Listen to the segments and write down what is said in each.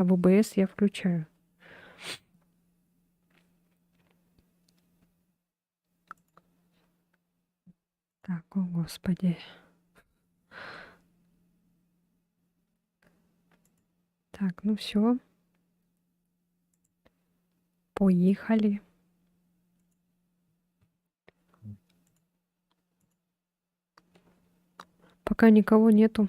А в ОБС я включаю. Так, о господи. Так, ну все. Поехали. Пока никого нету.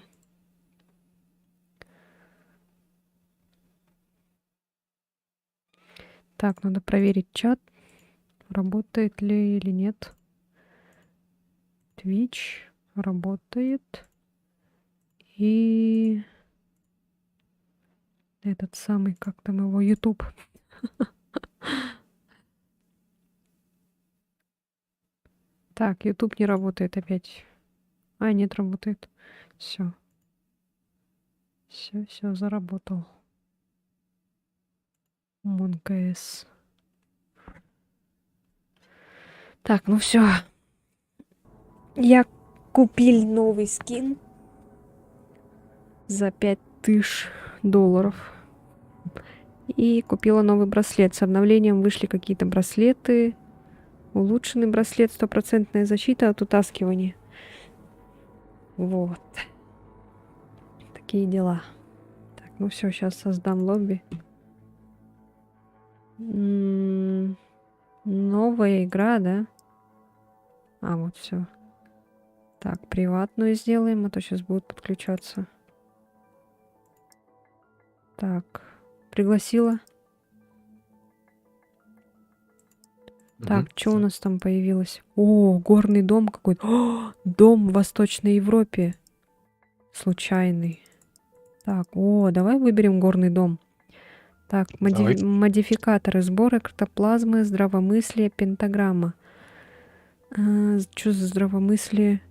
Так, надо проверить чат, работает ли или нет. Twitch работает. И этот самый, как там его, YouTube. Так, YouTube не работает опять. А, нет, работает. Все. Все, заработал. МонКС. Так, ну все. Я купил новый скин за $5000. И купила новый браслет. С обновлением вышли какие-то браслеты. Улучшенный браслет, 100% защита от утаскивания. Вот. Такие дела. Так, ну все, сейчас создам лобби. Новая игра, да? А, вот все. Так, приватную сделаем, а то сейчас будут подключаться. Так, пригласила. Так, что у нас там появилось? О, горный дом какой-то. О, дом в Восточной Европе. Случайный. Так, давай выберем горный дом. Так, модификаторы, сбор эктоплазмы, здравомыслие, пентаграмма. Что за здравомыслие?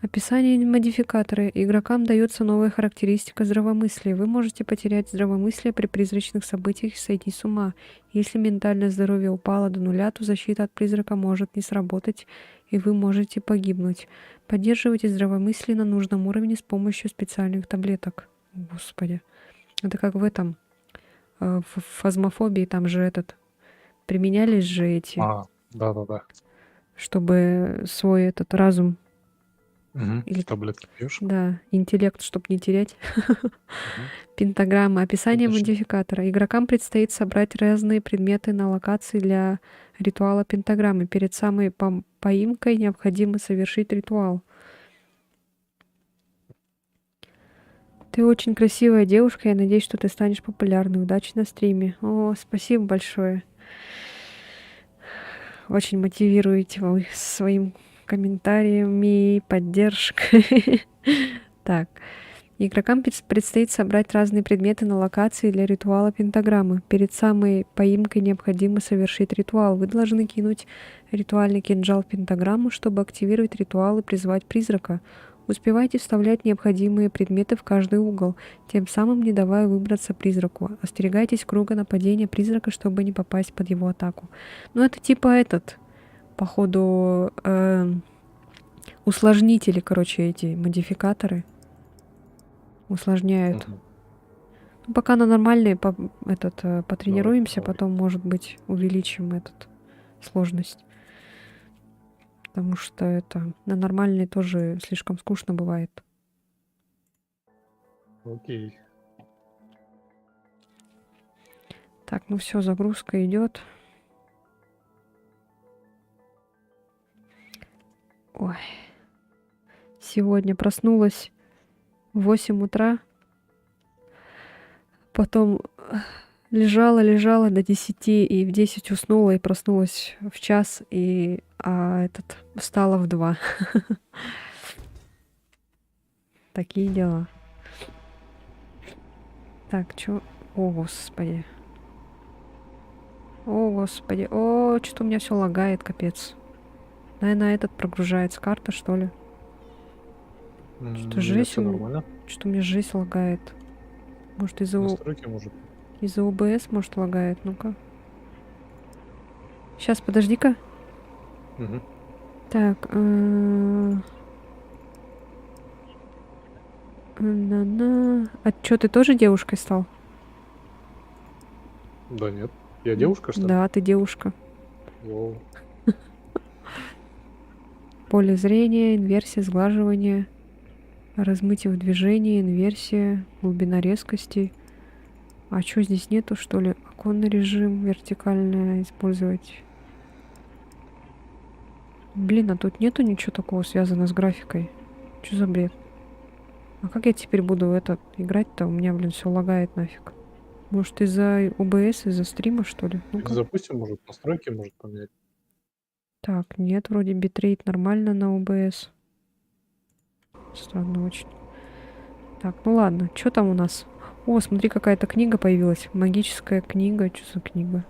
Описание модификатора. Игрокам дается новая характеристика здравомыслия. Вы можете потерять здравомыслие при призрачных событиях и сойти с ума. Если ментальное здоровье упало до нуля, то защита от призрака может не сработать, и вы можете погибнуть. Поддерживайте здравомыслие на нужном уровне с помощью специальных таблеток. Господи. Это как в этом. В фазмофобии там же применялись же эти. Да. Чтобы свой этот разум. Или таблетки пьешь? Да, интеллект, чтобы не терять. Пентаграмма. Описание модификатора. Игрокам предстоит собрать разные предметы на локации для ритуала пентаграммы. Перед самой поимкой необходимо совершить ритуал. Ты очень красивая девушка. Я надеюсь, что ты станешь популярной. Удачи на стриме. О, спасибо большое. Очень мотивируете вы своим комментариями и поддержкой. Так. Игрокам предстоит собрать разные предметы на локации для ритуала пентаграммы. Перед самой поимкой необходимо совершить ритуал. Вы должны кинуть ритуальный кинжал в пентаграмму, чтобы активировать ритуал и призвать призрака. Успевайте вставлять необходимые предметы в каждый угол, тем самым не давая выбраться призраку. Остерегайтесь круга нападения призрака, чтобы не попасть под его атаку. Ну, это типа походу, усложнители, короче, эти модификаторы. Усложняют. Ну, пока на нормальные потренируемся, потом, может быть, увеличим сложность. Потому что на нормальные тоже слишком скучно бывает. Окей. Так, ну все, загрузка идет. Ой. Сегодня проснулась в 8 утра. Потом лежала до 10 и в 10 уснула и проснулась в час, и встала в 2. Такие дела. Так, чё? О, господи. О, что-то у меня все лагает, капец. Наверное, прогружается карта, что ли? Что-то жесть. Что-то у меня жесть лагает. Может, из-за ОБС, может, лагает. Ну-ка. Сейчас, подожди-ка. Так. А что, ты тоже девушкой стал? Да нет. Я девушка, что ли? Да, ты девушка. Воу. Поле зрения, инверсия, сглаживание, размытие в движении, инверсия, глубина резкости. А что здесь нету, что ли? Оконный режим, вертикально использовать. Блин, а тут нету ничего такого связанного с графикой. Что за бред? А как я теперь буду играть-то? У меня, блин, все лагает нафиг. Может, из-за ОБС, из-за стрима, что ли? Ну-ка. Запустим, может, настройки может поменять. Так, нет, вроде битрейт нормально на ОБС. Странно очень. Так, ну ладно, что там у нас? О, смотри, какая-то книга появилась. Магическая книга. Что за книга?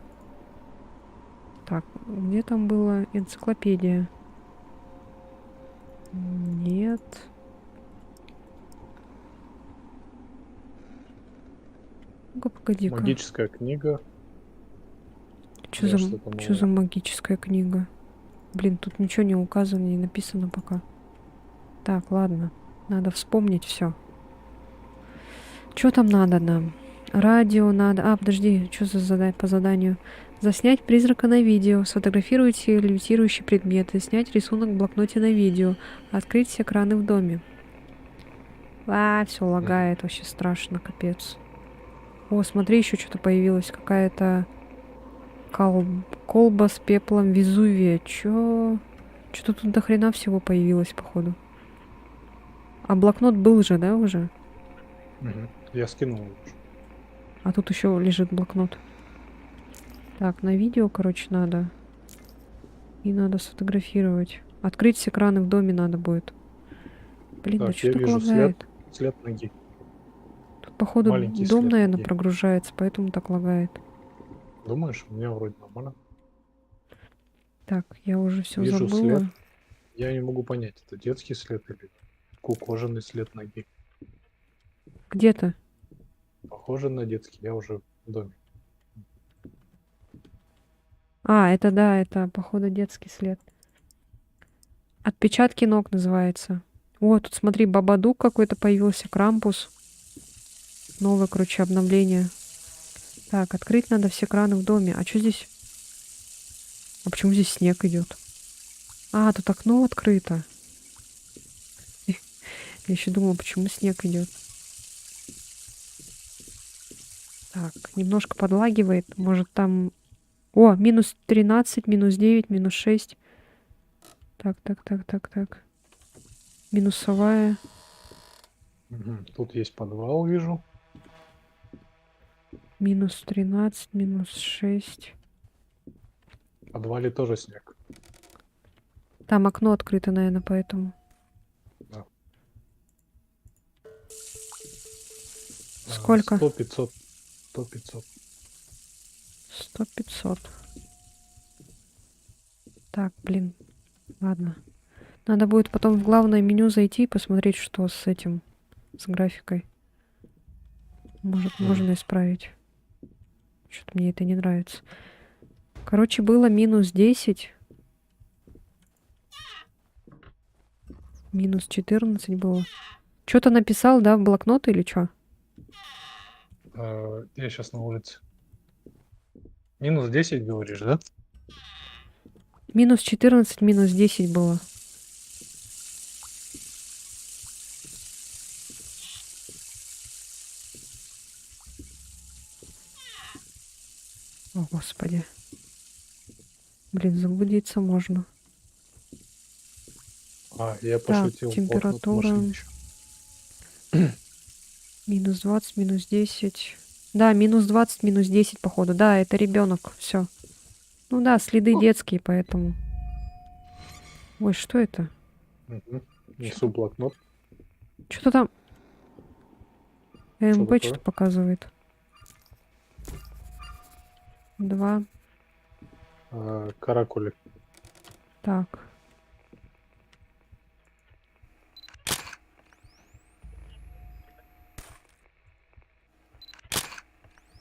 Так, где там была энциклопедия? Нет. Ну-ка, погоди-ка. Магическая книга. Что Я за, что-то что за новое. магическая книга? Блин, тут ничего не указано, не написано пока. Так, ладно. Надо вспомнить все. Что там надо нам? Радио надо. А, подожди, что по заданию? Заснять призрака на видео, сфотографировать левитирующие предметы, снять рисунок в блокноте на видео, открыть все краны в доме. Все лагает, вообще страшно, капец. О, смотри, еще что-то появилось, какая-то колба с пеплом Везувия. Чё? Что-то тут до хрена всего появилось, походу. А блокнот был же, да, уже? Я скинул его уже. А тут еще лежит блокнот. Так, на видео, короче, надо. И надо сфотографировать. Открыть все краны в доме надо будет. Блин, да Так, что я так вижу след. лагает? След ноги. Тут, походу, Маленький дом, след наверное, ноги. прогружается, поэтому так лагает. Думаешь, у меня вроде нормально. Так, я уже все Вижу след. забыла. Я не могу понять, это детский след или кожаный след ноги. Где-то. Похоже на детский, я уже в доме. А, это да, это, походу, детский след. Отпечатки ног называется. О, тут смотри, Бабадук какой-то появился, Крампус. Новое, короче, обновление. Так, открыть надо все краны в доме. А что здесь? А почему здесь снег идет? А, тут окно открыто. Я еще думала, почему снег идет. Так, немножко подлагивает. Может там... О, минус 13, минус 9, минус 6. Так. Минусовая. Тут есть подвал, вижу. Минус 13, минус 6. В подвале тоже снег. Там окно открыто, наверное, поэтому. Да. Сколько? 100-500. 100-500. 100-500. Так, блин. Ладно. Надо будет потом в главное меню зайти и посмотреть, что с этим, с графикой. Может, можно исправить. Что-то мне это не нравится. Короче, было минус 10. Минус 14 было. Что-то написал, да, в блокнот или что? Я сейчас на улице. Минус 10, говоришь, да? Минус 14, минус 10 было. О, господи. Блин, заблудиться можно. Я Так, пошутил. Блокнот в температура. машине еще. Минус 20, минус 10. Да, минус 20, минус 10, походу. Да, это ребенок. Все. Ну да, следы детские, поэтому. Ой, что это? Несу блокнот. Что-то там Что МП такое? что-то показывает. 2. Каракули. Так.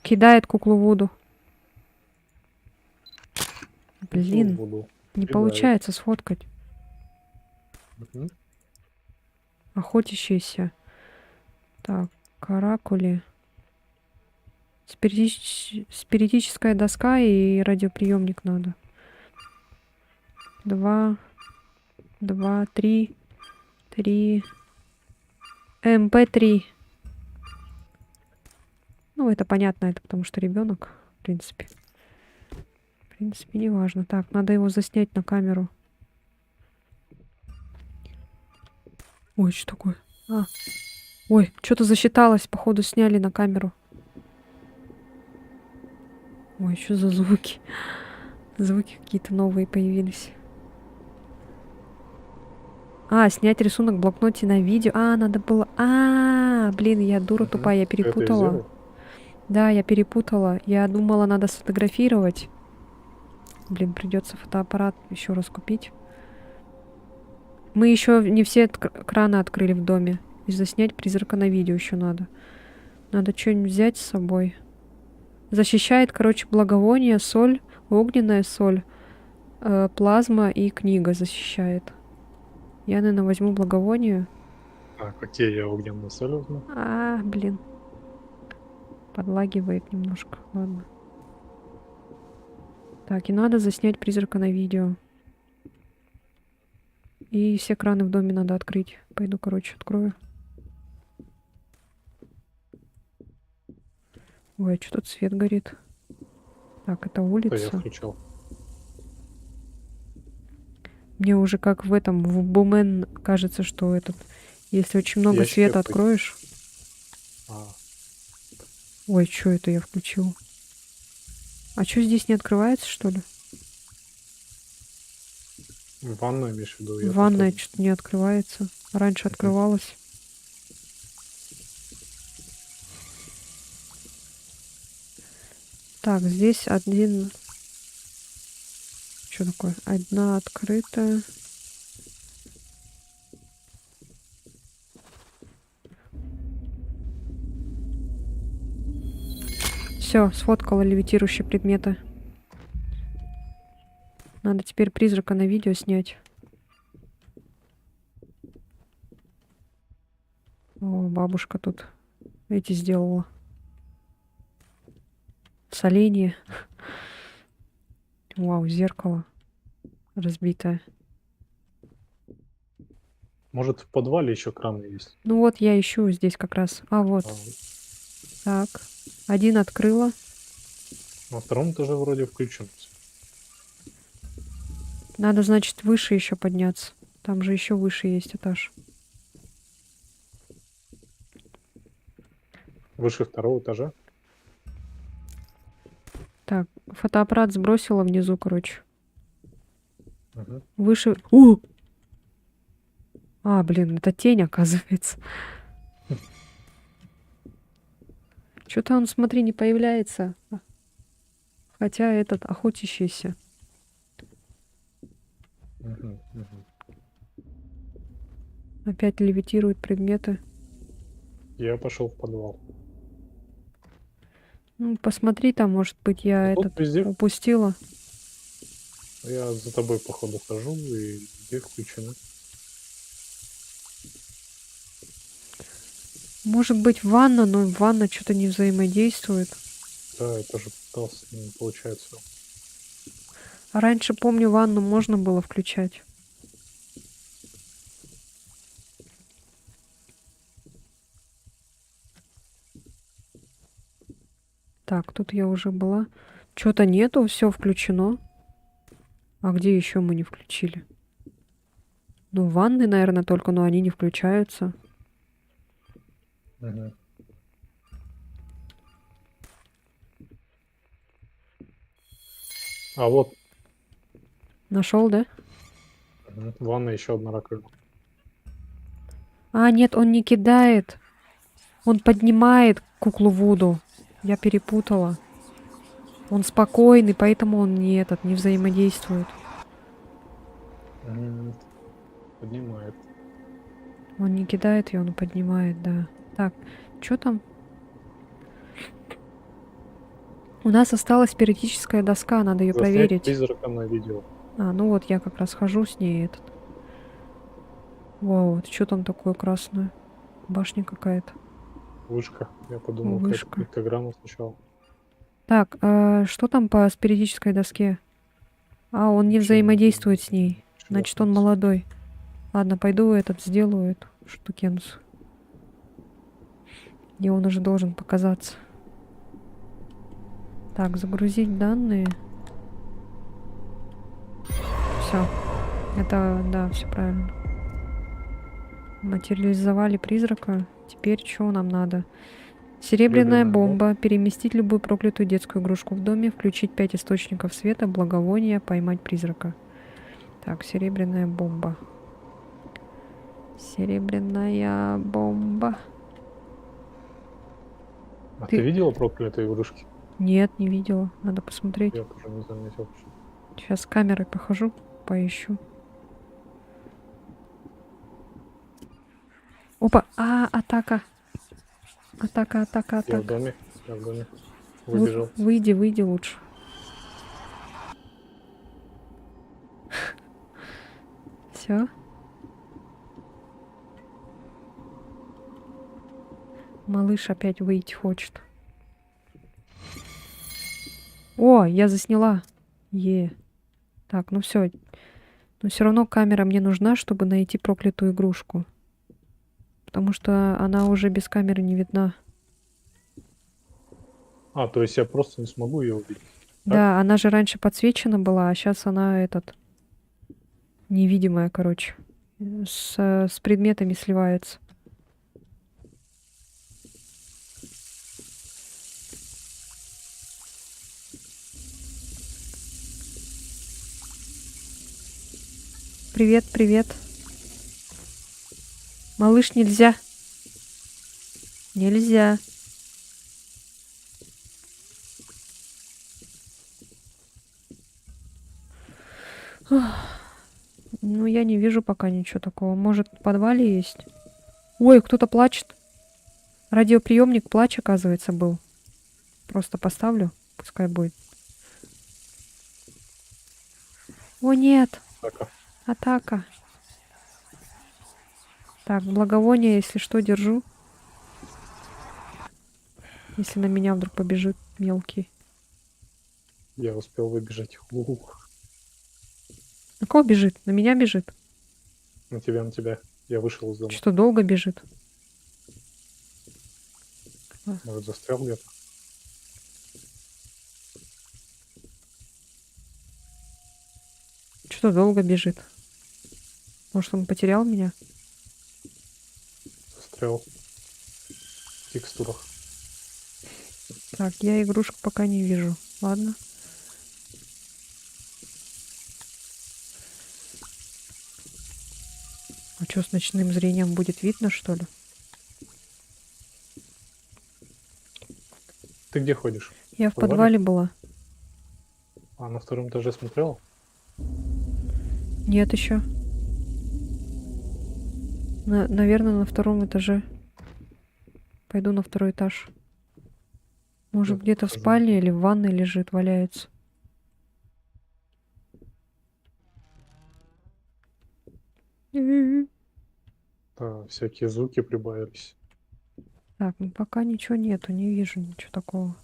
Кидает куклу в воду. Блин, Буду. не Кидает. получается сфоткать. Мгм. Охотящиеся. Так, каракули. Спиритическая доска и радиоприемник надо. 2, 2, 3, 3. МП3. Ну, это понятно, это потому что ребенок, в принципе. В принципе, не важно. Так, надо его заснять на камеру. Ой, что такое? А. Ой, что-то засчиталось, походу, сняли на камеру. Ой, что за звуки? Звуки какие-то новые появились. А, снять рисунок в блокноте на видео. А, надо было... Блин, я дура тупая, я Это я перепутала. сделал. Да, я перепутала. Я думала, надо сфотографировать. Блин, придется фотоаппарат еще раз купить. Мы еще не все краны открыли в доме. И заснять призрака на видео еще надо. Надо что-нибудь взять с собой. Защищает, короче, благовоние, соль, огненная соль, плазма и книга защищает. Я, наверное, возьму благовоние. Какие я огненные соль возьму? Блин. Подлагивает немножко. Ладно. Так, и надо заснять призрака на видео. И все краны в доме надо открыть. Пойду, короче, открою. Ой, а что тут свет горит? Так, это Это я улица. включал. Мне уже как в этом, в Бумен кажется, что этот... Если очень много Ящики света открыть. откроешь... А, Ой, что это я включил? А что здесь не открывается, что ли? ванную имеешь в виду? Я Ванная потом- что-то не открывается. Раньше открывалась. Так, здесь один... Что такое? Одна открытая. Все, сфоткала левитирующие предметы. Надо теперь призрака на видео снять. О, бабушка тут эти сделала. Соленье. Вау, зеркало разбитое. Может, в подвале еще краны есть? Ну вот, я ищу здесь как раз. А, вот. А, Так. Один открыла. на втором этаже вроде включен. Надо, значит, выше еще подняться. Там же еще выше есть этаж. Выше второго этажа? Так, фотоаппарат сбросила внизу, короче. Угу. Выше... Блин, это тень, оказывается. Что-то он, смотри, не появляется. Хотя этот охотящийся. Угу. Угу. Опять левитирует предметы. Я пошел в подвал. Ну, посмотри, там, может быть, я Тут этот везде упустила. я за тобой, походу, хожу, и везде включены. Может быть, ванна, но ванна что-то не взаимодействует. Да, я тоже пытался, но не получается. А раньше, помню, ванну можно было включать. Так, тут я уже была. Что-то нету, все включено. А где еще мы не включили? Ну, ванны, наверное, только, но они не включаются. Угу. А вот Нашел, да? ванна еще одна раковина. Нет, он не кидает. Он поднимает куклу Вуду. Я перепутала. Он спокойный, поэтому он не взаимодействует. Поднимает. Он не кидает ее, он поднимает, да. Так, что там? У нас осталась спиритическая доска, надо ее Заснять проверить. призрака на видео. Ну вот я как раз хожу с ней этот. Вау, что там такое красное? Башня какая-то. Вышка. Я подумал, Вышка. какая-то пиктограмма сначала. Так, что там по спиритической доске? А, он не Ничего взаимодействует с ней. ничего Значит, он нет. молодой. Ладно, пойду сделаю эту штукенцию. И он уже должен показаться. Так, загрузить данные. Все. Это, да, все правильно. Материализовали призрака. Теперь что нам надо? Серебряная бомба. Переместить любую проклятую детскую игрушку в доме. Включить 5 источников света. Благовония. Поймать призрака. Так, серебряная бомба. Серебряная бомба. А Ты- ты видела проклятые игрушки? Нет, не видела. Надо посмотреть. Я тоже не заметил. Сейчас с камерой похожу, поищу. Опа! Атака! Атака, атака, Я в атака. доме. Я в доме. Выбежал. Выйди, выйди лучше. Все. Малыш опять выйти хочет. О, я засняла. Так, ну все. Но все равно камера мне нужна, чтобы найти проклятую игрушку. Потому что она уже без камеры не видна. А, то есть я просто не смогу ее увидеть. Да, она же раньше подсвечена была, а сейчас она невидимая, короче. С предметами сливается. Привет, привет. Малыш, нельзя. Нельзя. Ну, я не вижу пока ничего такого. Может, в подвале есть? Ой, кто-то плачет. Радиоприемник плач, оказывается, был. Просто поставлю, пускай будет. О, нет. Атака. Так, благовоние, если что, держу. Если на меня вдруг побежит мелкий. Я успел выбежать. Ух. На кого бежит? На меня бежит? На тебя, на тебя. Я вышел из дома. Что, долго бежит? Может, застрял где-то? Что долго бежит? Может, он потерял меня? Застрял. В текстурах. Так, я игрушку пока не вижу. Ладно. А что, с ночным зрением будет видно, что ли? Ты где ходишь? Я в подвале? подвале была. А, на втором этаже смотрел? Нет еще. Наверное, на втором этаже. Пойду на второй этаж. Может, Я где-то в хожу. спальне или в ванной лежит, валяется. Да, всякие звуки прибавились. Так, ну пока ничего нету, не вижу ничего такого.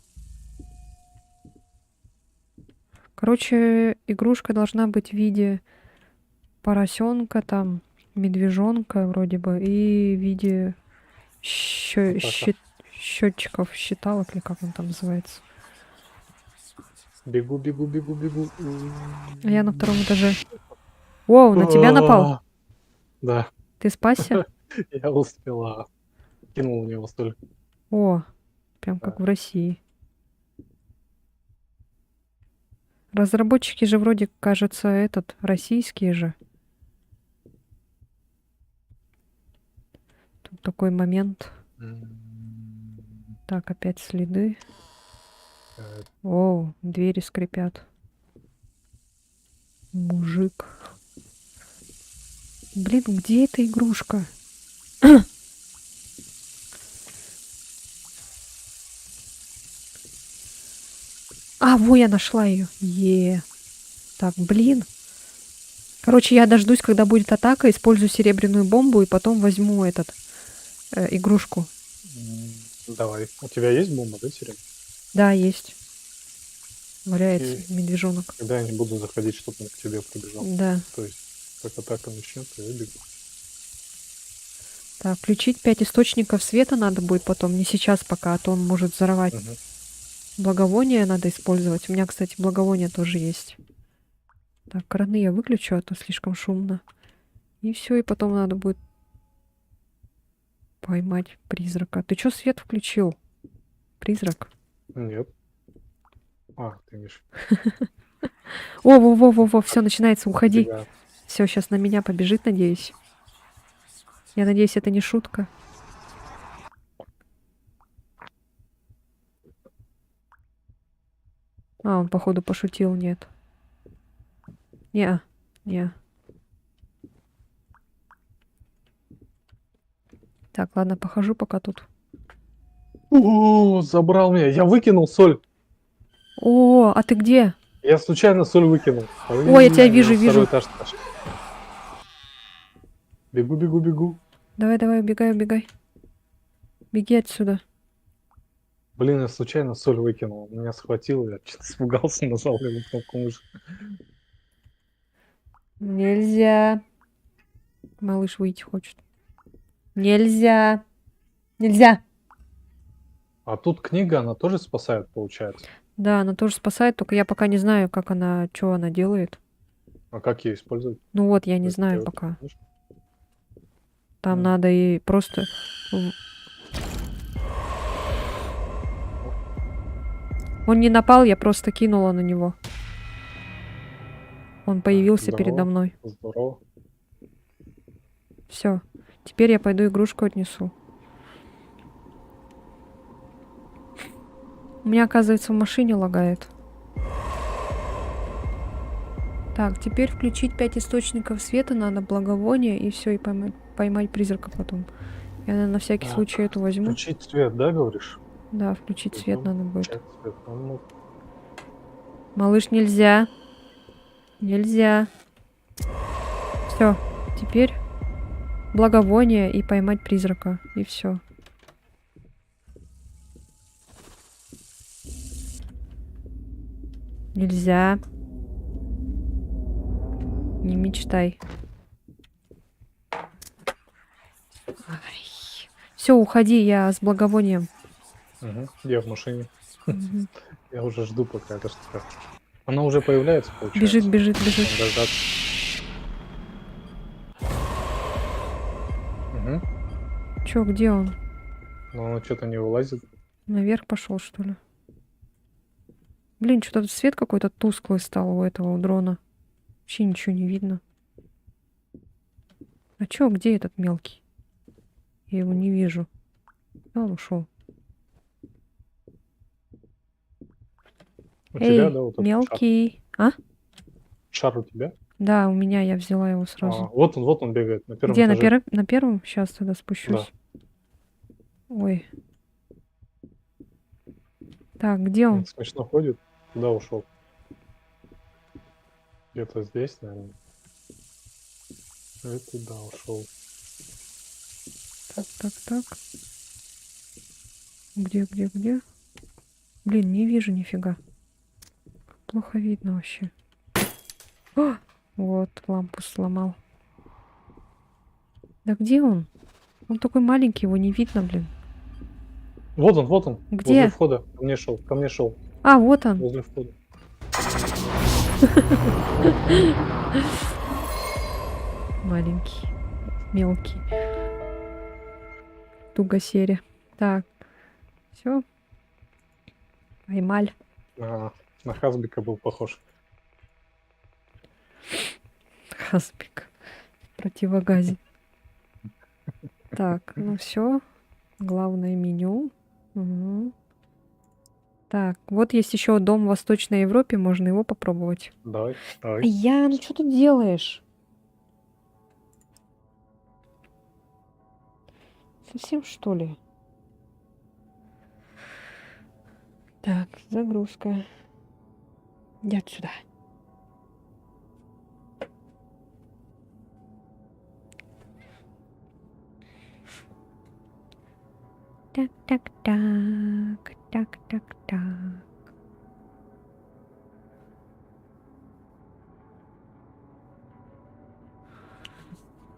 Короче, игрушка должна быть в виде поросенка, там, медвежонка вроде бы, и в виде счетчиков, считалок, или как он там называется. Бегу, бегу, бегу, бегу. А я на втором этаже. Воу, на тебя напал. Да, Ты спасся? я успела. Кинул в него столько. О, прям как в России. Разработчики же вроде, кажется, российские же. Тут такой момент. Так, опять следы. Оу, двери скрипят. Мужик. Блин, где эта игрушка? Во, я нашла ее. Так, блин. Короче, я дождусь, когда будет атака, использую серебряную бомбу и потом возьму игрушку. Давай. У тебя есть бомба, да, Серега? Да, есть. валяется И медвежонок. когда я не буду заходить, чтобы он к тебе пробежал. Да. То есть, как атака начнется, я бегу. Так, включить 5 источников света надо будет потом, не сейчас пока, а то он может взорвать. Мгм. Благовоние надо использовать. У меня, кстати, благовоние тоже есть. Так, краны я выключу, а то слишком шумно. И все, и потом надо будет поймать призрака. Ты чё свет включил? Призрак. Нет. А, ты имеешь О, во-во-во-во, все, начинается, уходи. убегаю. Все, сейчас на меня побежит, надеюсь. Я надеюсь, это не шутка. А, он, походу, пошутил, нет. Не, не. Так, ладно, похожу пока тут. О, забрал меня. Я выкинул соль. О, а ты где? Я случайно соль выкинул. Ой, я тебя вижу, На второй вижу. этаж пошел. Бегу, бегу, бегу. Давай, давай, убегай, убегай. Беги отсюда. Блин, я случайно соль выкинул. Меня схватило, я что-то испугался, нажал левую кнопку мыши. Нельзя. Малыш выйти хочет. Нельзя. Нельзя. А тут книга, она тоже спасает, получается. Да, она тоже спасает, только я пока не знаю, как она, что она делает. А как ее использовать? Ну вот, я То не есть знаю ты вот пока. знаешь? Там М. надо и просто... Он не напал, я просто кинула на него. Он появился передо Здорово, мной. здорово. Все. Теперь я пойду игрушку отнесу. У меня, оказывается, в машине лагает. Так, теперь включить 5 источников света надо, благовоние, и все, и поймать призрака потом. Я, наверное, на всякий Так, случай эту возьму. включить свет, да, говоришь? Да, включить свет Идем надо будет. включать свет. Ну, Малыш, нельзя. Нельзя. Все. Теперь благовоние и поймать призрака. И все. Нельзя. Не мечтай. Все, уходи, я с благовонием. мгм. Я в машине. Мгм. Я уже жду, пока эта штука. Она уже появляется, Бежит, получается. бежит, бежит. Надо дождаться. Мгм. Чё, где он? Но она что-то не вылазит. Наверх пошел, что ли? Блин, что-то тут свет какой-то тусклый стал у этого у дрона. Вообще ничего не видно. А чё, где этот мелкий? Я его не вижу. А, он ушел. У тебя, Эй, да, вот этот шар? мелкий. А? Шар у тебя? Да, у меня, я взяла его А, сразу. вот он бегает на первом Где, этаже. на первом? Сейчас тогда Да. спущусь. Ой. Так, где Он он? смешно ходит. Куда ушел? Где-то здесь, наверное. И туда ушел. Так, так, так. Где? Блин, не вижу нифига. Плохо видно вообще. А! Вот, лампу сломал. Да где он? Он такой маленький, его не видно, блин. Вот он, возле Где? входа. Ко мне шел, А, вот он. возле входа. Маленький. Мелкий. Тугосерия. Так, все. Поймали. На Хазбика был похож. Хаспик. В противогазе. Так, ну все. Главное меню. Мгм. Так, вот есть еще дом в Восточной Европе, можно его попробовать. Давай, давай. Ян, что ты делаешь? Совсем что ли? Так, загрузка. Иди отсюда. Так, так, так, так, так, так.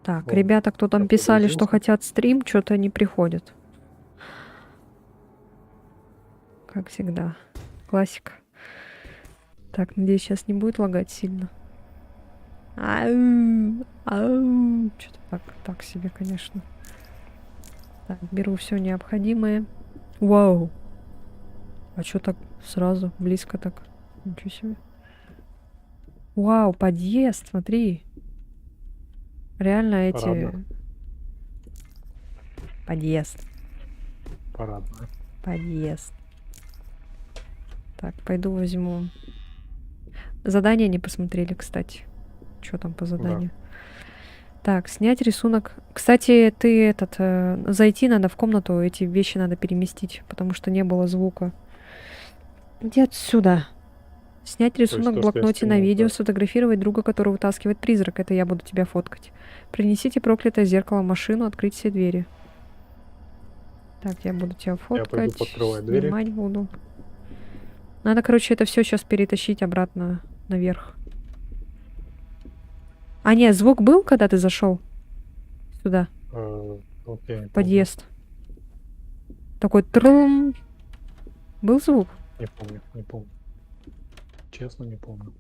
Так, Ладно, ребята, кто там я писали, что подгрузился. хотят стрим, что-то не приходит. Как всегда. Классика. Так, надеюсь, сейчас не будет лагать сильно. Ау, ау. Что-то так себе, конечно. Так, беру все необходимое. Вау. А что так сразу, близко так? Ничего себе. Вау, подъезд, смотри. Реально эти... Парадно. Подъезд. Парадно. Подъезд. Так, пойду возьму. Задание не посмотрели, кстати. Что там по заданию? Так, снять рисунок. Кстати, ты зайти надо в комнату, эти вещи надо переместить, потому что не было звука. Иди отсюда. Снять То есть рисунок в то, что я блокноте на скинул, видео, это сфотографировать друга, который вытаскивает призрак. Это я буду тебя фоткать. Принесите проклятое зеркало в машину, открыть все двери. Так, я буду тебя я пойду фоткать, подкрывать двери. снимать буду. Надо, короче, это все сейчас перетащить обратно наверх. А, нет, звук был, когда ты зашел сюда, Вот я не в помню. подъезд? Такой трум. Был звук? Не помню. Честно, не помню.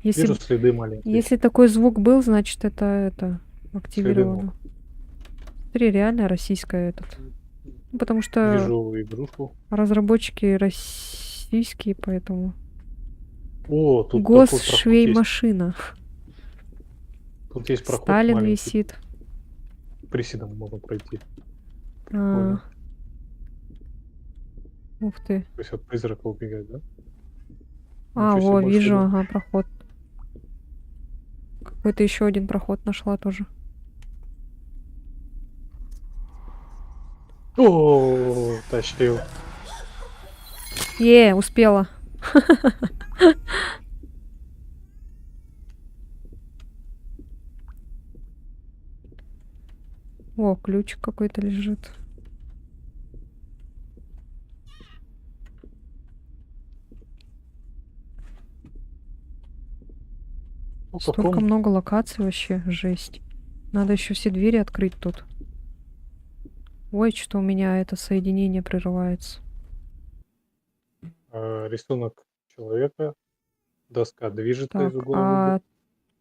Если, Вижу следы маленькие. если такой звук был, значит это Следы активировано. ног. Смотри, реально российская этот. Ну, потому что Вижу игрушку. разработчики российские, поэтому. О, тут такой проход есть. Госшвеймашина. Тут есть проход Сталин маленький. висит. Приседом можно пройти. А, Прикольно. ух ты. То есть от призрака убегать, да? А, Ничего себе, во, большой вижу, дом. ага, проход. Какой-то еще один проход нашла тоже. О, тащил. Успела. О, ключик какой-то лежит. Ну, Столько каком? много локаций вообще, жесть. Надо еще все двери открыть тут. Ой, что у меня это соединение прерывается. Рисунок человека. Доска движется Так, из угла в угол. а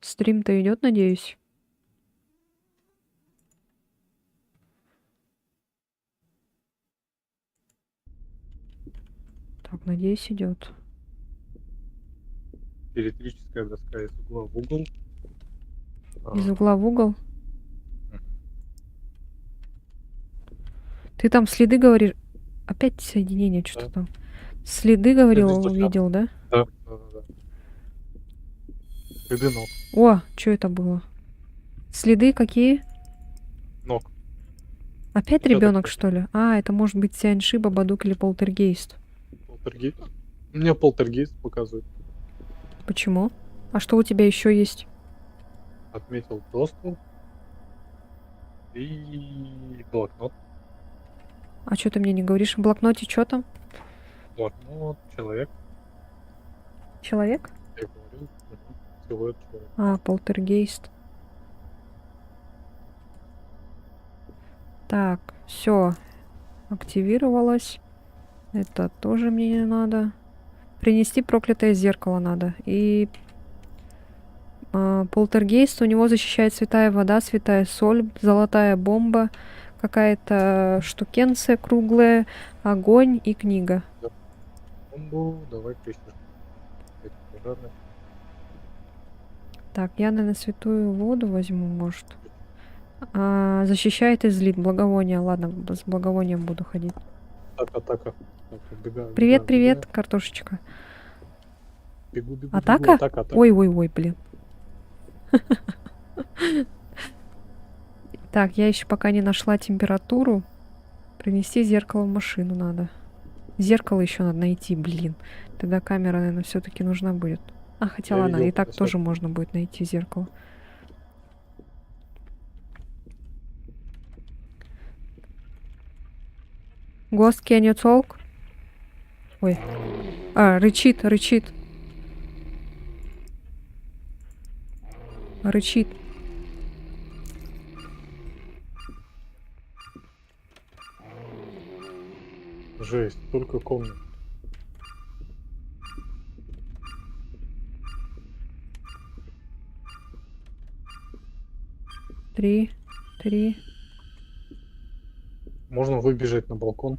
стрим-то идет, надеюсь? Так, надеюсь, идет. Электрическая доска из угла в угол. Из угла в угол. Ты там следы говоришь. Опять соединение, что-то Да. там. Следы говорил, Следы случайно. увидел, да? Да. Следы ног. О, что это было? Следы какие? Ног. Опять Всё ребенок, такое. что ли? А, это может быть Тяньши, Бабадук или Полтергейст. Полтергейст. Мне полтергейст показывает. Почему? А что у тебя еще есть? Отметил доску. И блокнот. А что ты мне не говоришь? В блокноте что там? Блокнот, человек. Человек? Я говорил. Силуэт человека. А, Полтергейст. Так, все. Активировалось. Это тоже мне не надо. Принести проклятое зеркало надо. И полтергейст, у него защищает святая вода, святая соль, золотая бомба, какая-то штукенция круглая, огонь и книга. Бомбу, давай крестишь. Это пожарная. Так, я, наверное, святую воду возьму, может. Защищает и злит. Благовоние. Ладно, с благовонием буду ходить. Атака. Так, убегаю, Привет, убегаю, привет, убегаю. картошечка. Бегу. Атака? Атака. Ой, блин. Так, я еще пока не нашла температуру. Принести зеркало в машину надо. Зеркало еще надо найти, блин. Тогда камера, наверное, все-таки нужна будет. Хотя Я ладно, видел и так красотку. тоже можно будет найти зеркало. Гост can you talk? Ой. Рычит. Рычит. Жесть, только комнат. Три. Можно выбежать на балкон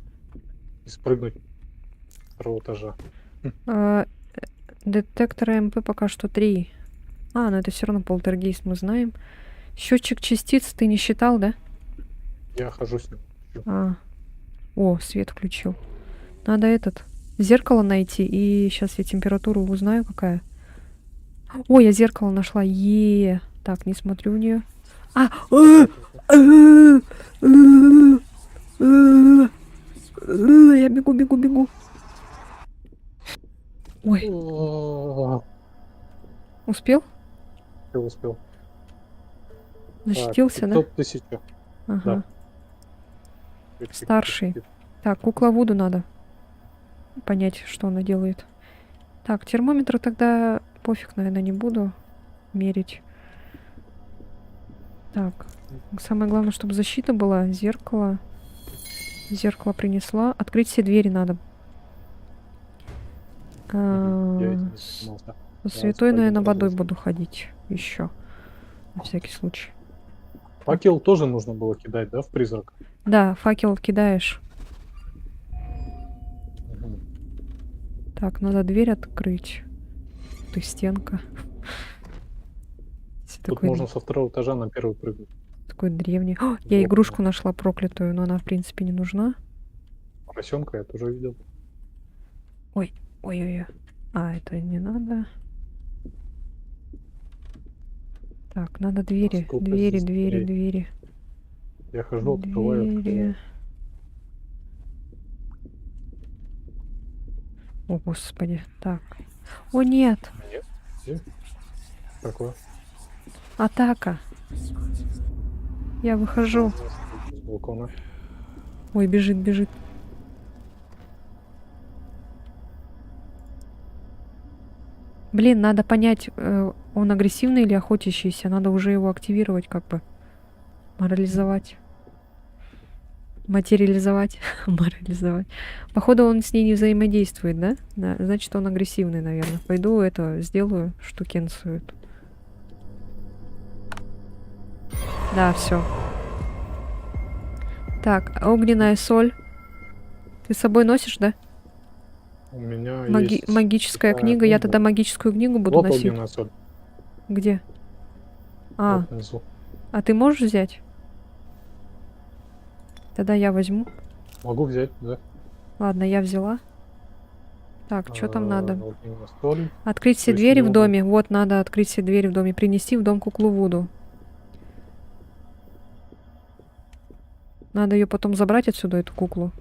и спрыгнуть с второго этажа. А, детектора МП пока что 3. А, но это все равно полтергейст, мы знаем. Счетчик частиц ты не считал, да? Я хожу с ним. А. О, свет включил. Надо зеркало найти, и сейчас я температуру узнаю, какая. О, я зеркало нашла. Так, не смотрю в нее. Я бегу. Ой, успел? Успел. Защитился, да? 500 тысяч. Ага. Да. Старший. Так, кукла Вуду надо понять, что она делает. Так, термометр тогда пофиг, наверное, не буду мерить. Так, самое главное, чтобы защита была. Зеркало. Зеркало принесла. Открыть все двери надо. Я этим не занимался. Святой, наверное, водой пойду буду ходить еще. На всякий случай. Факел тоже нужно было кидать, да, в призрак? Да, факел кидаешь. Мгм. Так, надо дверь открыть. Ты стенка. Всё Тут такое, можно со второго этажа на первый прыгнуть. такой древний. О, я игрушку нашла проклятую, но она, в принципе, не нужна. Поросенка я тоже видел. Ой-ой-ой. А, это не надо. Так, надо двери. Сколько Двери, здесь двери, дверей? двери. Я хожу, открываю. Двери. О, господи. Так. О, нет. Нет. Где? Такое. Атака. Я выхожу. С балкона. Ой, бежит. Блин, надо понять, он агрессивный или охотящийся. Надо уже его активировать, как бы. Морализовать. Материализовать. Морализовать. Походу, он с ней не взаимодействует, да? Да, значит, он агрессивный, наверное. Пойду сделаю штукенцию эту. Да, все. Так, огненная соль. Ты с собой носишь, да? У меня есть Магическая такая книга. Я книга. тогда магическую книгу буду Вот носить. огненная соль. Где? А, Вот внизу. а ты можешь взять? Тогда я возьму. Могу взять, да. Ладно, я взяла. Так, что там надо? Огненная соль. Открыть все двери в доме. Вот, надо открыть все двери в доме. Принести в дом куклу Вуду. Надо ее потом забрать отсюда, эту куклу.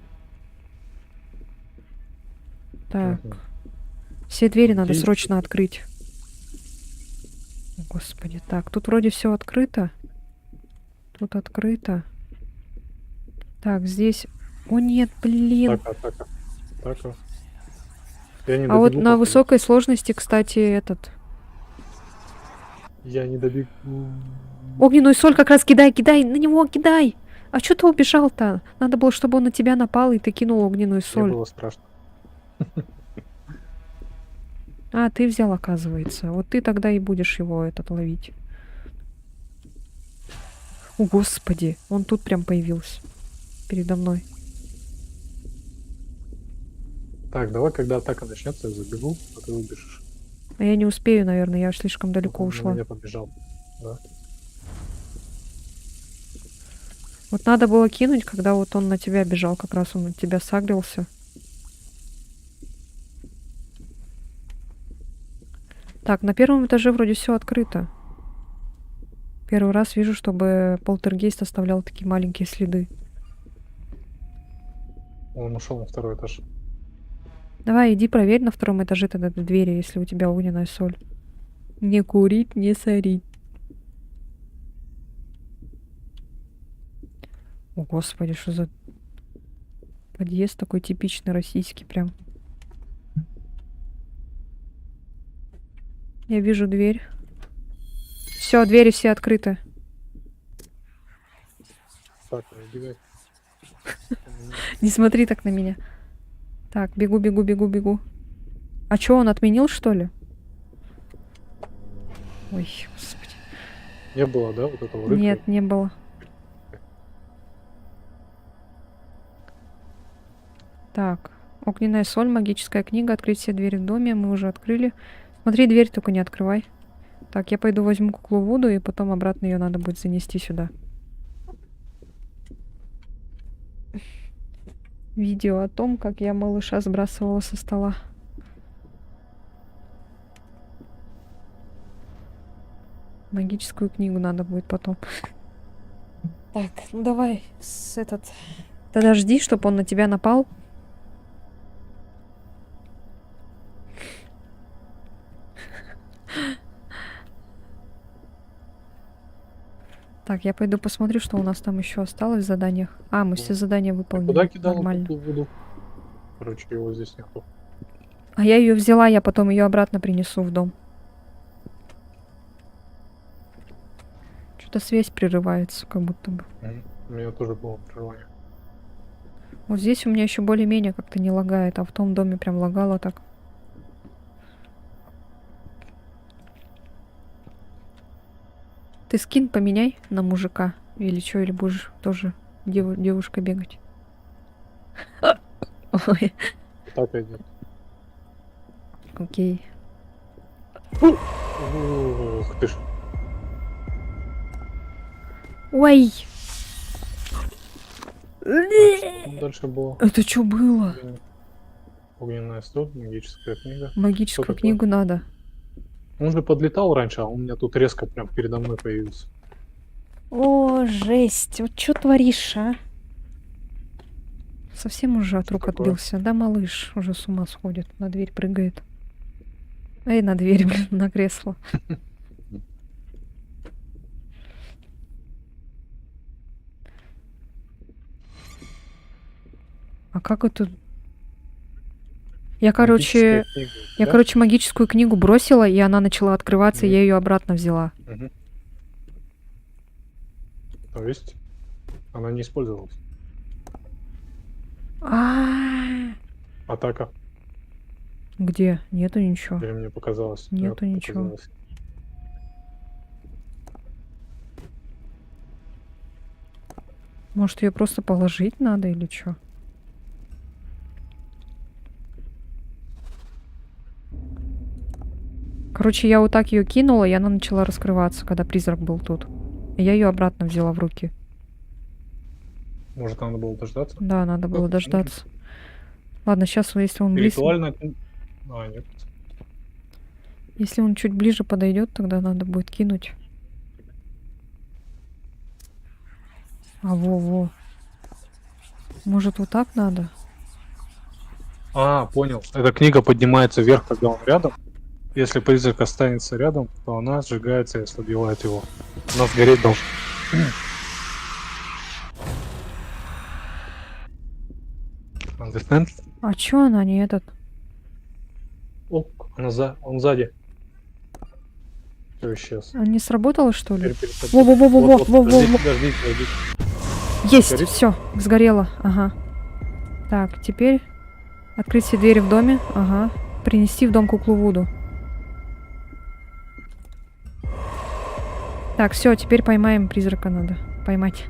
Так. Мгм. Все двери надо Есть. срочно открыть. Господи, так, тут вроде все открыто. Тут открыто. Так, здесь... О, нет, блин. Атака. Я не А вот добегу, на походу. высокой сложности, кстати, Я не добегу. огненную соль как раз кидай, на него кидай. А что ты убежал-то? Надо было, чтобы он на тебя напал, и ты кинул огненную Мне соль. было страшно. А, ты взял, оказывается. Вот ты тогда и будешь его ловить. О, господи, он тут прям появился. Передо мной. Так, давай, когда атака начнется, я забегу, а ты убежишь. А я не успею, наверное, я слишком далеко Он ушла. на меня побежал. Да. Вот надо было кинуть, когда вот он на тебя бежал, как раз он на тебя сагрился. Так, на первом этаже вроде все открыто. Первый раз вижу, чтобы полтергейст оставлял такие маленькие следы. Он ушел на второй этаж. Давай, иди проверь на втором этаже тогда двери, если у тебя огненная соль. Не курить, не сорить. О, господи, что за подъезд такой типичный российский прям. Я вижу дверь. Все, двери все открыты. Так, не убегай. Не смотри так на меня. Так, бегу, бегу, бегу, бегу. А чё, он отменил, что ли? Ой, господи. Не было, да, вот этого рыка? Нет, не было. Так, огненная соль, магическая книга, открыть все двери в доме, мы уже открыли. Смотри, дверь только не открывай. Так, я пойду возьму куклу Вуду, и потом обратно ее надо будет занести сюда. Видео о том, как я малыша сбрасывала со стола. Магическую книгу надо будет потом. Так, ну давай с этот... Тогда жди, чтобы он на тебя напал. Так, я пойду посмотрю, что у нас там еще осталось в заданиях. А, мы все задания Ты выполнили. куда кидала Нормально. куклу Вуду? Короче, его здесь нету. А я ее взяла, я потом ее обратно принесу в дом. Что-то связь прерывается, как будто бы. У меня тоже было прерывание. Вот здесь у меня еще более-менее как-то не лагает, а в том доме прям лагало так. Ты скин поменяй на мужика. Или что, или будешь тоже девушкой бегать. Ой, Так идет. окей. Ух ты ж. Ой! Что там дальше было? Это что было? Огненная соль, магическая книга. Магическую Что такое? книгу надо. Он же подлетал раньше, а он у меня тут резко прям передо мной появился. О, жесть. Вот что творишь, а? Совсем уже от Что рук такое? отбился. Да, малыш уже с ума сходит. На дверь прыгает. Эй, на дверь, блин, на кресло. А как это... Я, короче, Магическая книга, да? короче, магическую книгу бросила, и она начала открываться, и Мгм. я ее обратно взяла. Мгм. То есть она не использовалась. А, Атака. где? Нету ничего. Или мне показалось? Нету Мне ничего. показалось. Может, ее просто положить надо или что? Короче, я вот так ее кинула, и она начала раскрываться, когда призрак был тут. И я ее обратно взяла в руки. Может, надо было дождаться? Да, надо было Как дождаться. Ладно, сейчас, если он близко, Ритуально. А, нет. если он чуть ближе подойдет, тогда надо будет кинуть. А, во-во. Может, вот так надо? А, понял. Эта книга поднимается вверх, когда он рядом. Если призрак останется рядом, то она сжигается и ослабевает его. Она сгореть должна. Understand? А чё она не этот? О, он сзади. Все, исчез. А не сработало, что ли? Теперь перед тобой. Во-во-во-во-во, Вот, во-во-во. подождите. Есть, Горит? все, сгорело. Ага. Так, теперь открыть все двери в доме. Ага. Принести в дом куклу Вуду. Так, все, теперь поймаем призрака надо. Поймать.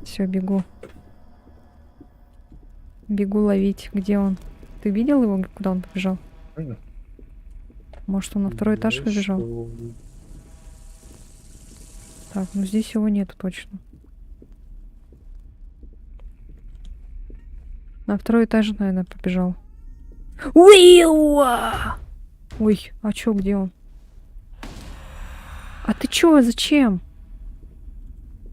Все, бегу. Бегу ловить. Где он? Ты видел его, куда он побежал? Может, он на второй этаж побежал? Так, ну здесь его нету точно. На второй этаж, наверное, побежал. Уиуа! Ой, а чё, где он? А ты чё, зачем?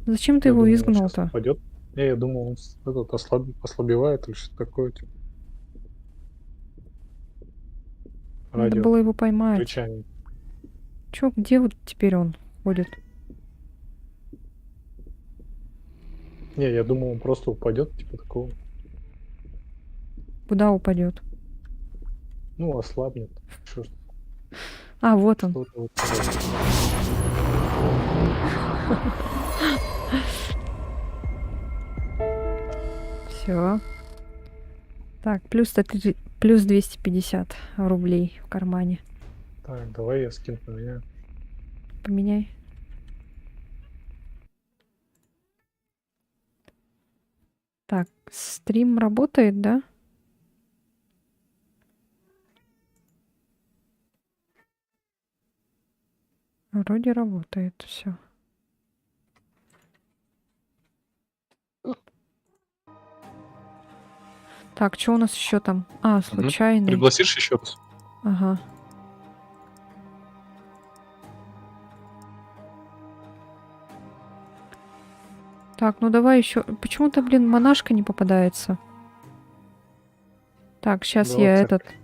Зачем ты Я его думал, он сейчас изгнал-то? упадет. Я думал, он этот ослабевает или что такое. Типа. Надо Радио. было его поймать. Рычание. Чё, где вот теперь он ходит? Не, я думал, он просто упадет, типа такого. Куда упадет? Ну, ослабнет. А, вот он. Что-то вот такое. Все. Так, плюс 250 рублей в кармане. Так, давай я скин поменяю. Поменяй. Так, стрим работает, да? Вроде работает все. Так, что у нас еще там? А, случайный. Пригласишь еще раз? Ага. Так, ну давай еще. Почему-то, блин, монашка не попадается. Так, сейчас Давай я в этот. церковь.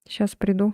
Сейчас приду.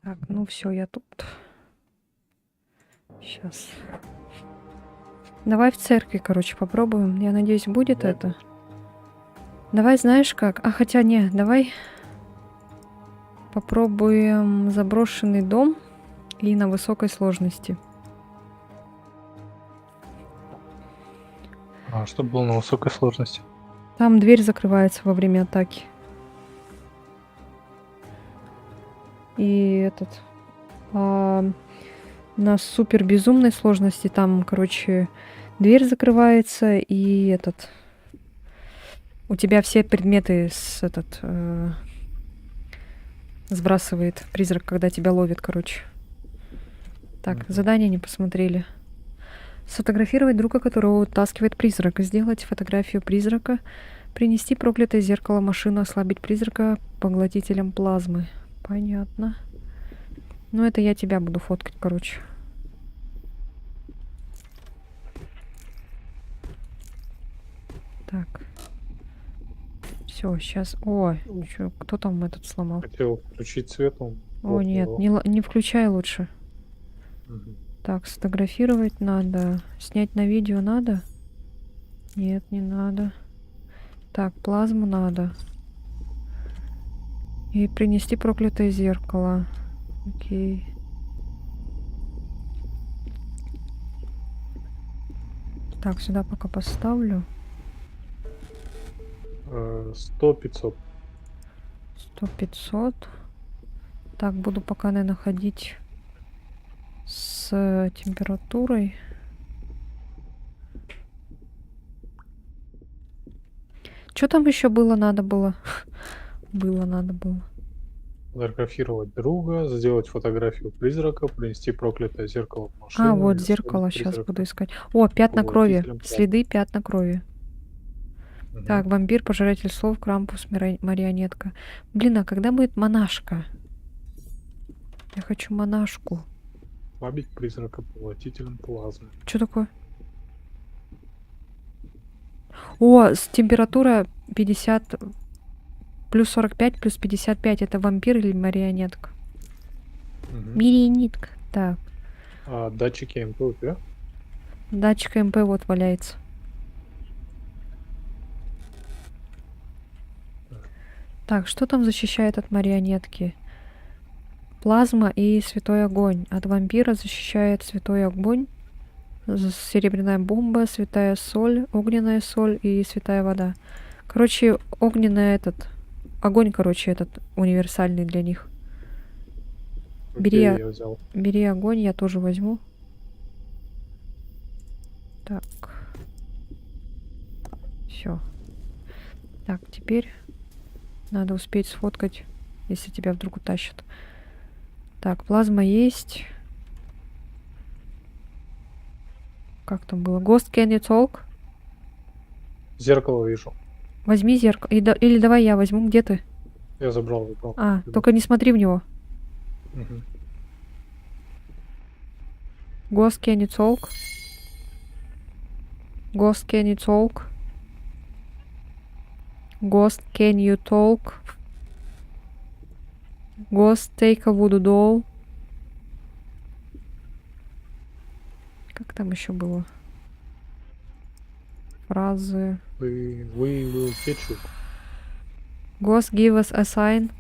Так, ну все, я тут. Сейчас. Давай в церкви, короче, попробуем. Я надеюсь, будет Да, это. Давай, знаешь как? А хотя не, давай попробуем заброшенный дом и на высокой сложности. А что было на высокой сложности? Там дверь закрывается во время атаки. И этот... на супер безумной сложности там, короче, дверь закрывается, и этот... У тебя все предметы сбрасывает призрак, когда тебя ловит, короче. Так, задание не посмотрели. Сфотографировать друга, которого утаскивает призрак. Сделать фотографию призрака. Принести проклятое зеркало машину. Ослабить призрака поглотителем плазмы. Понятно. Ну, это я тебя буду фоткать, короче. Так. Все, сейчас. Ой, чё, кто там этот сломал? Хотел включить свет, он О, плохо нет, его. не включай лучше. Мгм. Так, сфотографировать надо. Снять на видео надо? Нет, не надо. Так, плазму надо. И принести проклятое зеркало. Окей. Так, сюда пока поставлю. 100-500. 100-500. Так, буду пока, наверное, ходить с температурой. Что там еще было надо было? Было надо было. Фотографировать друга, сделать фотографию призрака, принести проклятое зеркало в машину. А, вот и зеркало ослабить сейчас призрака буду искать. О, пятна крови. поглотителем плазмы. Следы пятна крови. Мгм. Так, вампир, пожиратель слов, Крампус, марионетка. Блин, а когда будет монашка? Я хочу монашку. Ослабить призрака поглотителем плазмы. Что такое? О, температура 50... Плюс 45, плюс 55. Это вампир или марионетка? Мгм. Марионетка. Так, А датчики МП у тебя? датчик МП вот валяется. Так, что там защищает от марионетки? Плазма и святой огонь. От вампира защищает святой огонь. Серебряная бомба, святая соль, огненная соль и святая вода. Короче, огненная этот... Огонь, короче, этот универсальный для них. Бери, Окей, я взял. бери огонь, я тоже возьму. Так. Все. Так, теперь надо успеть сфоткать, если тебя вдруг утащат. Так, плазма есть. Как там было? Ghost, can you talk? Зеркало вижу. Возьми зеркало. Или давай я возьму. Где ты? Я забрал. А, Иду. только не смотри в него. Мгм. Ghost, can you talk? Ghost, can you talk? Ghost, can you talk? Ghost, take a voodoo doll. Как там еще было? Фразы. We will catch you. Ghost, give us a sign.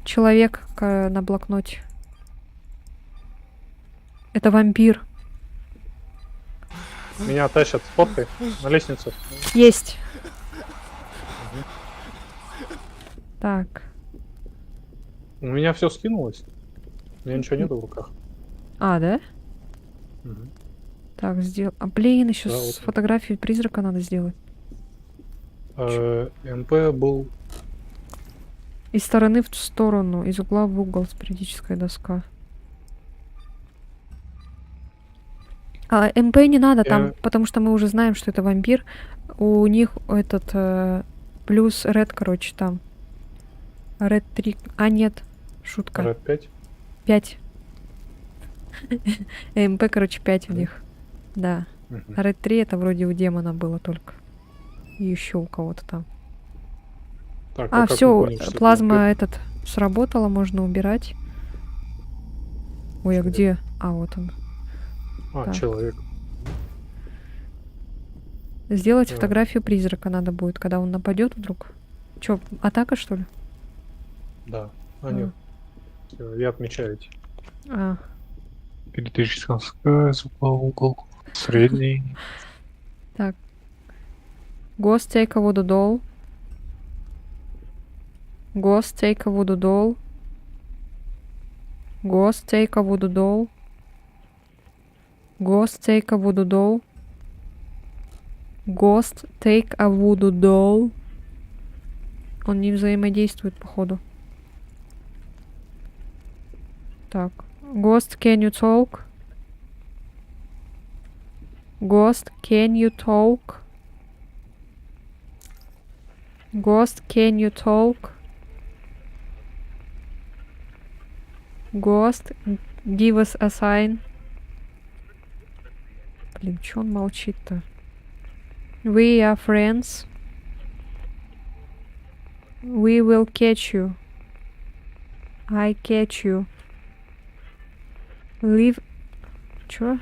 Человек на блокноте. Это вампир. Меня тащат с фоткой на лестницу. Есть. Так. У меня все скинулось. У меня ничего нету в руках. А, да? Мгм. Так, сделал. А, блин, еще Да, с вот он. фотографией призрака надо сделать. МП был... Из стороны в сторону, из угла в угол, спиритическая доска. А МП не надо там, потому что мы уже знаем, что это вампир. У них этот плюс Ред, короче, там. Ред 3. А, нет. Шутка. Red 5. 5. МП, короче, 5 у них. Да. Мгм. А Ред 3 это вроде у демона было только. И еще у кого-то там. Так, А, как вы все, поняли, что это плазма вампир? этот сработала, можно убирать. Ой, а Человек. где? А, вот он. А, так. человек. Сделать Да. фотографию призрака надо будет, когда он нападет вдруг. Че, атака, что ли? Да. А, нет. Всё, я отмечаю эти. А, Электрическая сказ, угол. Средний. так. Ghost, take a voodoo doll. Ghost, take a voodoo doll. Ghost, take a voodoo doll. Ghost, take a voodoo doll. Ghost, take a voodoo doll. Он не взаимодействует, походу. Так. Ghost, can you talk? Ghost, can you talk? Ghost, can you talk? Ghost, give us a sign. Блин, чё он молчит-то? We are friends. We will catch you. I catch you. Leave... Чё?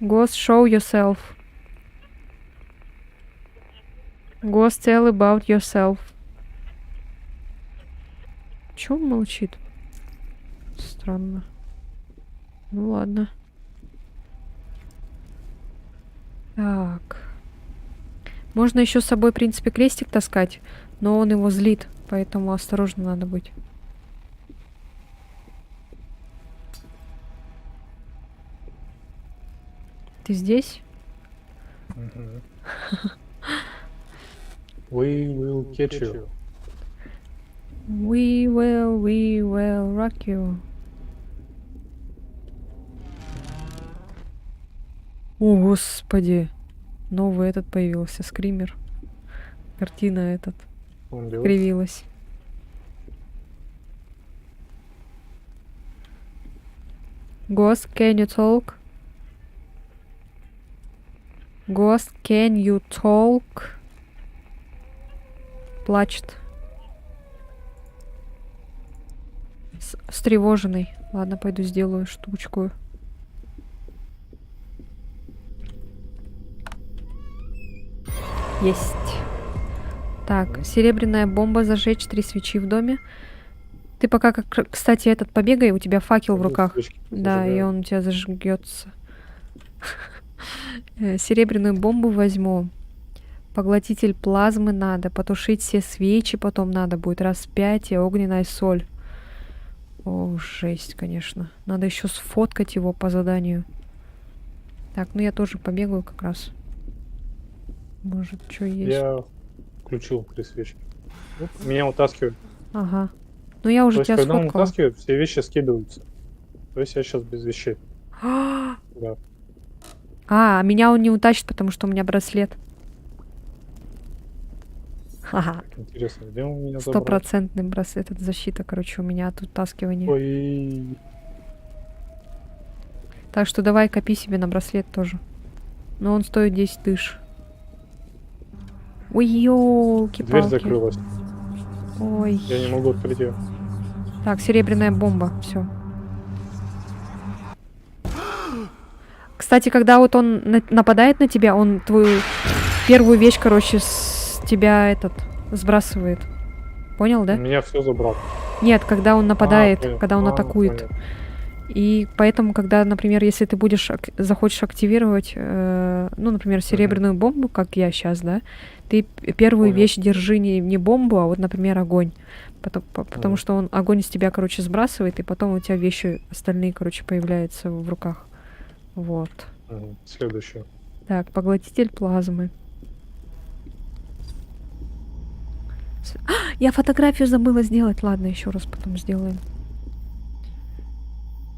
Ghost, show yourself. Ghost, tell about yourself. Чё он молчит? Странно. Ну ладно. Так. Можно еще с собой, в принципе, крестик таскать, но он его злит, поэтому осторожно надо быть. Ты здесь? Мгм. We will catch you. We will rock you. О, господи. Новый этот появился, скример. Картина этот Он делает. кривилась. Ghost, can you talk? Ghost, can you talk? Плачет. Встревоженный. Ладно, пойду сделаю штучку. Есть. Так, серебряная бомба, зажечь 3 свечи в доме. Ты пока, кстати, этот побегай, у тебя факел в руках. Свечки Да, и зажигаю. он у тебя зажгется. Серебряную бомбу возьму. Поглотитель плазмы надо. Потушить все свечи потом надо будет. Распятие, огненная соль. О, жесть, конечно. Надо еще сфоткать его по заданию. Так, ну я тоже побегаю как раз. Может, что есть. Я включил 3 свечки. Оп, меня утаскивают. Ага. Ну я уже То есть, тебя когда он сфоткала. утаскивает, все вещи скидываются. То есть я сейчас без вещей. Да. А, меня он не утащит, потому что у меня браслет. Ха-ха. Так, интересно, где он меня забрал? Стопроцентный браслет. Это защита, короче, у меня от утаскивания. Ой, Так что давай копи себе на браслет тоже. Но он стоит 10 тысяч. Ой, дверь ёлки-палки. закрылась. Ой. Я не могу открыть ее. Так, серебряная бомба. Все. Кстати, когда вот он нападает на тебя, он твою первую вещь, короче, с тебя сбрасывает. Понял, да? Меня все забрал. Нет, когда он нападает, Понял. когда он атакует. Понял. И поэтому, когда, например, если ты захочешь активировать, ну, например, серебряную бомбу, как я сейчас, да, ты первую Понял. вещь держи не бомбу, а вот, например, огонь. Потому что он огонь из тебя, короче, сбрасывает, и потом у тебя вещи остальные, короче, появляются в руках. Вот. Следующее. Так, поглотитель плазмы. Я фотографию забыла сделать. Ладно, еще раз потом сделаем.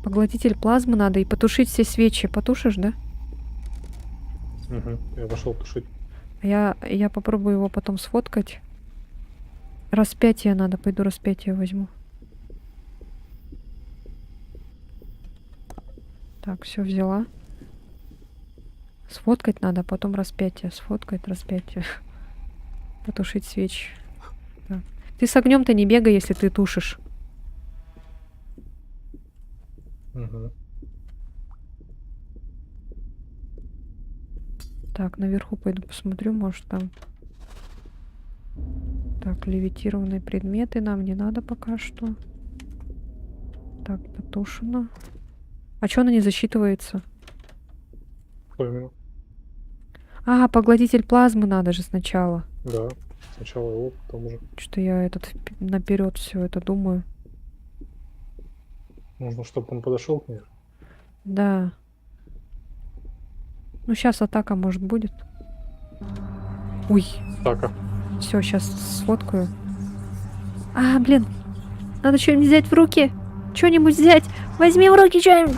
Поглотитель плазмы надо и потушить все свечи. Потушишь, да? Я пошел тушить. Я попробую его потом сфоткать. Распятие надо. Пойду распятие возьму. Так, все взяла. Сфоткать надо, потом распятие. Сфоткать распятие. Потушить свечи. Так. Ты с огнем-то не бегай, если ты тушишь. Так, наверху пойду посмотрю, может там... Так, левитированные предметы нам не надо пока что. Так, потушено. А чё она не засчитывается? Что именно? А, поглотитель плазмы надо же сначала. Да. Сначала его, потом уже. Что я наперед все это думаю. Нужно, чтобы он подошел к мне. Да. Ну, сейчас атака, может, будет. Ой. Так, Все, сейчас сфоткаю. А, блин. Надо что-нибудь взять в руки. Что-нибудь взять. Возьми в руки что-нибудь.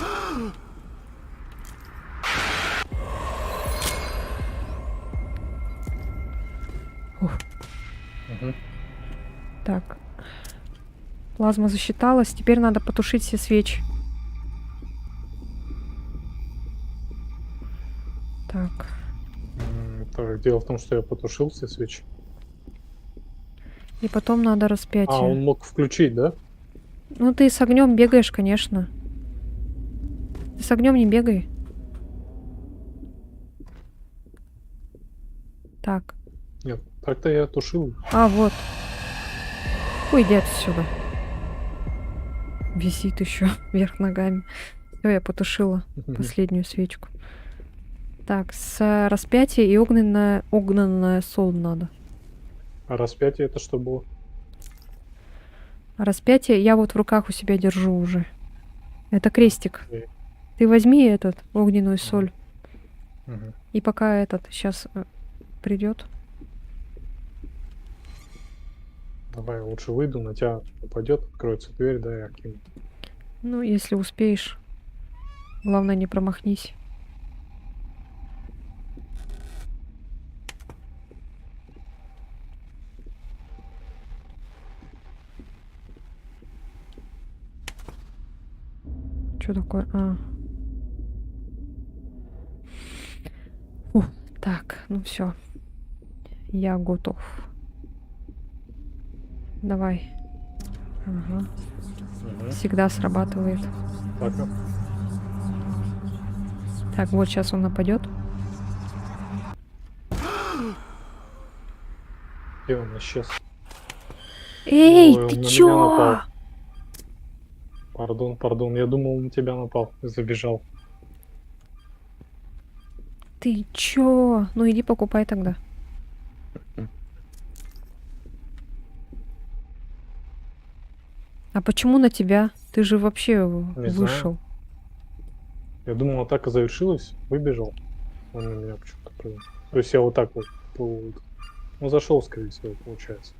Так. Плазма засчиталась. Теперь надо потушить все свечи. Так. Так, дело в том, что я потушил все свечи. И потом надо распятие. А, он мог включить, да? Ну, ты с огнем бегаешь, конечно. Ты с огнем не бегай. Так. Нет, так-то я тушил. А, вот. Уйди отсюда. Висит еще вверх ногами. Все, я потушила последнюю свечку. Так, с распятия и огненная соль надо. А распятие это что было? Распятие я вот в руках у себя держу уже. Это крестик. Окей. Ты возьми огненную соль. Мгм. И пока сейчас придет. Давай я лучше выйду, на тебя упадет, откроется дверь, да, я кину. Ну, если успеешь. Главное, не промахнись. Что такое? А. Так, ну все. Я готов. Давай. Ага. Всегда срабатывает. Так, Так, вот сейчас он нападет. где он исчез? Эй, Ой, он ты на меня чё? напал. Пардон, я думал, он на тебя напал. Забежал. ты чё? Ну иди покупай тогда. А почему на тебя? Ты же вообще Не знаю. вышел. Я думал, атака завершилась, выбежал. Он на меня почему-то прыгнул. То есть я вот так вот, ну, зашел, скорее всего, получается.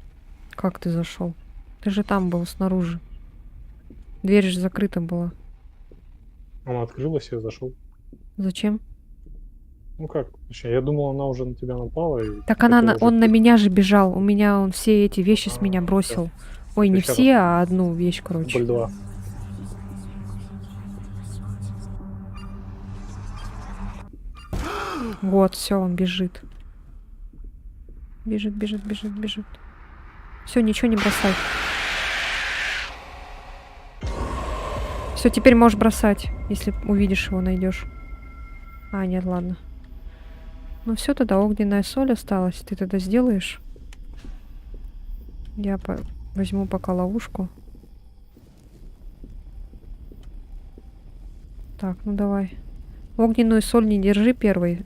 Как ты зашел? Ты же там был снаружи. Дверь же закрыта была. Она открылась, я зашел. Зачем? Ну как, точнее, я думал, она уже на тебя напала и Так хотела уже он на прыгнуть. меня же бежал. У меня он все эти вещи с меня Всё. бросил. Ой, не Ещё все, раз. а одну вещь, короче. Дубль 2. Вот, все, он бежит. Бежит, бежит, бежит, бежит. Все, ничего не бросай. Все, теперь можешь бросать, если увидишь его, найдешь. А, нет, ладно. Ну все, тогда огненная соль осталась. Ты тогда сделаешь? Я возьму пока ловушку. Так, ну давай. Огненную соль не держи первой.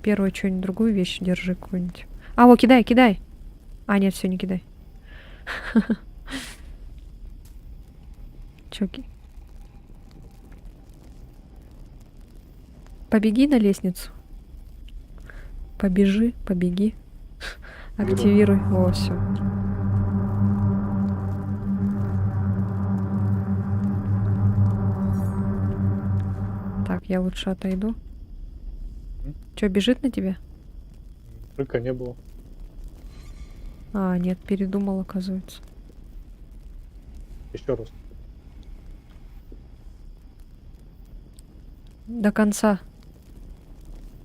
Первую что-нибудь другую вещь держи какую-нибудь. А, вот, кидай, кидай. А, нет, все, не кидай. Чоки. Побеги на лестницу. Побежи, побеги. Активируй. О, все. Так, я лучше отойду. Че, бежит на тебя? Рыка не было. А, нет, передумал, оказывается. Еще раз. До конца.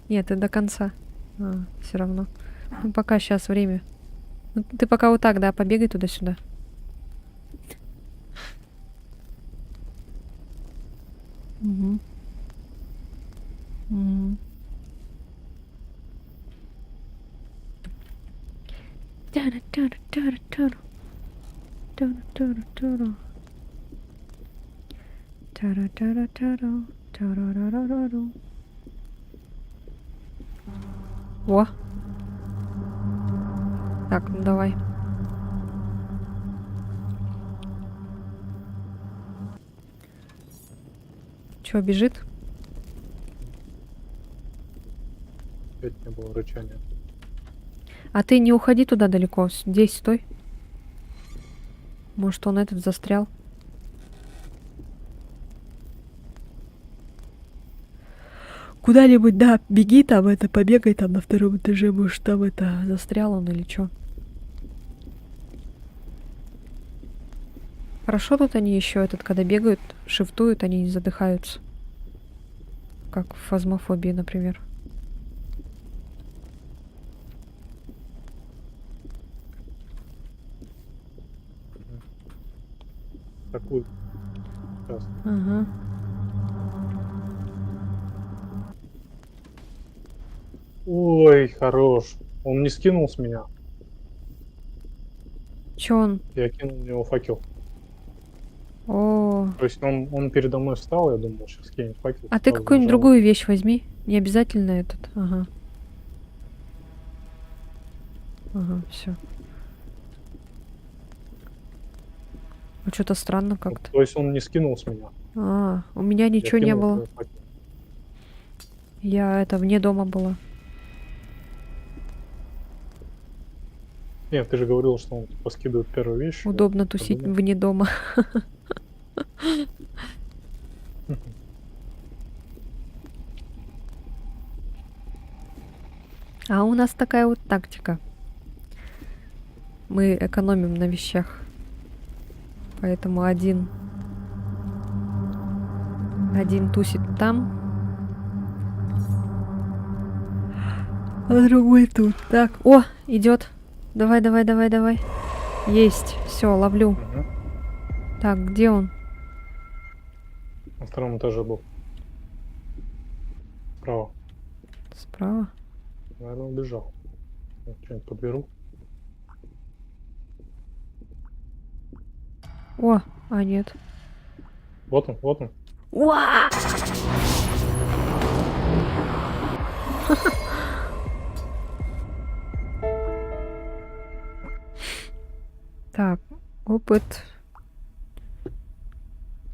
Нет, ты до конца. А, все равно. Ну, пока сейчас время. Ну, ты пока вот так, да, побегай туда-сюда. Угу. Угу. Во. Так, ну давай. Чё, бежит? Опять не было рычания. А ты не уходи туда далеко. Здесь стой. Может, он этот застрял? Куда-нибудь, да, беги там, это, побегай там на втором этаже, может, там это, застрял он или чё. Хорошо тут они еще этот, когда бегают, шифтуют, они не задыхаются. Как в фазмофобии, например. Такую. Сейчас. Ага. Ой, хорош. Он не скинул с меня. Чё он? Я кинул в него факел. О, То есть он передо мной встал, я думал, сейчас кинет факел. а ты сразу какую-нибудь нажал. другую вещь возьми. Не обязательно этот. Ага. Ага, все. Ну, что-то странно как-то. То есть он не скинул с меня. А, у меня Я ничего не кинул в было. него факел. Я это вне дома была. Нет, ты же говорил, что он типа скидывает первую вещь. я Удобно тусить подумал. вне дома. А у нас такая вот тактика. Мы экономим на вещах. Поэтому один тусит там, а другой тут. Так, о, идет. Давай, давай, давай, давай. Есть. Все, ловлю. Мгм. Так, где он? На втором этаже был. Справа. Справа. Наверное, убежал. Что-нибудь подберу. О, а нет. Вот он, вот он. Уа! Так, опыт.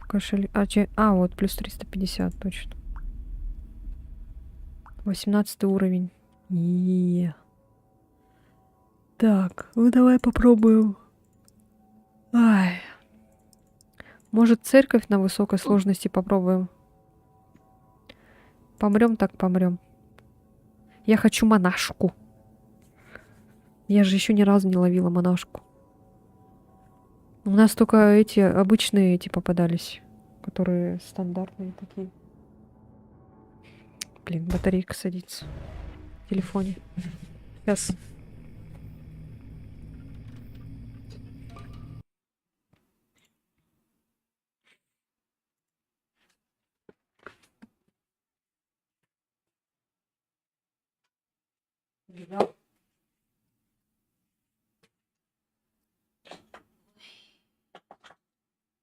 Кошелек. Вот, плюс 350, точно. 18 уровень. Так, ну давай попробуем. Ай. Может, церковь на высокой сложности попробуем? Помрем так помрем. Я хочу монашку. Я же еще ни разу не ловила монашку. У нас только эти обычные эти попадались, которые стандартные такие. Блин, батарейка садится в телефоне. Сейчас.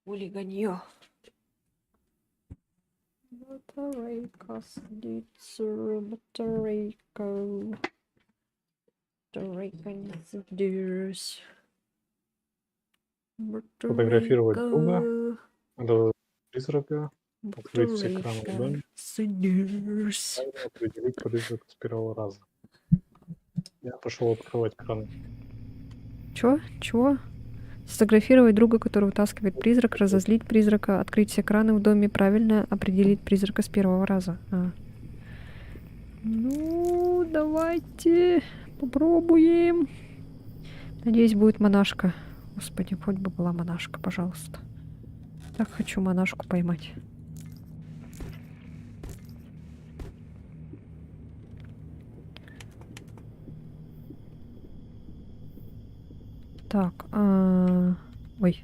Хулиганье. Батарейка садится, батарейка. Батарейка не садись. Фотографировать друга. Батарейка. Надо призрака. Открыть все краны в доме. Садись. Правильно определить призрака с первого раза. Я пошел открывать краны. Чё? Чего? Сфотографировать друга, который вытаскивает призрак, разозлить призрака, открыть все краны в доме, правильно определить призрака с первого раза. Ну, давайте попробуем. Надеюсь, будет монашка. Господи, хоть бы была монашка, пожалуйста. Так хочу монашку поймать. Так, ой.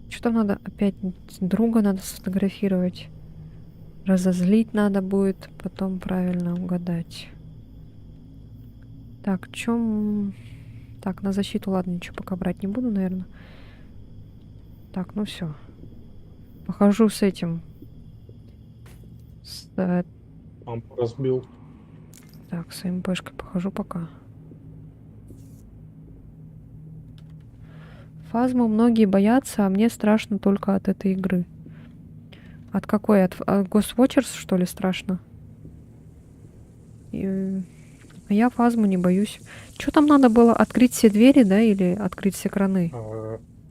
Что там надо? Опять друга надо сфотографировать. Разозлить надо будет, потом правильно угадать. Так, в чем... Так, на защиту, ладно, ничего пока брать не буду, наверное. Так, ну все. Похожу с этим. Лампу разбил. Так, с МПшкой похожу пока. Фазму многие боятся, а мне страшно только от этой игры. От какой? От Ghost Watchers, что ли, страшно? А я фазму не боюсь. Что там надо было? Открыть все двери, да? Или открыть все краны?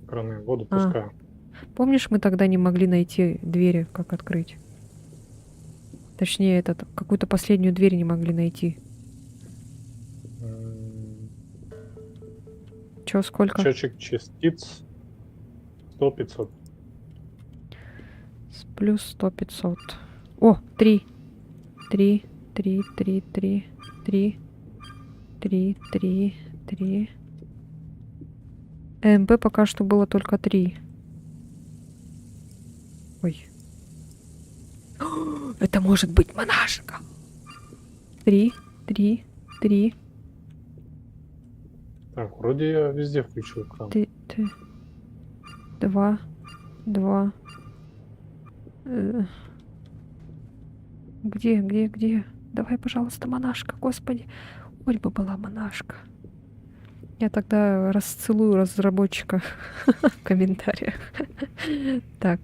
Краны воду пускаю. Помнишь, мы тогда не могли найти двери, как открыть? Точнее, какую-то последнюю дверь не могли найти. Чё, сколько? Счетчик частиц 100-500. Плюс 100-500. О, 3. 3, 3, 3, 3, 3, 3, 3, 3. МП пока что было только 3. Ой. Это может быть монашка. 3, 3, 3. Так, вроде я везде включил кран. 2, 2. Где? Давай, пожалуйста, монашка, господи. Хоть бы была монашка. Я тогда расцелую разработчика в комментариях. Так.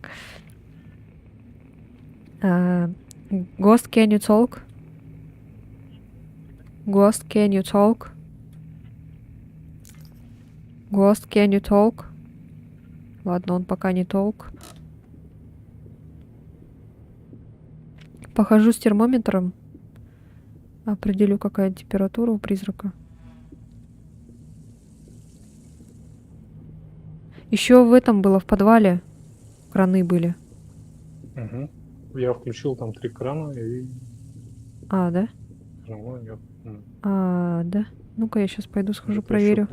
Ghost, can you talk? Ghost, can you talk? Ghost, can you talk? Ладно, он пока не толк. Похожу с термометром. Определю, какая температура у призрака. Еще в этом было, в подвале. Краны были. Угу. Я включил там 3 крана и... Да? Да? Ну-ка, я сейчас пойду схожу, проверю.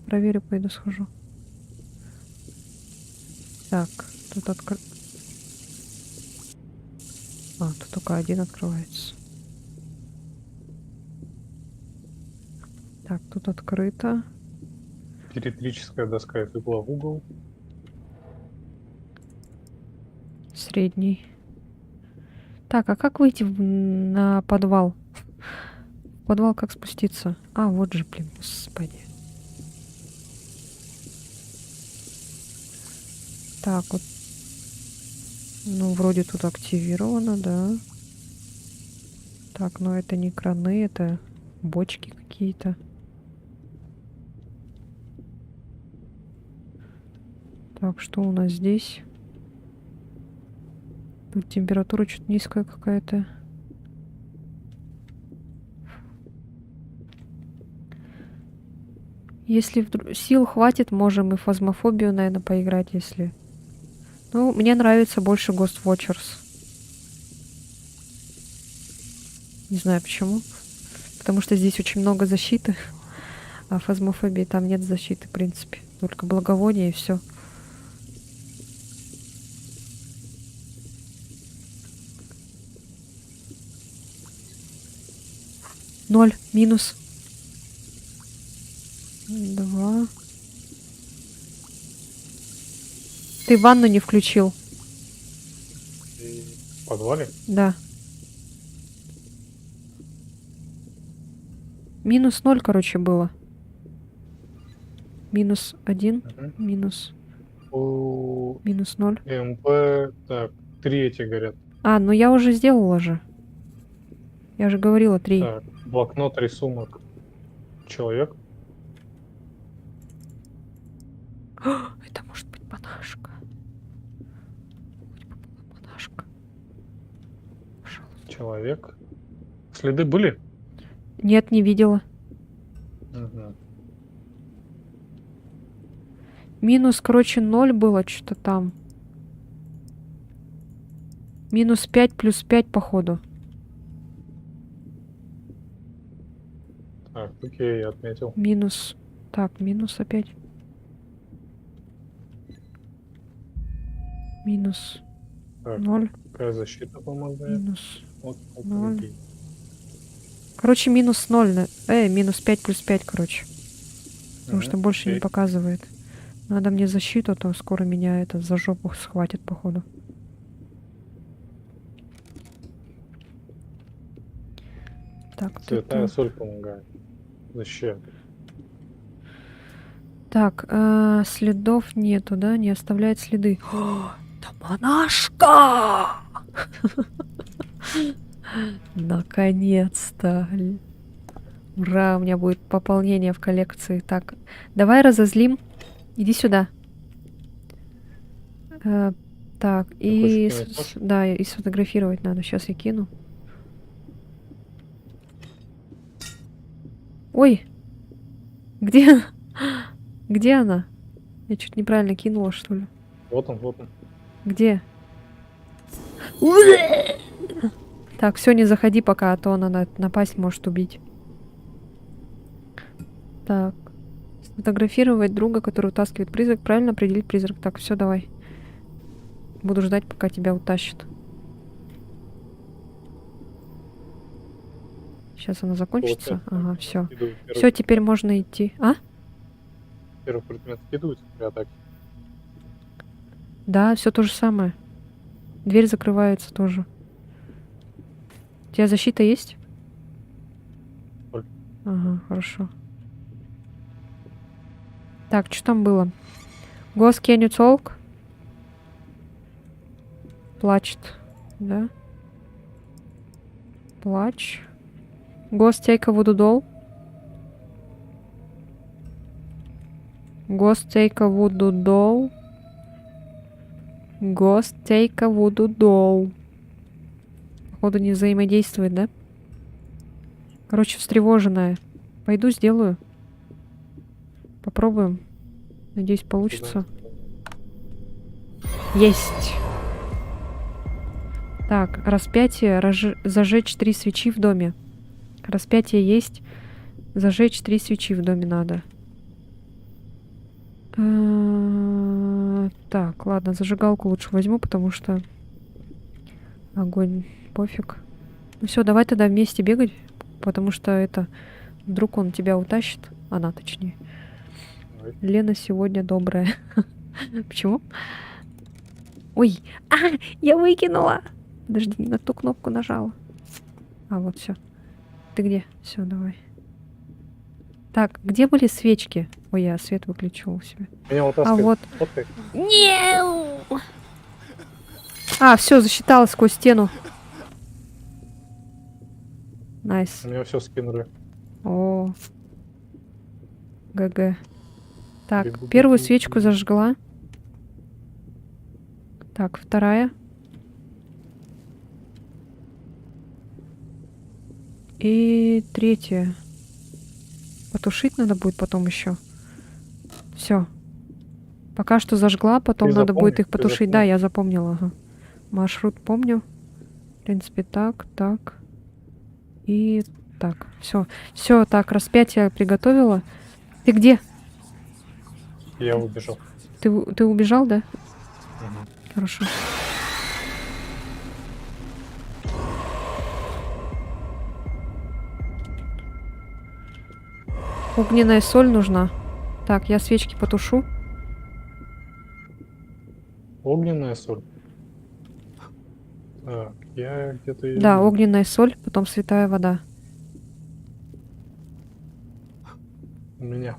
Проверю, пойду схожу. Так, тут тут только один открывается. Так, тут открыто. Периметрическая доска легла в угол. Средний. Так, а как выйти на подвал? В подвал как спуститься? А, вот же, блин, господи. Так, вот. Ну, вроде тут активировано, да. Так, но это не краны, это бочки какие-то. Так, что у нас здесь? Тут температура чуть низкая какая-то. Если сил хватит, можем и фазмофобию, наверное, поиграть, если... Ну, мне нравится больше Ghost Watchers. Не знаю почему. Потому что здесь очень много защиты. А в фазмофобии там нет защиты, в принципе. Только благовоние и все. Ноль. Минус. 2. Ты ванну не включил. И в подвале? Да. Минус 0, короче, было. Минус 1. Мгм. Минус. У Минус 0. МП, так, 3 эти горят. А, ну я уже сделала же. Я же говорила 3. Так, блокнот, рисунок. Человек. Это может быть монашка. Хоть бы была монашка. Пожалуйста. Человек. Следы были? Нет, не видела. Мгм. Минус, короче, 0 было что-то там. Минус 5 плюс 5, походу. Так, окей, я отметил. Минус. Так, минус опять. Минус Так, 0. какая защита помогает? Минус. Вот, ноль. окей. Короче, минус 0. Минус 5 плюс 5, короче. Потому Мгм, что больше не окей. показывает. Надо мне защиту, а то скоро меня это за жопу схватит, походу. Так, Святая соль помогает. Защищает. Так, следов нету, да? Не оставляет следы. О, это монашка! Наконец-то. Ура, у меня будет пополнение в коллекции. Так, давай разозлим. Иди сюда. Так, и... хочешь кинуть нож? Да, и сфотографировать надо. Сейчас я кину. Ой! Где? Где она? Я чуть неправильно кинула, что ли? Вот он, вот он. Где? Так, все, не заходи пока, а то она напасть может убить. Так. Сфотографировать друга, который утаскивает призрак. Правильно определить призрак. Так, все, давай. Буду ждать, пока тебя утащат. Сейчас она закончится. Вот это, Ага, так, все. скидывают первый Все, теперь можно идти. А? Первый предмет скидывается при атаке. Да, все то же самое. Дверь закрывается тоже. У тебя защита есть? Ноль. Ага, хорошо. Так, что там было? Гос Кеню Цолк. Плачет. Да? Плач. Гос Тейка Вудудол. Гос Тейка Вудудол. Гос Тейка Вудудол. Походу не взаимодействует, да? Короче, встревоженная. Пойду сделаю. Попробуем. Надеюсь, получится. Есть. Так, распятие. Зажечь 3 свечи в доме. Распятие есть. Зажечь 3 свечи в доме надо. Так, ладно, зажигалку лучше возьму, потому что огонь пофиг. Ну все, давай тогда вместе бегать, потому что это вдруг он тебя утащит. Она, точнее. Давай. Лена сегодня добрая. Почему? Ой, я выкинула. Подожди, на ту кнопку нажала. А, вот все. Ты где? Все, давай. Так, где были свечки? Ой, я свет выключил у себя. Меня А вытаскивает. вот. Фоткай. Не. А, все, засчиталось сквозь стену. Найс. Меня все скинули. О, ГГ. Так, Бегу, первую бегу, свечку бегу. зажгла. Так, вторая. И третья. Потушить надо будет потом еще. Все. Пока что зажгла, потом Ты надо будет запомни, их ты потушить. Да, запомни. я запомнила. Ага. Маршрут помню. В принципе, так, так. И так. Все. Все, так, распятие приготовила. Ты где? Я убежал. Ты убежал, да? Мгм. Хорошо. Огненная соль нужна. Так, я свечки потушу. Огненная соль. Так, я где-то ее Да, видел. огненная соль, потом святая вода. У меня.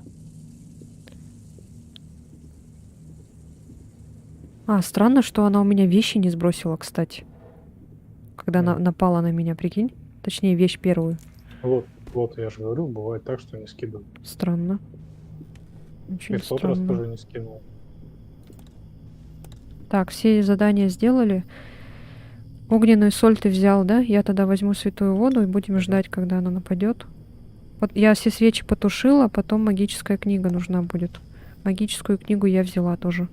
А, странно, что она у меня вещи не сбросила, кстати. Когда М. напала на меня, прикинь. Точнее, вещь первую. Вот, я же говорю, бывает так, что не скидывают. Странно. И Очень в тот раз странно. тоже не скинул. Так, все задания сделали. Огненную соль ты взял, да? Я тогда возьму святую воду и будем Мгм. ждать, когда она нападет. Вот я все свечи потушила, потом магическая книга нужна будет. Магическую книгу я взяла тоже.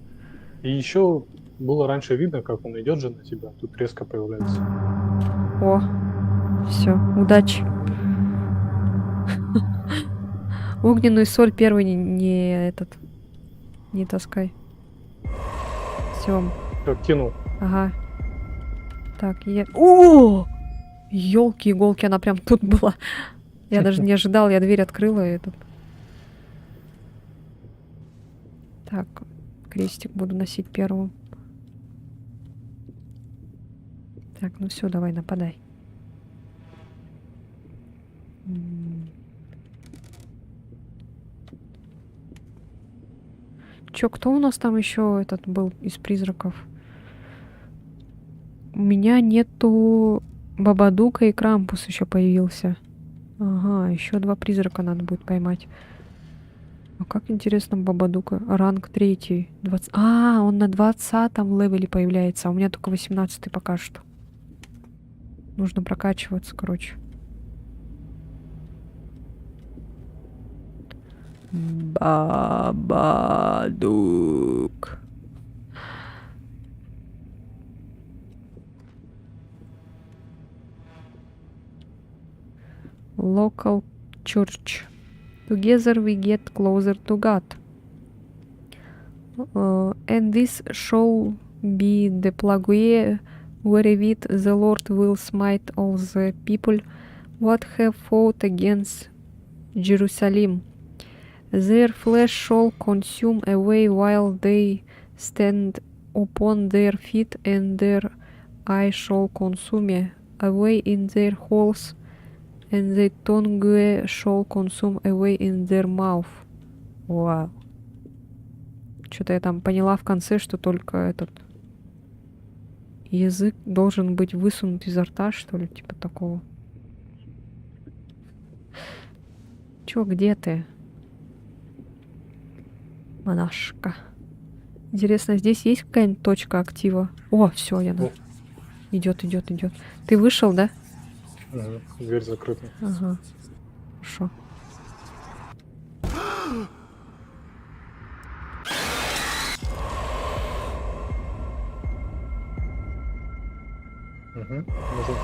И еще было раньше видно, как он идет же на тебя, тут резко появляется. О, все, удачи. Огненную соль первый не таскай. Все, Все, кинул. ага. Так, я... О! Ёлки-иголки, она прям тут была. Я даже не ожидал, я дверь открыла и этот. Так, крестик буду носить первым. Так, ну все, давай, нападай. Чё, кто у нас там еще этот был из призраков? У меня нету Бабадука, и Крампус еще появился. Ага, еще 2 призрака надо будет поймать. А как интересно Бабадука. Ранг 3. 20... А, он на 20-м левеле появляется, а у меня только 18-й пока что. Нужно прокачиваться, короче. Бабадук. Local church. Together we get closer to God. And this shall be the plague wherewith the Lord will smite all the people what have fought against Jerusalem. Their flesh shall consume away while they stand upon their feet, and their eye shall consume away in their holes, and their tongue shall consume away in their mouth. Вау. Что-то я там поняла в конце, что только этот язык должен быть высунут изо рта, что ли, типа такого. Чё, где ты? Монашка. Интересно, здесь есть какая-нибудь точка актива? О, все, я на... Вот. Идет. Ты вышел, да? Мгм. Дверь закрыта. Ага. Хорошо. Угу. Можем.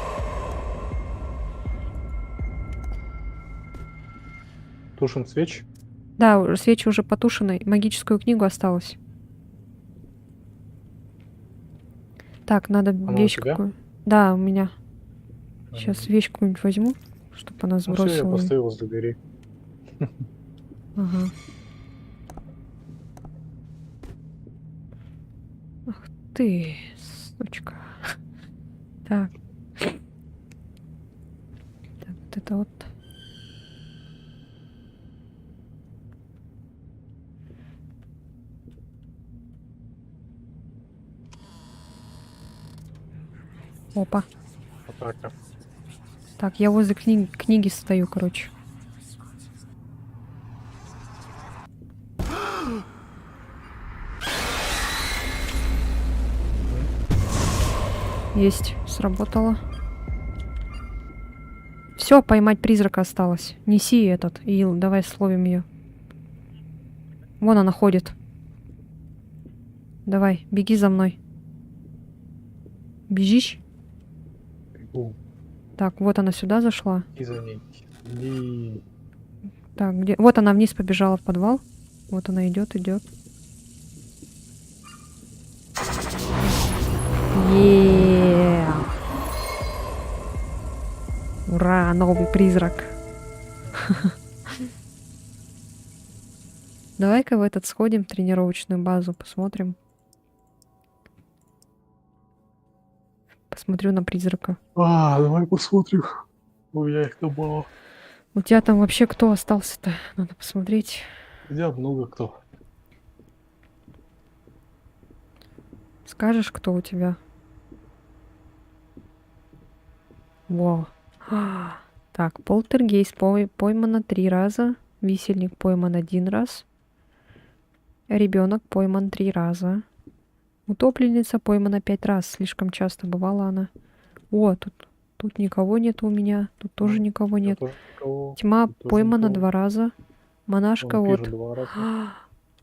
Тушим свечи. Да, свечи уже потушены. Магическую книгу осталось. Так, надо Она у вещь тебя? какую. Да, у меня. Мгм. Сейчас вещь какую-нибудь возьму, чтобы она Ну все, я сбросила. поставил возле двери. Ага. Ах ты, сучка. Так. Так, вот это вот. Опа. Атака. Так, я возле книги стою, короче. Есть, сработало. Все, поймать призрака осталось. Неси этот, Ил, давай словим ее. Вон она ходит. Давай, беги за мной. Бежишь? Бегу. Так, вот она сюда зашла. И за ней. И... Так, где? Вот она вниз побежала в подвал. Вот она идет. Ура, новый призрак. Давай-ка в этот сходим, в тренировочную базу, посмотрим. Посмотрю на призрака. давай посмотрим. У меня их там мало. У тебя там вообще кто остался-то? Надо посмотреть. Хотя много кто. Скажешь, кто у тебя? Во. Так, полтергейст поймано 3 раза. Висельник пойман 1 раз. Ребенок пойман 3 раза. Утопленница поймана 5 раз. Слишком часто бывала она. О, тут никого нет у меня. Тут тоже никого нет. Тоже никого. Тьма Тут тоже поймана никого. 2 раза. Монашка Вампир вот. 2 раза.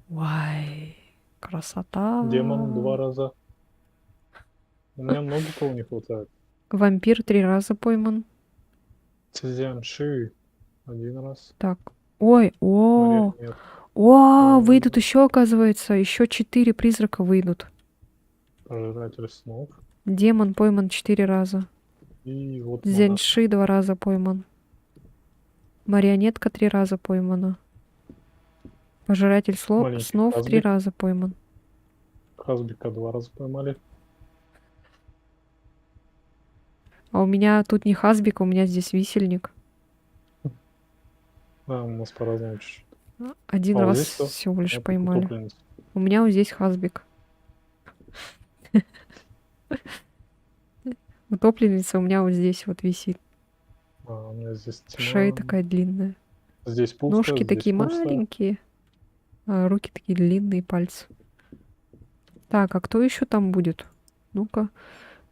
Вай, красота. Демон 2 раза. У меня много кого не хватает. Вампир 3 раза пойман. Цзянши 1 раз. Так. Ой, Мария нет. выйдут еще, оказывается. Еще 4 призрака выйдут. Пожиратель снов. Демон пойман 4 раза. И вот Дзяньши 2 раза пойман. Марионетка 3 раза поймана. Пожиратель Маленький снов 3 Хазбик. раза пойман. Хазбика 2 раза поймали. А у меня тут не Хазбик, у меня здесь висельник. У нас по-разному чуть-чуть. 1 А вот раз здесь кто? всего лишь Это поймали. утопленница. У меня вот здесь Хазбик. Утопленница у меня вот здесь вот висит. У меня здесь тьма. Шея такая длинная. Здесь пусто, Ножки здесь такие пусто. маленькие. А руки такие длинные, пальцы. Так, а кто еще там будет? Ну-ка.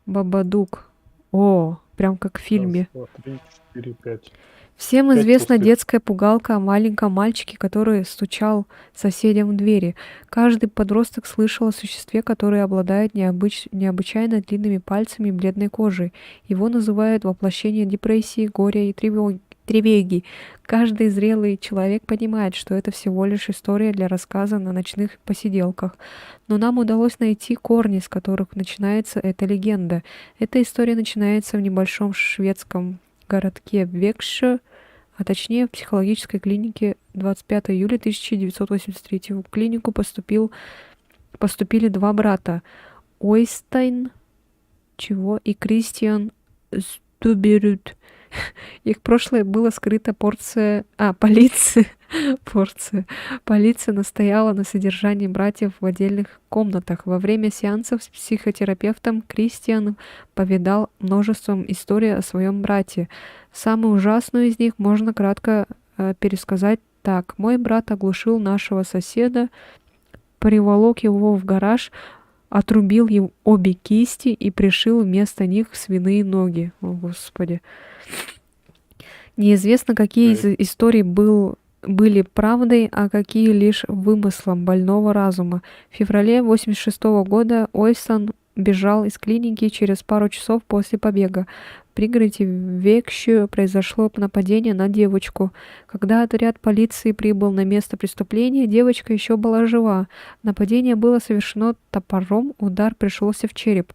Бабадук. О, прям как в фильме. 1, 2, 3, 4, 5. Всем 5 известна пустых. детская пугалка о маленьком мальчике, который стучал соседям в двери. Каждый подросток слышал о существе, которое обладает необычайно длинными пальцами и бледной кожей. Его называют воплощение депрессии, горя и тревоги. Каждый зрелый человек понимает, что это всего лишь история для рассказа на ночных посиделках. Но нам удалось найти корни, с которых начинается эта легенда. Эта история начинается в небольшом шведском городке Векше, а точнее в психологической клинике 25 июля 1983. В клинику поступили 2 брата. Ойстайн и Кристиан Стуберют. Их прошлое было скрыто полиция. Полиция настояла на содержании братьев в отдельных комнатах. Во время сеансов с психотерапевтом Кристиан повидал множеством историй о своем брате. Самую ужасную из них можно кратко пересказать так. Мой брат оглушил нашего соседа, приволок его в гараж, отрубил ему обе кисти и пришил вместо них свиные ноги. О, Господи. Неизвестно, какие из историй были правдой, а какие лишь вымыслом больного разума. В феврале 1986 года Ойсон бежал из клиники через пару часов после побега. В пригороде Векщу произошло нападение на девочку. Когда отряд полиции прибыл на место преступления, девочка еще была жива. Нападение было совершено топором, удар пришелся в череп.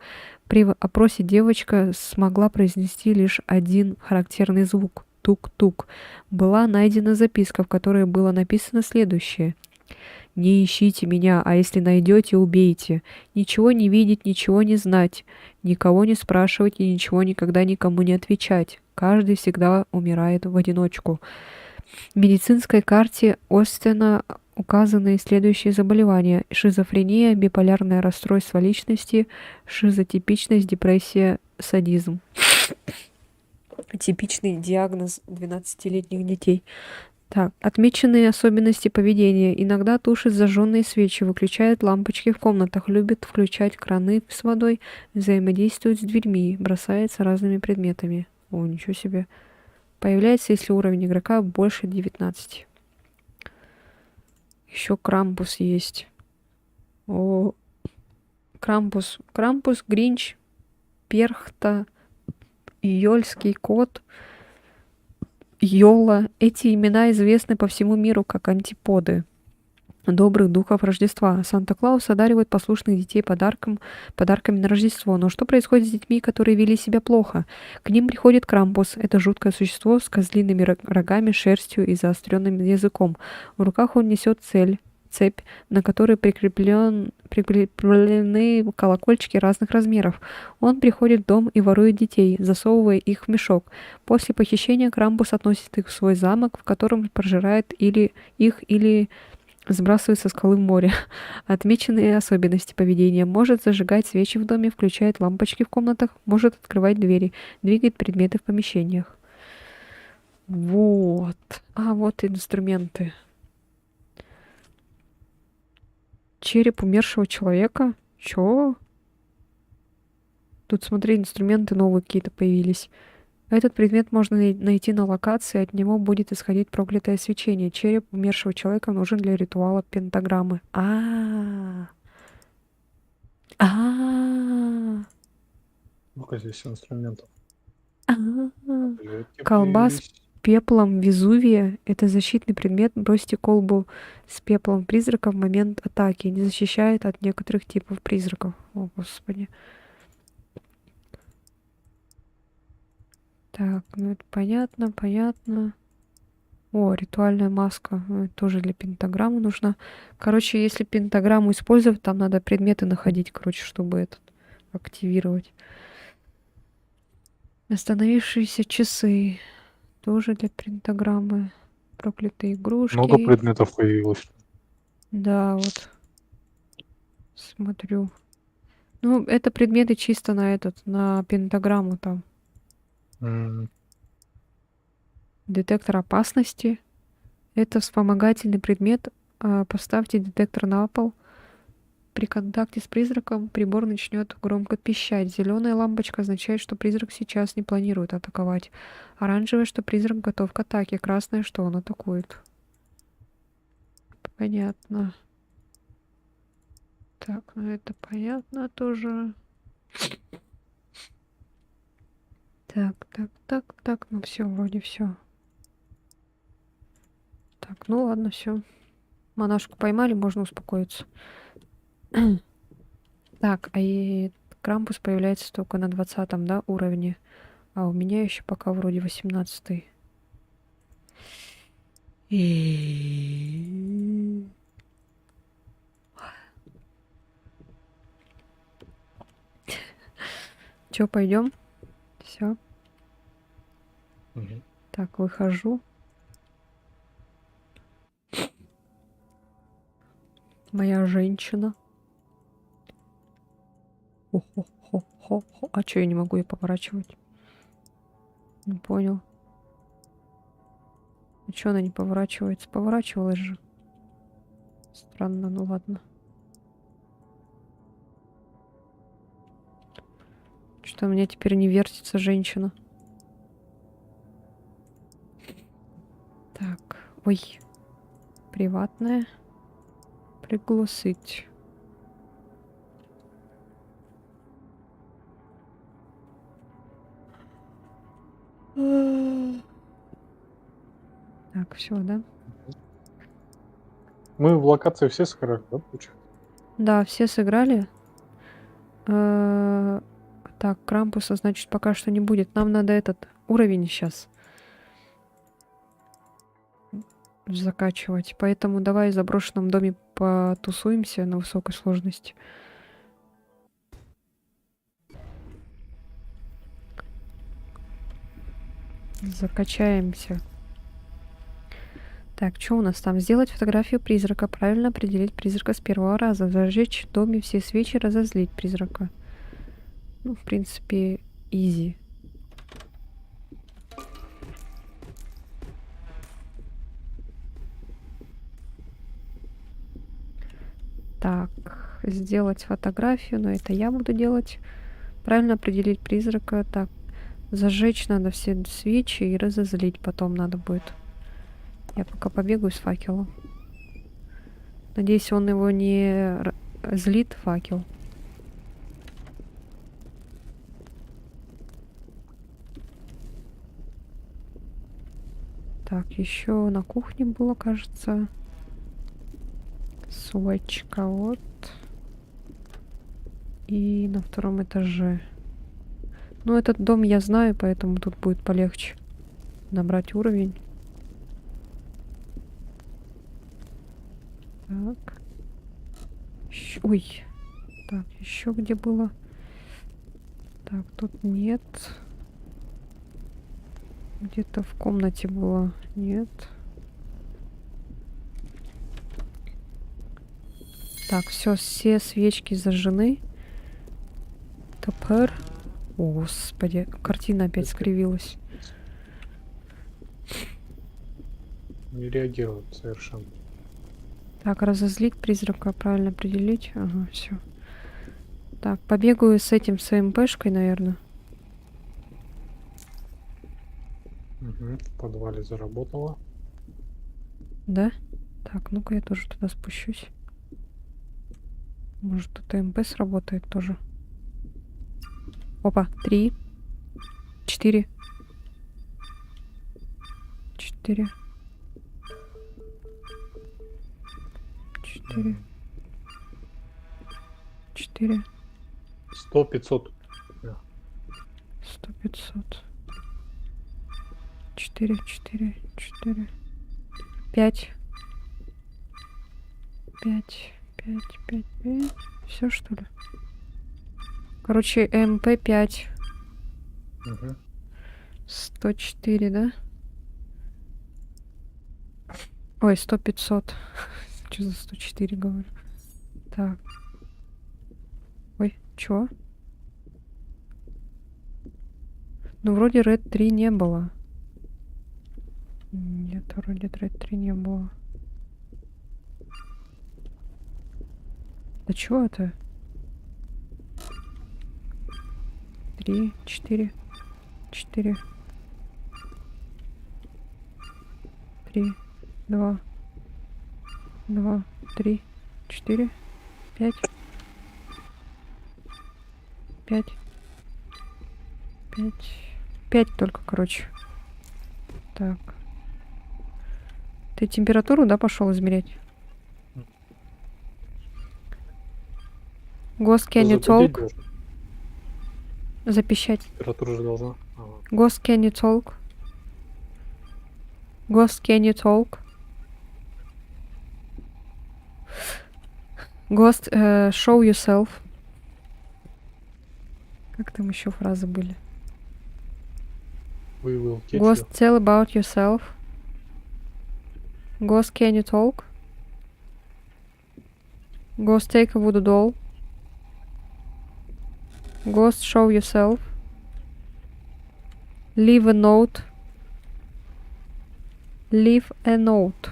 При опросе девочка смогла произнести лишь один характерный звук — тук-тук. Была найдена записка, в которой было написано следующее: «Не ищите меня, а если найдете, убейте. Ничего не видеть, ничего не знать. Никого не спрашивать и ничего никогда никому не отвечать. Каждый всегда умирает в одиночку». В медицинской карте Остина указаны следующие заболевания: шизофрения, биполярное расстройство личности, шизотипичность, депрессия, садизм. Типичный диагноз 12-летних детей. Так, отмеченные особенности поведения. Иногда тушит зажженные свечи, выключает лампочки в комнатах, любит включать краны с водой, взаимодействует с дверьми, бросается разными предметами. О, ничего себе. Появляется, если уровень игрока больше 19. Еще Крампус есть. О, Крампус. Крампус, Гринч, Перхта, Йольский кот, Йола. Эти имена известны по всему миру как антиподы добрых духов Рождества. Санта-Клаус одаривает послушных детей подарками на Рождество. Но что происходит с детьми, которые вели себя плохо? К ним приходит Крампус. Это жуткое существо с козлиными рогами, шерстью и заостренным языком. В руках он несет цепь, на которой прикреплены колокольчики разных размеров. Он приходит в дом и ворует детей, засовывая их в мешок. После похищения Крампус относит их в свой замок, в котором пожирает или сбрасывает со скалы в море. Отмеченные особенности поведения. Может зажигать свечи в доме, включает лампочки в комнатах, может открывать двери, двигает предметы в помещениях. Вот. А вот инструменты. Череп умершего человека? Чё? Тут, смотри, инструменты новые какие-то появились. Этот предмет можно найти на локации, от него будет исходить проклятое свечение. Череп умершего человека нужен для ритуала пентаграммы. А. Сколько здесь инструментов? Колба с пеплом Везувия — это защитный предмет. Бросьте колбу с пеплом призрака в момент атаки. Не защищает от некоторых типов призраков. О, Господи. Так, ну это понятно. О, ритуальная маска. Ну, это тоже для пентаграммы нужна. Короче, если пентаграмму использовать, там надо предметы находить, короче, чтобы этот активировать. Остановившиеся часы. Тоже для пентаграммы. Проклятые игрушки. Много предметов появилось. Да, вот. Смотрю. Ну, это предметы чисто на пентаграмму там. М, Детектор опасности. Это вспомогательный предмет. Поставьте детектор на пол. При контакте с призраком прибор начнет громко пищать. Зеленая лампочка означает, что призрак сейчас не планирует атаковать. Оранжевая, что призрак готов к атаке. Красная, что он атакует. Понятно. Так, ну это понятно тоже. Так, ну все, вроде все. Так, ну ладно, все. Монашку поймали, можно успокоиться. Так, а и Крампус появляется только на 20-м, да, уровне. А у меня еще пока вроде 18-й. И... Че, пойдем? Все. мгм. Так, выхожу. Моя женщина. Хо-хо-хо-хо-хо. А че я не могу ее поворачивать? Не понял. А че она не поворачивается? Поворачивалась же. Странно, ну ладно. Что у меня теперь не вертится женщина. Так, ой. Приватная. Пригласить. Так, все, да? Мы в локации все сыграли, да, получается? Да, все сыграли. Так, Крампуса, значит, пока что не будет. Нам надо этот уровень сейчас закачивать. Поэтому давай в заброшенном доме потусуемся на высокой сложности. Закачаемся. Так, что у нас там? Сделать фотографию призрака, правильно определить призрака с первого раза, зажечь в доме все свечи, разозлить призрака. Ну, в принципе, изи. Так, сделать фотографию, но это я буду делать. Правильно определить призрака. Так, зажечь надо все свечи и разозлить потом надо будет. Я пока побегаю с факелом. Надеюсь, он его не злит, факел. Так, еще на кухне было, кажется. Свечка, вот. И на втором этаже. Ну, этот дом я знаю, поэтому тут будет полегче набрать уровень. Так. Ой. Так, еще где было? Так, тут нет. Где-то в комнате было. Нет. Так, все свечки зажжены. Топор. О, господи, картина опять скривилась. Не реагирует совершенно. Так, разозлить призрака, правильно определить. Ага, все. Так, побегаю с этим, с МПшкой, наверное. Угу. В подвале заработало. Да? Так, ну-ка я тоже туда спущусь. Может, тут МП сработает тоже. Опа, 3, 4. 4. 4. 4. 100-500. 100, 500. 4, 4, 4. 5. 5, 5, 5, 5. Все, что ли? Короче, МП5. Угу. 104, да? Ой, 100, 500. Что за 104 говорю? Так. Ой, чё? Ну, вроде Red 3 не было. Нет, вроде Red 3 не было. Да чё это? 3, 4, 4, 3, 2, 2, 3, 4, 5, 5, 5, 5 только, короче. Так. Ты температуру, да, пошел измерять? Ghost, can you talk? Запищать. Температура же должна. Ага. Ghost, can you talk? Ghost, can you talk? Ghost, show yourself. Как там еще фразы были? We will catch Ghost, you. tell about yourself. Ghost, can you talk? Ghost, take a voodoo doll. Ghost, show yourself. Leave a note. Leave a note.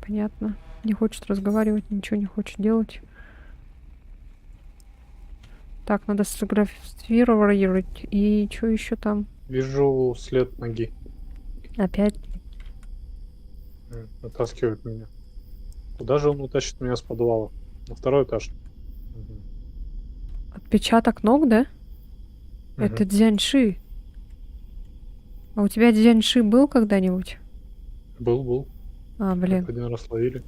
Понятно. Не хочет разговаривать, ничего не хочет делать. Так, надо сфотографировать. И что еще там? Вижу след ноги. Опять? Оттаскивает меня. Куда же он утащит меня с подвала? На второй этаж. Мгм. Отпечаток ног, да? Мгм. Это дзяньши. А у тебя дзяньши был когда-нибудь? Был. А, блин. Один раз ловили.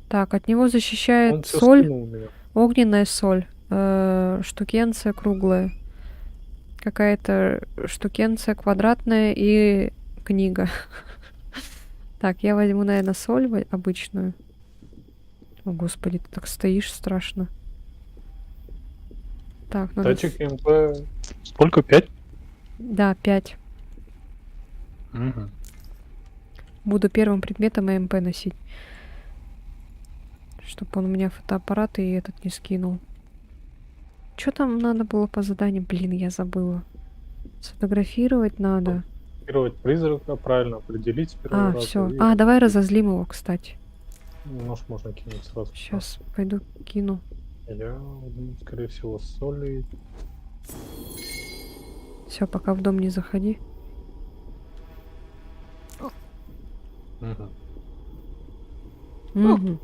Так, от него защищает Он все соль, скинул меня. огненная соль, штукенция круглая, какая-то штукенция квадратная и книга. Так, я возьму, наверное, соль обычную. О, господи, ты так стоишь страшно. Так, надо... Датчик МП. Сколько? 5? Да, 5. Угу. Буду первым предметом АМП носить. Чтобы он у меня фотоаппарат и этот не скинул. Что там надо было по заданию? Блин, я забыла. Сфотографировать надо. Фотографировать призрака, правильно определить с первого раза. Все. и Давай разозлим его, кстати. нож можно кинуть сразу. Сейчас пойду кину. Я, скорее всего, с солей. Все, пока в дом не заходи. Мгм. Мгм.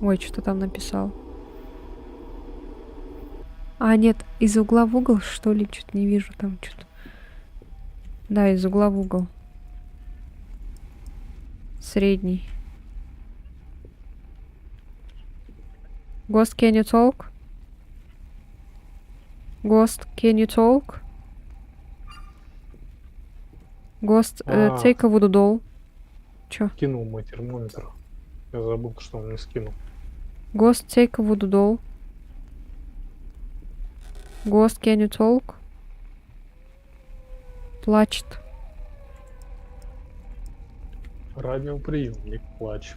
Ой, что там написал? Нет, из угла в угол, что ли? Что-то не вижу там что-то. Да, из угла в угол. Средний. Ghost, can you talk? Ghost, can you talk? Ghost, take a voodoo doll. Чё? Кинул мой термометр. Я забыл, что он мне скинул. Ghost, take a voodoo doll. Ghost, can you talk? Плачет. Радиоприемник, плач.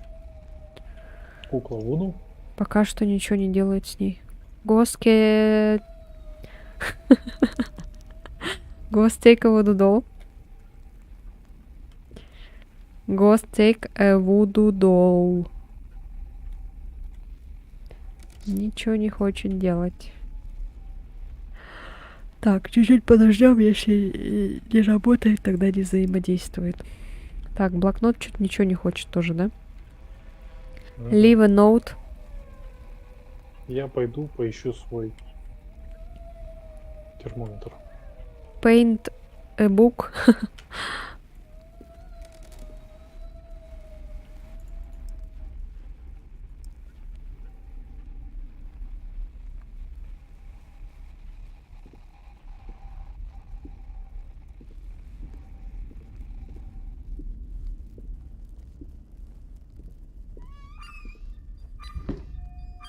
Кукла Вуду. Пока что ничего не делает с ней. Ghost, can... Ghost, take a voodoo doll. Ghost, take a voodoo doll. Ничего не хочет делать. Так, чуть-чуть подождем, если не работает, тогда не взаимодействует. Так, блокнот что-то ничего не хочет тоже, да? Leave a note. Я пойду поищу свой термометр. Paint a book.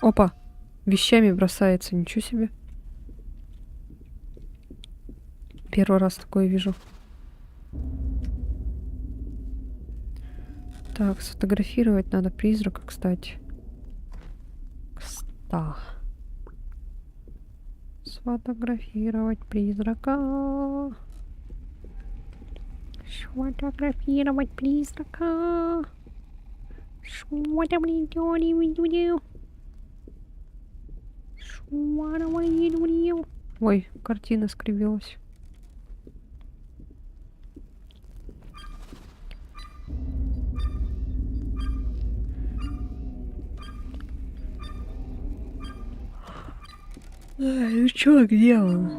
Опа, вещами бросается, ничего себе. Первый раз такое вижу. Так, сфотографировать надо призрака, кстати. Сфотографировать призрака. Сфотографировать призрака. Ой, картина скривилась. Ну чё, где он?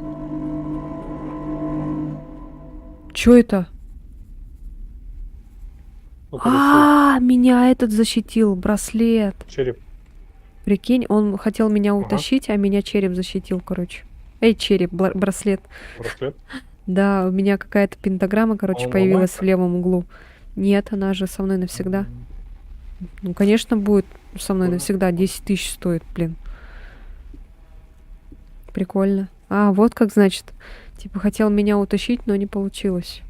Чё это? Меня этот защитил, браслет. Череп. Прикинь, он хотел меня утащить, а меня череп защитил, короче. Череп, браслет. Браслет? Да, у меня какая-то пентаграмма, короче, он появилась ломается? в левом углу. Нет, она же со мной навсегда. Ну, конечно, будет со мной навсегда. 10 тысяч стоит, блин. Прикольно. Вот как значит. Типа хотел меня утащить, но не получилось.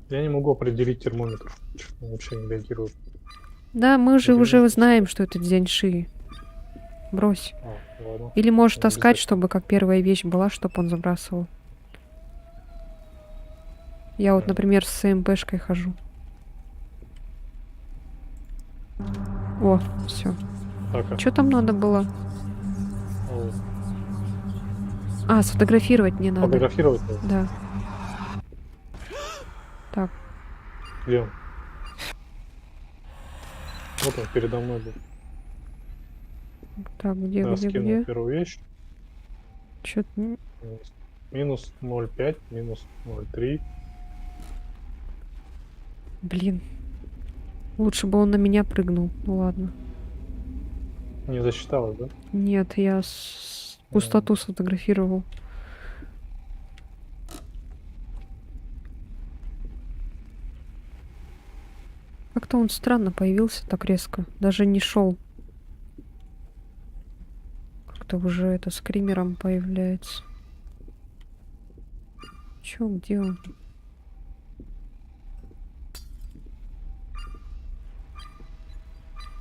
Я не могу определить термометр. Он вообще не реагирует. Да, мы же Это уже не знаем, что это дзяньши. Брось. Ладно. Или можешь Ну, таскать, обязательно. чтобы как первая вещь была, чтобы он забрасывал. Я вот, например, с МПшкой хожу. О, все. Так, Что там надо было? Сфотографировать не надо. Фотографировать надо? Да. Так. Где он? Вот он передо мной был. Так, где, Я где, скинул где? первую вещь. Чё-то... Минус 0,5, минус 0,3. Блин. Лучше бы он на меня прыгнул. Ну ладно. Не засчиталось, да? Нет, я пустоту сфотографировал. Как-то он странно появился так резко. Даже не шел. как-то уже это скримером появляется. Чё, где он?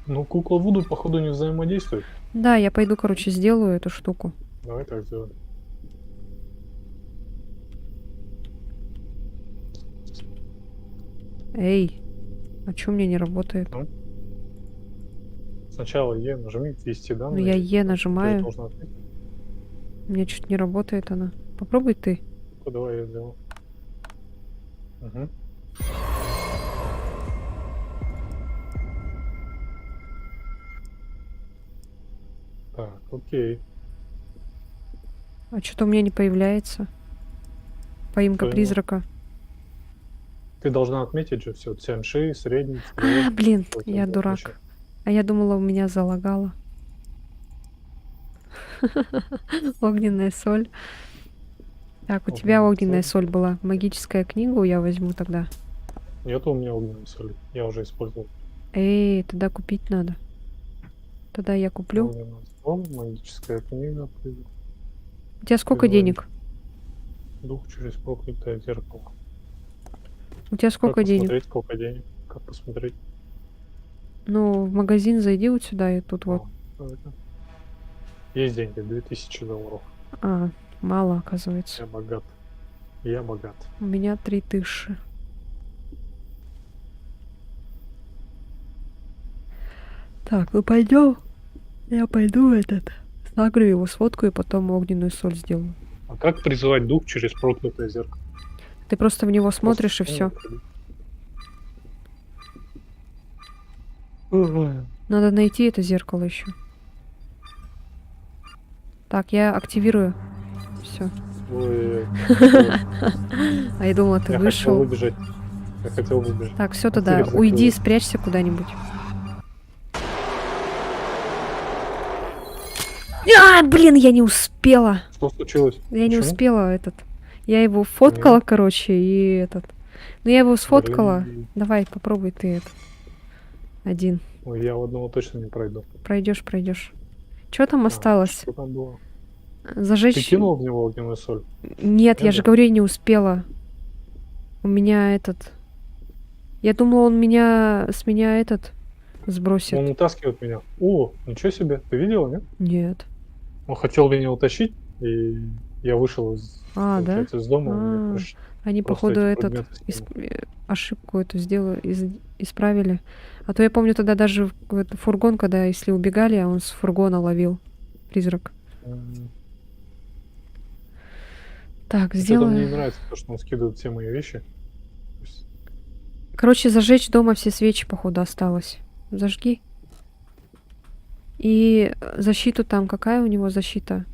Ну, кукла Вуду, походу, не взаимодействует. Да, я пойду, короче, сделаю эту штуку. Давай так сделаем. Эй, а чё у меня не работает? Ну, сначала Е нажми, ввести Ну, данные. я и Е потом ты нажимаю, должна ответить. у меня чуть не работает она. Попробуй ты. Ну, давай я сделаю. Угу. Так, окей. А что-то у меня не появляется. Поимка Что именно? призрака. Ты должна отметить же все. Тяньши, средний, А, блин, что у тебя я было дурак. отмечено. А я думала, у меня залагало. Огненная соль. Так, у тебя Огненная огненная соль. соль была. Магическая книгу я возьму тогда. Нету у меня огненной соли. Я уже использовал. Эй, тогда купить надо. Тогда я куплю. Огненная соль, магическая книга. У тебя сколько Призывай денег? дух через проклятое зеркало. У тебя сколько Как денег? посмотреть, сколько денег? Как посмотреть? Ну, в магазин зайди вот сюда и тут вот. Это. Есть деньги, $2000. А, мало, оказывается. Я богат. Я богат. У меня 3000. Так, ну пойдем. Я пойду сагрю его, сфоткаю и потом огненную соль сделаю. А как призывать дух через проклятое зеркало? Ты просто в него смотришь и Просто все. Ой. Надо найти это зеркало еще. Так, я активирую. Все. Ой. А я думала, ты Я хотел вышел. выбежать. Я хотел выбежать. Так, все А тогда, дверь уйди, закрылась. спрячься куда-нибудь. А, блин, я не успела. Что случилось? Я не Почему? успела этот. Я его фоткала, короче, и этот. Ну, я его сфоткала. Блин. Давай, попробуй ты это. Один. Ой, я в одного точно не пройду. Пройдешь. Что там А, осталось? Что там было? Ты Зажечь? кинул в него огненную соль? Нет, я Нет, же да? говорю, я не успела. У меня этот. Я думала, он с меня этот сбросит. Он утаскивает меня. О, ничего себе. Ты видела, нет? Нет. Он хотел меня утащить, и я вышел из, А, да? получается, из дома. Он мне А, просто Они, походу, эти этот предметы скинул. ошибку эту сделали, исправили. А то я помню тогда даже фургон, когда если убегали, а он с фургона ловил призрак. Так, Что-то мне не сделаю. нравится, то, что он скидывает все мои вещи. То есть, Короче, зажечь дома все свечи, походу, осталось. Зажги. И защиту там, какая у него защита?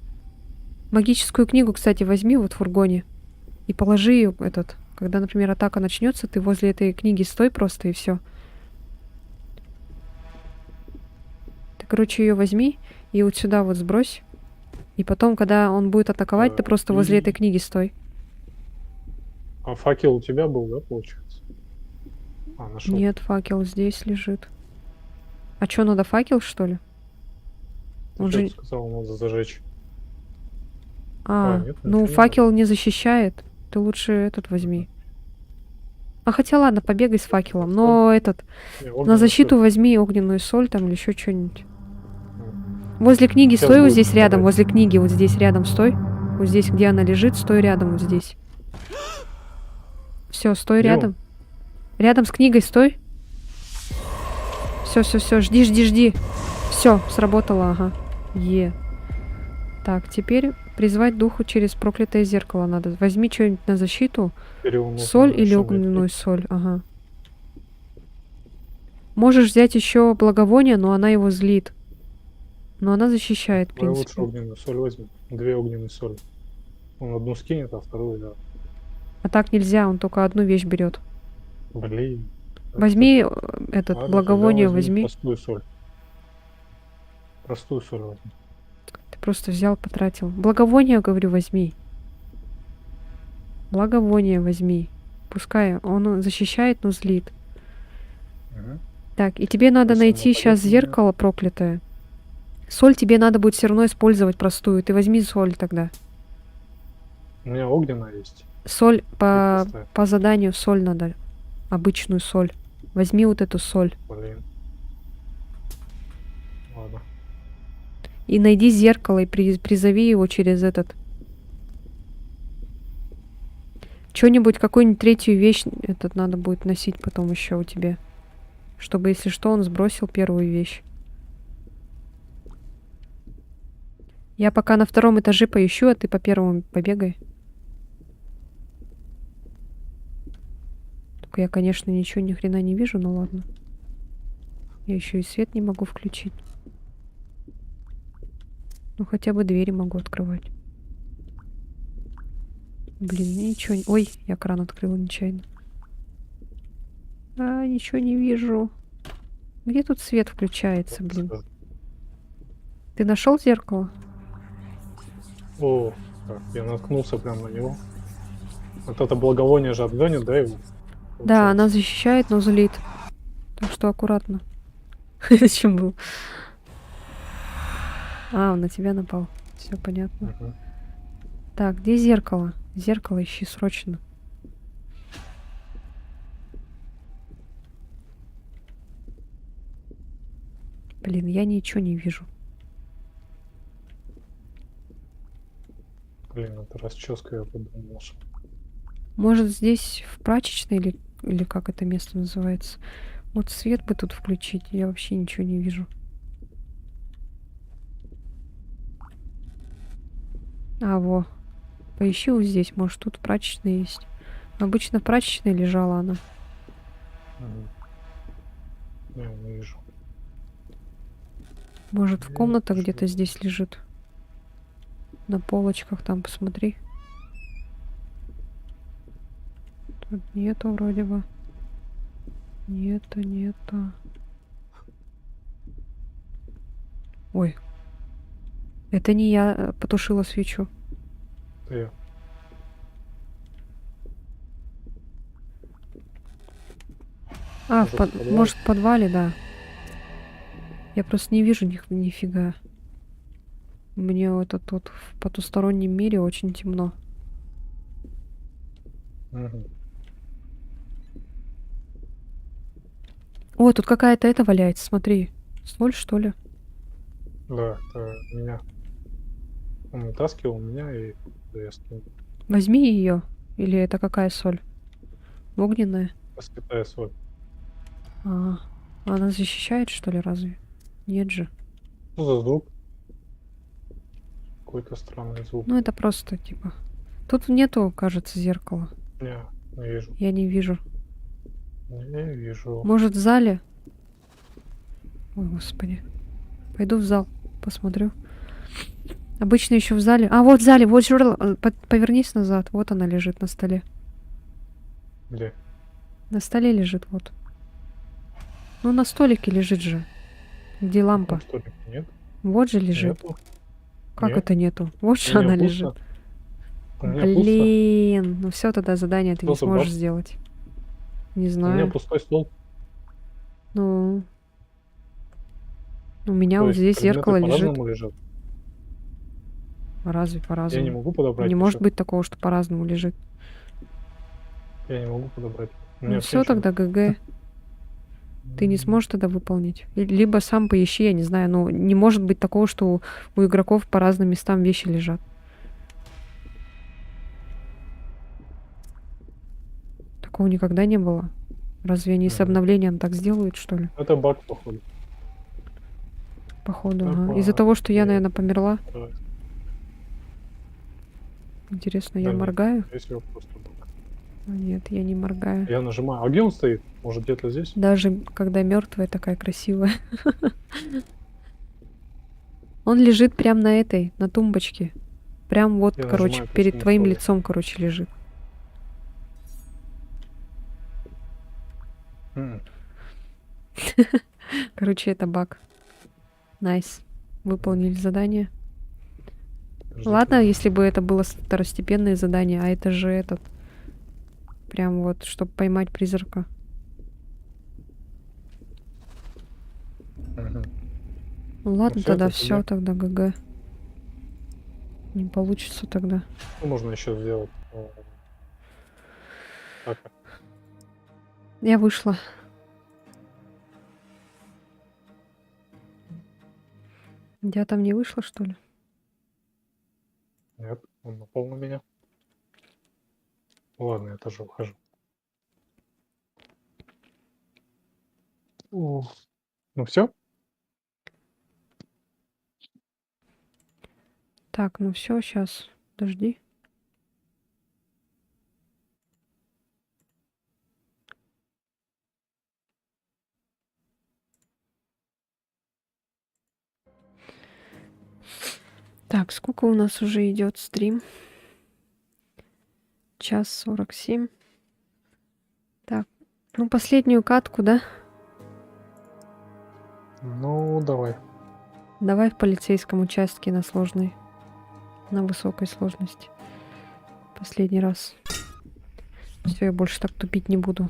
Магическую книгу, кстати, возьми вот в фургоне. И положи ее когда, например, атака начнется, ты возле этой книги стой просто и все. Ты, короче, ее возьми и вот сюда вот сбрось. И потом, когда он будет атаковать, ты просто возле этой книги стой. А факел у тебя был, да, получается? А, нашел. Нет, факел здесь лежит. А что, надо факел, что ли? Он Ты же... что сказал, надо зажечь. А, нет, ну ничего не факел не защищает. Ты лучше этот возьми. А хотя ладно, побегай с факелом. Но Не, на огненную защиту соль. возьми огненную соль там или еще что-нибудь. Возле книги Сейчас стой вот будет здесь рядом, помогать. возле книги вот здесь рядом стой. Вот здесь, где она лежит, стой рядом вот здесь. Все, стой Где рядом. Рядом с книгой стой. Все, жди. Все, сработало, ага. Так, теперь призвать духу через проклятое зеркало надо. Возьми что-нибудь на защиту. Теперь его нужно Соль или еще огненную найти. соль, ага. Можешь взять еще благовоние, но она его злит. Но она защищает, в Давай лучше принципе. огненную соль возьмем. 2 огненные соли. Он одну скинет, а вторую, да. А так нельзя, он только одну вещь берет. Блин. Возьми Ладно, тогда благовоние, возьми. простую соль. Простую соль возьми. Ты просто взял, потратил. Благовоние, говорю, возьми. Благовоние возьми. Пускай он защищает, но злит. Угу. Так, и тебе надо Если найти оно сейчас полезно, зеркало проклятое. Соль тебе надо будет все равно использовать простую. Ты возьми соль тогда. У меня огненная есть. Соль по, Поставь. по заданию соль надо. Обычную соль. Возьми вот эту соль. Блин. Ладно. И найди зеркало и призови его через этот. Что-нибудь, какую-нибудь третью вещь этот надо будет носить потом еще у тебя. Чтобы, если что, он сбросил первую вещь. Я пока на втором этаже поищу, а ты по первому побегай. Только я, конечно, ничего ни хрена не вижу, но ладно. Я еще и свет не могу включить. Ну хотя бы двери могу открывать. Блин, ничего не... Ой, я кран открыла нечаянно. А, ничего не вижу. Где тут свет включается, блин? Ты нашел зеркало? О, так, я наткнулся прямо на него. Вот это благовоние же отгонит, да, его? Да, она Получается. защищает, но злит. Так что аккуратно. Зачем был? А, он на тебя напал. Все понятно. Мгм. Так, где зеркало? Зеркало ищи срочно. Блин, я ничего не вижу. Блин, это расческа, я подумал, что... Может, здесь в прачечной или как это место называется? Вот свет бы тут включить. Я вообще ничего не вижу. А, во. Поищи вот здесь. Может, тут прачечная есть. Обычно в прачечной лежала она. Мгм. Я не вижу. Может, в Я комнатах вижу. где-то здесь лежит. На полочках там посмотри. Тут нету вроде бы. Нету. Ой. Это не я потушила свечу. Это я. А, Может, в подвале? может, в подвале, да. Я просто не вижу нифига. Мне это тут в потустороннем мире очень темно. Мгм. О, тут какая-то это валяется, смотри. Соль, что ли? Да, это меня. Он вытаскивал меня, и да, я скинул. Возьми ее. Или это какая соль? Огненная? Святая соль. А, она защищает, что ли, разве? Нет же. Что за звук? Какой-то странный звук. Ну, это просто, типа... Тут нету, кажется, зеркала. Не вижу. Я не вижу. Не вижу. Может, в зале? Ой, господи. Пойду в зал, посмотрю. Обычно еще в зале. А, вот в зале, вот журнал. Повернись назад. Вот она лежит на столе. Где? На столе лежит, вот. Ну, на столике лежит же. Где лампа? Что ли? Нет? Вот же лежит. Нету. Как Нет. это нету? Вот же У меня она пусто. лежит. У меня пусто. Блин. Ну все, тогда задание ты не Что за сможешь баг? сделать. Не У меня знаю. пустой стол. Ну. У меня То вот есть здесь предметы зеркало лежит. по-разному лежат. Разве Я не по-разному? могу подобрать. Не может ничего. быть такого, что по-разному лежит. Я не могу подобрать. У Ну меня все, вообще ничего тогда ГГ. Ты не сможешь тогда выполнить. Либо сам поищи, я не знаю. Но не может быть такого, что у игроков по разным местам вещи лежат. Такого никогда не было. Разве они с Мгм. обновлением так сделают, что ли? Это баг, походу. Походу, Да, ага. Из-за того, что я, нет. наверное, померла. Да. Интересно, Да я нет, моргаю? скорее всего, просто баг. А, нет, я не моргаю. Я нажимаю. А где он стоит? Может, где-то здесь? Даже когда мертвая такая красивая. Он лежит прям на этой, на тумбочке. Прям вот, Я короче, нажимаю по перед всему твоим столу. лицом, короче, лежит. М, Короче, это баг. Найс. Выполнили задание. подожди, Ладно, подожди. если бы это было второстепенное задание, а это же этот... Прям вот, чтобы поймать призрака. Мгм. Ну ладно, всё, тогда это все, тебе. тогда ГГ. Не получится тогда. Ну, можно еще сделать. Так, Я вышла. Я там не вышла, что ли? нет, он напал на меня. Ладно, я тоже ухожу. Уф. Ну все? Так, ну все, сейчас. Подожди. Так, сколько у нас уже идет стрим? 1:47. Так, ну последнюю катку, да? Ну, давай. Давай в полицейском участке на сложной. На высокой сложности. Последний раз. Все, я больше так тупить не буду.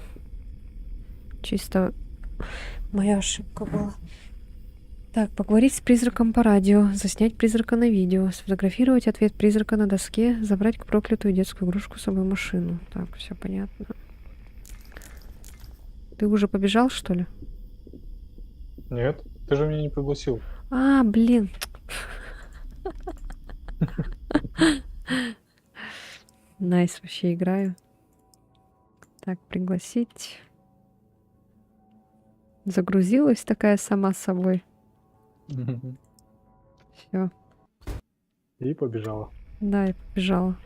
Чисто моя ошибка была. Так, поговорить с призраком по радио, заснять призрака на видео, сфотографировать ответ призрака на доске, забрать проклятую детскую игрушку с собой в машину. Так, все понятно. Ты уже побежал, что ли? Нет, ты же меня не пригласил. А, блин. Найс, вообще играю. Так, пригласить. Загрузилась такая сама собой. Все. И побежала. Да, я побежала.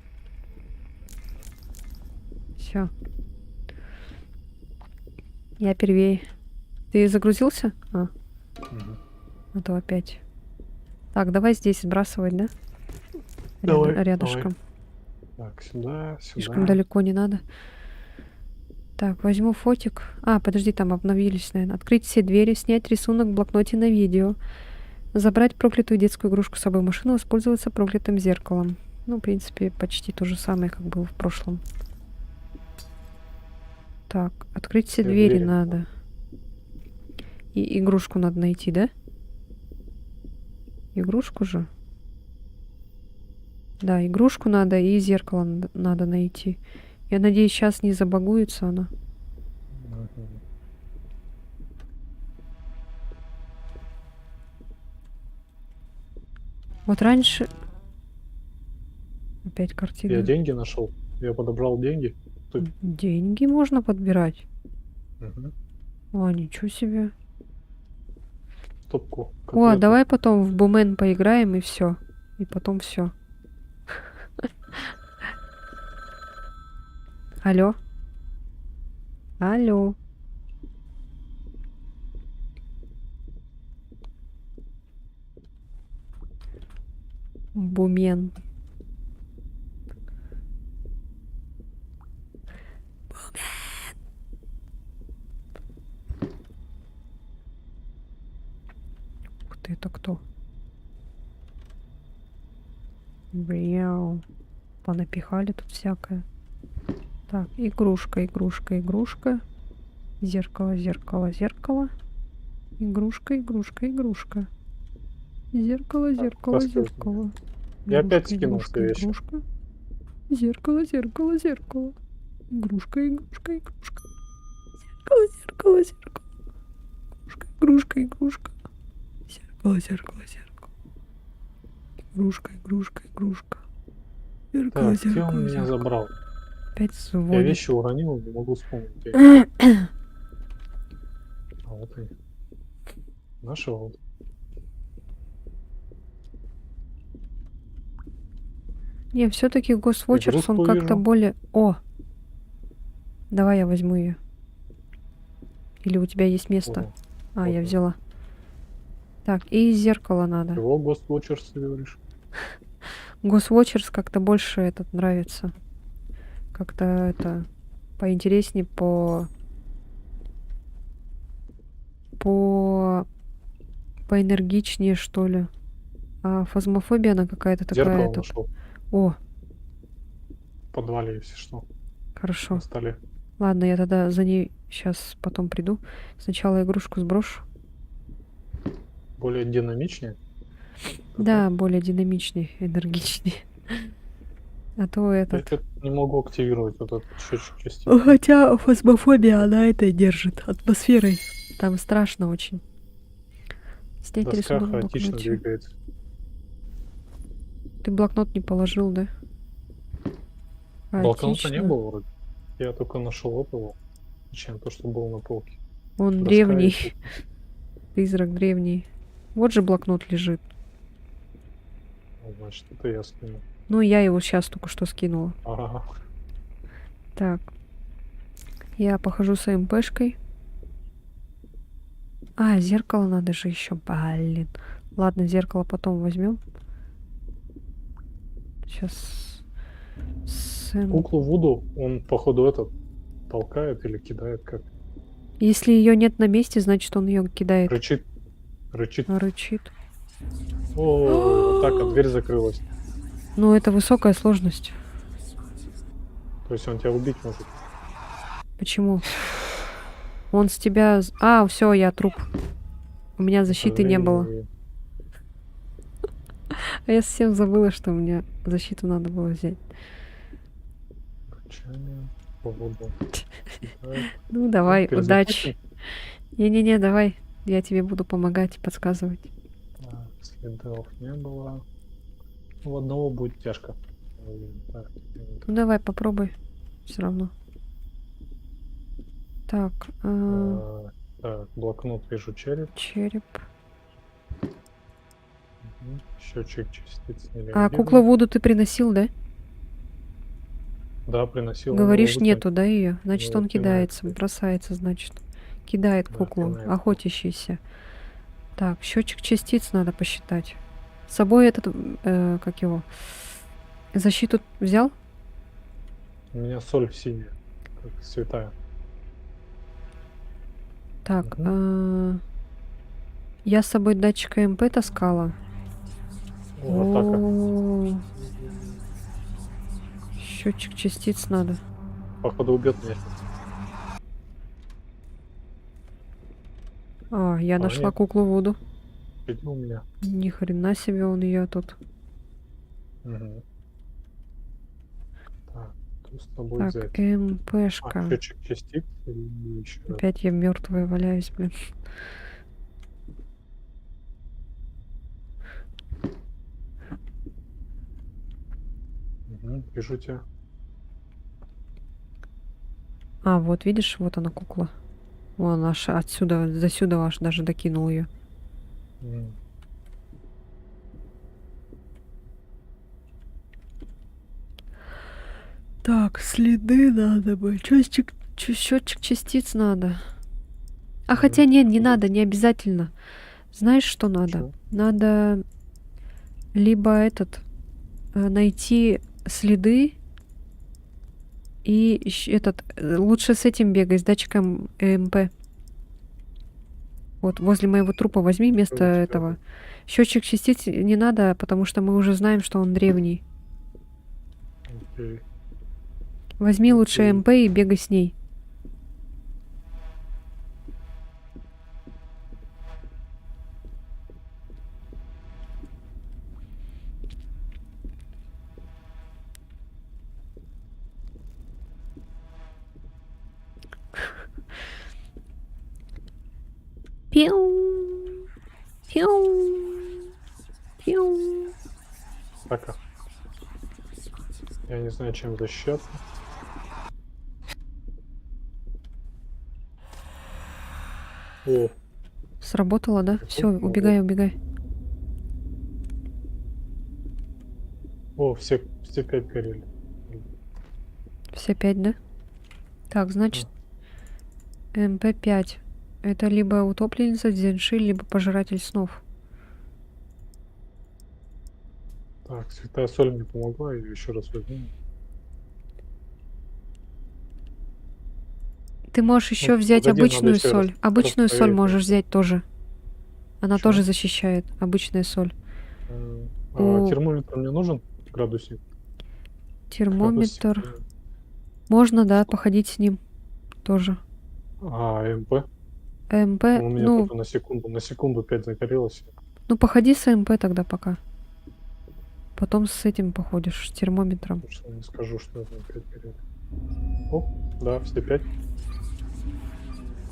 Все. Я первее. Ты загрузился? Мгм. А то опять. Так, давай здесь сбрасывать, да? Давай, Рядышком. Так, сюда, Слишком сюда. далеко не надо. Так, возьму фотик. А, подожди, там обновились, наверное. Открыть все двери, снять рисунок в блокноте на видео. Забрать проклятую детскую игрушку с собой в машину, воспользоваться проклятым зеркалом. Ну, в принципе, почти то же самое, как было в прошлом. Так, открыть все Все двери двери. надо. И игрушку надо найти, да? Игрушку же? Да, игрушку надо и зеркало надо найти. Я надеюсь, сейчас не забагуется она. Мгм. Вот раньше... Опять Я картина. деньги нашел. Я подобрал деньги. Тут. Деньги можно подбирать. Мгм. О, ничего себе. Стопку. О, Котлету. давай потом в Бумен поиграем и все. И потом все. Алло. Алло. Бумен. Ух ты, это кто? Бляу. Понапихали тут всякое. Так, игрушка, игрушка, игрушка. Зеркало, зеркало, зеркало. Игрушка, игрушка, игрушка. Зеркало, Так, зеркало, рассказывай. зеркало. Я опять Игрушка, скинул игрушка, все вещи. игрушка. Зеркало, зеркало, зеркало. Игрушка, игрушка, игрушка. Зеркало, зеркало, зеркало. Игрушка, игрушка, игрушка. Зеркало, зеркало, зеркало. Игрушка, игрушка, игрушка. Зеркало, Так, где он зеркало, меня зеркало. забрал? Опять Я звонит. вещи уронил, не могу вспомнить. где они. А вот они. Нашел. Не, все-таки Госвотчерс, он Игрушку как-то вижу. более... О! Давай я возьму ее. Или у тебя есть место? О, А, я вот. взяла. Так, и зеркало надо. Его Ghostwatchers ты говоришь? Госвотчерс как-то больше этот нравится. Как-то это поинтереснее по поэнергичнее, что ли. А фазмофобия, она какая-то такая Зеркало этот. нашел. О, В подвале, если что. хорошо. На столе. Ладно, я тогда за ней сейчас потом приду. Сначала игрушку сброшу. более динамичнее. Да, более динамичней, энергичней. А то Я этот... что-то не могу активировать вот этот счетчик частиц. Хотя фасмофобия, она это держит атмосферой. Там страшно очень. Снять Доска рисунок в хаотично блокноте. двигается. Ты блокнот не положил, да? Блокнота не Хаотично. было вроде. Я только нашел вот его. Чем то, что было на полке. Он Доска и древний. куб. Призрак древний. Вот же блокнот лежит. Ну, значит, это я скинул. Ну, я его сейчас только что скинула. Ага. Так. Я похожу с МПшкой. А, зеркало надо же еще. Блин. Ладно, зеркало потом возьмем. Сейчас. Куклу Вуду он, походу, этот толкает или кидает как. Если ее нет на месте, значит он ее кидает. Рычит. Рычит. Рычит. О, так, а дверь закрылась. Ну, это высокая сложность. То есть он тебя убить может. Почему? Он с тебя... А, все, я труп. У меня защиты не было. А я совсем забыла, что у меня защиту надо было взять. Рычание по Вуду. Ну, давай, Ну, удачи. Не-не-не, давай. Я тебе буду помогать и подсказывать. Так, следов не было. У одного будет тяжко. Так, Ну, давай, попробуй. Все равно. Так, так, блокнот вижу череп. череп. Счетчик частиц не А реагирует. куклу Вуду ты приносил, да? Да, приносил. Говоришь, нету, да, ее? Значит, Ну, он вот кидается, пинается. бросается, значит. Кидает Да, куклу, пинается. охотящийся. Так, счетчик частиц надо посчитать. С собой этот, как его, защиту взял? У меня соль синяя, как святая. Так, я с собой датчик МП таскала. О, атака. Счетчик частиц надо. Походу убьет меня. А, я нашла нет. куклу Вуду. Иди у меня. Ни хрена себе он ее тут. Угу. Так, что с тобой Так, взять? МПшка. Счетчик частиц или еще раз? Опять я мертвая валяюсь, блин. Угу, вижу тебя. А, вот видишь, вот она кукла. Вон аж отсюда, до сюда аж даже докинул ее. М. Так, следы надо бы. Счетчик частиц надо. А хотя нет, не надо, не обязательно. Знаешь, что надо? Чё? Надо либо найти следы и лучше с этим бегай, с датчиком МП. Вот возле моего трупа возьми вместо у тебя? этого. Счетчик частиц не надо, потому что мы уже знаем, что он древний. Окей. Возьми лучше Окей. МП и бегай с ней. Пиу. Пиу. Пиу. Атака. Я не знаю, чем защищаться. О, Сработало, да? Все, Сработало, убегай, убегай. о, все 5 горели. Все 5, да? Так, значит, МП-5. Это либо утопленница Дзянши, либо пожиратель снов. Так, святая соль мне помогла, ее еще раз возьму. Ты можешь еще взять погоди, надо обычную еще раз соль. Обычную соль проверить. можешь взять тоже. Она Почему? тоже защищает. Обычная соль. А термометр мне нужен? Градусник? Термометр. Градусник. Можно, да, походить с ним. Тоже. А, МП? МП, У меня ну, только на секунду 5 загорелось. ну походи с МП тогда пока. Потом с этим походишь, с термометром. Потому что не скажу, что это 5 горело. Оп, да, все 5.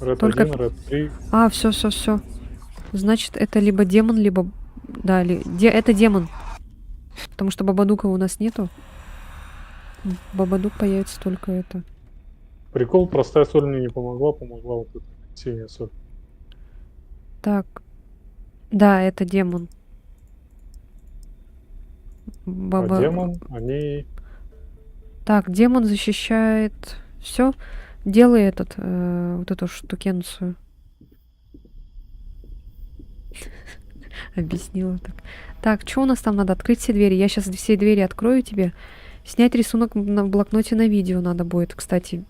Ред Только... 1, Ред 3. А, все. Значит, это либо демон, либо... Да, это демон. Потому что Бабадука у нас нету. Бабадук появится только это. Прикол, простая соль мне не помогла, помогла вот эта синяя соль. Так. Да, это демон. А Баба... демон, они... Так, демон защищает... Все. Делай вот эту штукенцию. Объяснила так. Так, что у нас там надо? Открыть все двери. Я сейчас все двери открою тебе. Снять рисунок на блокноте на видео надо будет, кстати.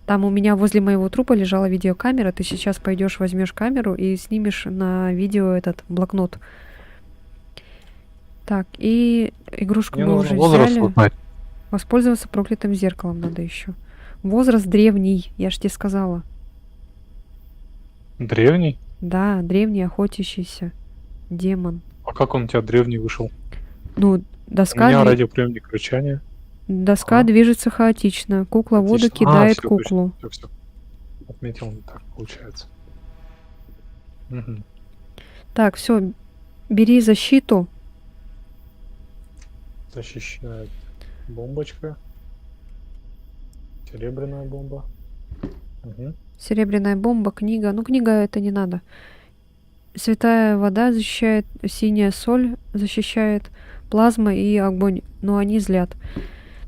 Там у меня возле моего трупа лежала видеокамера. Ты сейчас пойдешь, возьмешь камеру и снимешь на видео этот блокнот. Так, и игрушку Мне мы нужно уже возраст взяли. узнать. Воспользоваться проклятым зеркалом надо еще. Возраст древний, я ж тебе сказала. Древний? Да, древний охотящийся демон. А как он у тебя древний вышел? Ну, У доска, меня радиоприемник рычания. доска Ага. движется хаотично. Кукла в воду Отлично. кидает Всё, куклу. точно. Все. Отметил не так, получается. Мгм. Так, все, бери защиту. Защищает бомбочка. Серебряная бомба. Мгм. Серебряная бомба, книга. Ну, книга это не надо. Святая вода защищает, синяя соль защищает, плазма и огонь. Но они злят.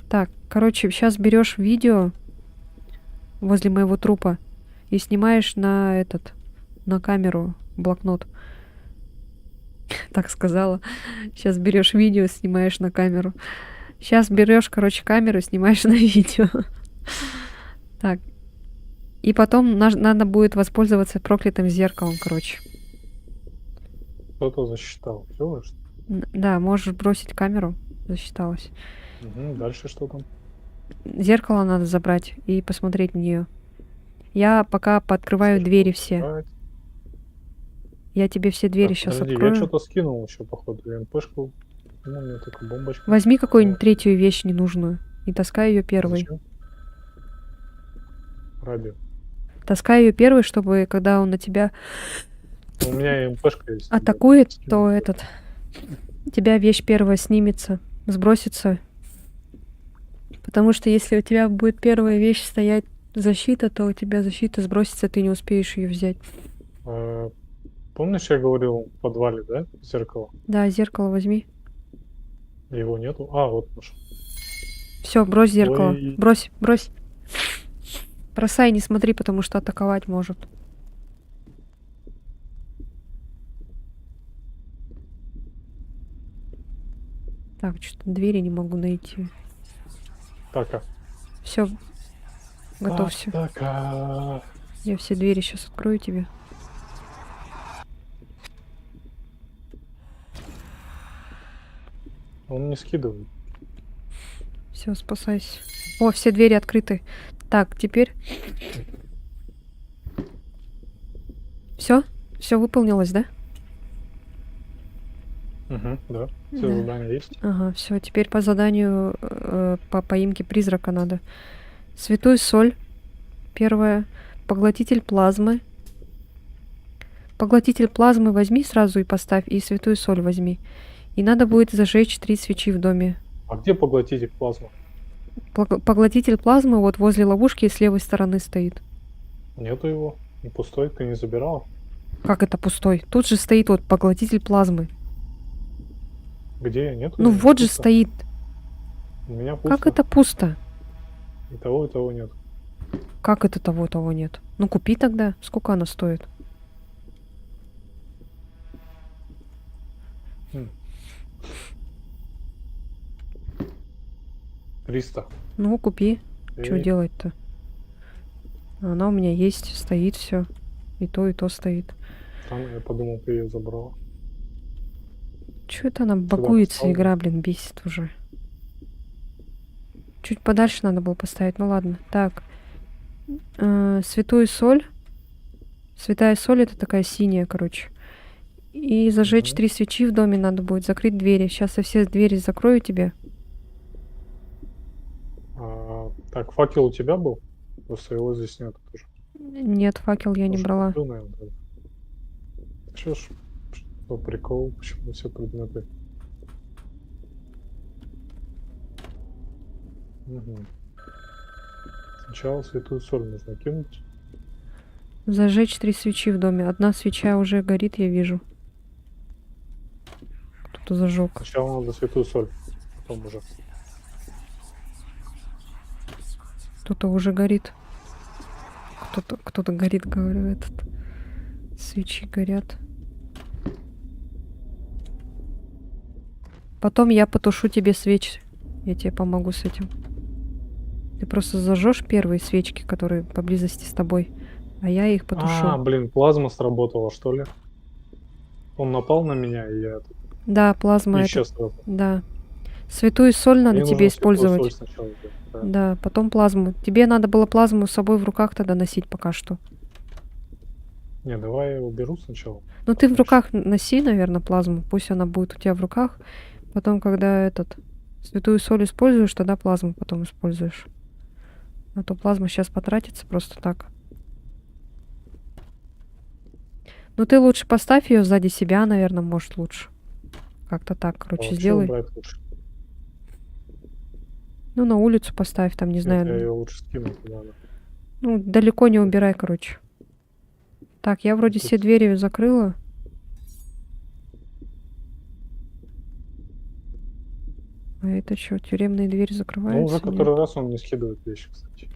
Так, короче, сейчас берешь видео возле моего трупа и снимаешь на камеру блокнот. Так сказала. Сейчас берешь видео, снимаешь на камеру. Сейчас берешь, короче, камеру, снимаешь на видео. Так. И потом надо будет воспользоваться проклятым зеркалом, короче. Кто-то засчитал. Все, Да, можешь бросить камеру. Засчиталось. дальше что там? Зеркало надо забрать и посмотреть в нее. Я пока пооткрываю двери все. Брать. Я тебе все двери Так, сейчас подожди, я открою. что-то скинул еще, походу. МПшку. Ну, у меня только бомбочка. Возьми какую-нибудь третью вещь ненужную и таскай ее первой. Зачем? Радио. Таскай ее первой, чтобы когда он на тебя У меня и МПшка есть. атакует, Скинул. то у тебя вещь первая снимется, сбросится. Потому что если у тебя будет первая вещь стоять защита, то у тебя защита сбросится, ты не успеешь ее взять. А, помнишь, я говорил в подвале, да? Зеркало. Да, зеркало возьми. Его нету. А, вот нашел. Все, брось зеркало. Ой. Брось. Бросай, не смотри, потому что атаковать может. Так, что-то двери не могу найти. Так, Все, готовься. Так. Я все двери сейчас открою тебе. Он не скидывает. Все, спасайся. О, все двери открыты. Так, теперь... Все выполнилось, да? Да. Все Да. задания есть. Ага, все. Теперь по заданию по поимке призрака надо. Святую соль. Первое. Поглотитель плазмы. Поглотитель плазмы возьми сразу и поставь, и святую соль возьми. И надо будет зажечь 3 свечи в доме. А где поглотитель плазму? Поглотитель плазмы вот возле ловушки с левой стороны стоит. Нету его. Не пустой, ты не забирал. Как это пустой? Тут же стоит вот поглотитель плазмы. Где? Нету. Ну его? вот же Пусто. стоит. У меня пусто. Как это пусто? И того нет. Как это того нет? Ну купи тогда. Сколько она стоит? М. 300. Ну купи. Что И делать-то? Она у меня есть, стоит все. И то стоит. там я подумал, ты ее забрала. Чё это она багуется, поставлю. игра, блин, бесит уже. Чуть подальше надо было поставить, ну ладно. Так. Святую соль. Святая соль это такая синяя, короче. И зажечь Мгм. 3 свечи в доме надо будет, закрыть двери. Сейчас я все двери закрою тебе. Так, факел у тебя был? Просто его здесь нет тоже. Нет, факел я не Тоже брала. куплю, наверное. Тогда. Что прикол, почему все предметы? Мгм. Сначала святую соль нужно кинуть. Зажечь 3 свечи в доме. Одна свеча уже горит, я вижу. Кто-то зажег. Сначала надо святую соль, потом уже. Кто-то уже горит. Кто-то горит, говорю, этот. Свечи горят. Потом я потушу тебе свечи. Я тебе помогу с этим. Ты просто зажжешь первые свечки, которые поблизости с тобой, а я их потушу. Блин, плазма сработала, что ли? Он напал на меня, и я тут Да, плазма это. исчез сразу. Да. Святую соль надо Мне тебе нужно святую соль использовать. сначала сделать. Да. Да, потом плазму. Тебе надо было плазму с собой в руках тогда носить пока что. Не, давай я его беру сначала. Ну ты в Потом руках носи, наверное, плазму. Пусть она будет у тебя в руках. Потом, когда святую соль используешь, тогда плазму потом используешь. А то плазма сейчас потратится просто так. Ну ты лучше поставь ее сзади себя, наверное, может лучше. Как-то так, короче, вообще сделай. убрать лучше. Ну, на улицу поставь, там, не Нет, я знаю. ее лучше скину туда. Да. Ну, далеко не убирай, короче. Так, я вроде все Тут- двери закрыла. А это что, тюремные двери Ну, закрываются? уже Нет. который раз он не скидывает вещи, кстати.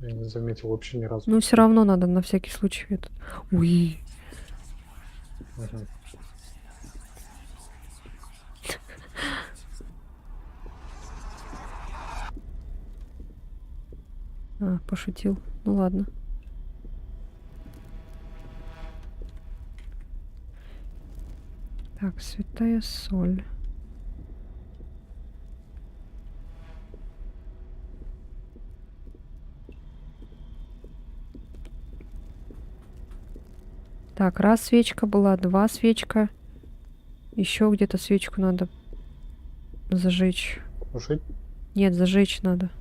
Я не заметил вообще ни разу. Ну, все равно надо на всякий случай этот. Ui. Мгм. Пошутил. Ну ладно. Так, святая соль. Так, раз свечка была, два свечка. Еще где-то свечку надо зажечь. Тушить? Нет, зажечь надо.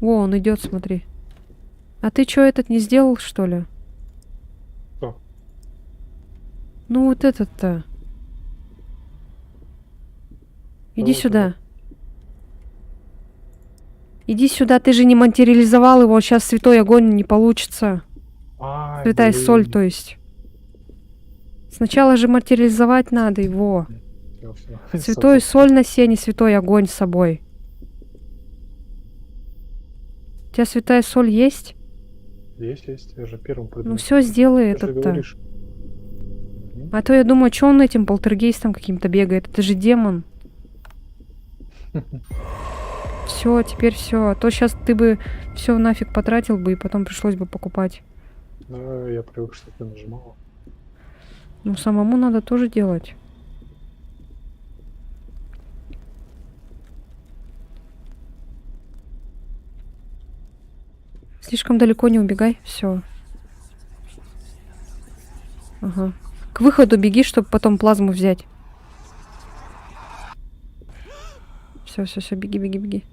О, он идет, смотри. А ты что, этот не сделал, что ли? Что? Ну вот этот-то. Иди Кого сюда. Иди сюда, ты же не материализовал его, сейчас святой огонь не получится. Ай, Святая соль, блин. то есть. Сначала же материализовать надо его. Всё. Святой соль на сене, святой огонь с собой. У тебя святая соль есть? Есть. Я же первым Ну придумал. все, сделай Ты же этот-то. говоришь. Мгм. А то я думаю, что он этим полтергейстом каким-то бегает. Это же демон. Все, теперь все. А то сейчас ты бы все нафиг потратил бы, и потом пришлось бы покупать. Да, я привык, что ты нажимала. Ну, самому надо тоже делать. Слишком далеко не убегай. Все. Ага. К выходу беги, чтобы потом плазму взять. Все, беги.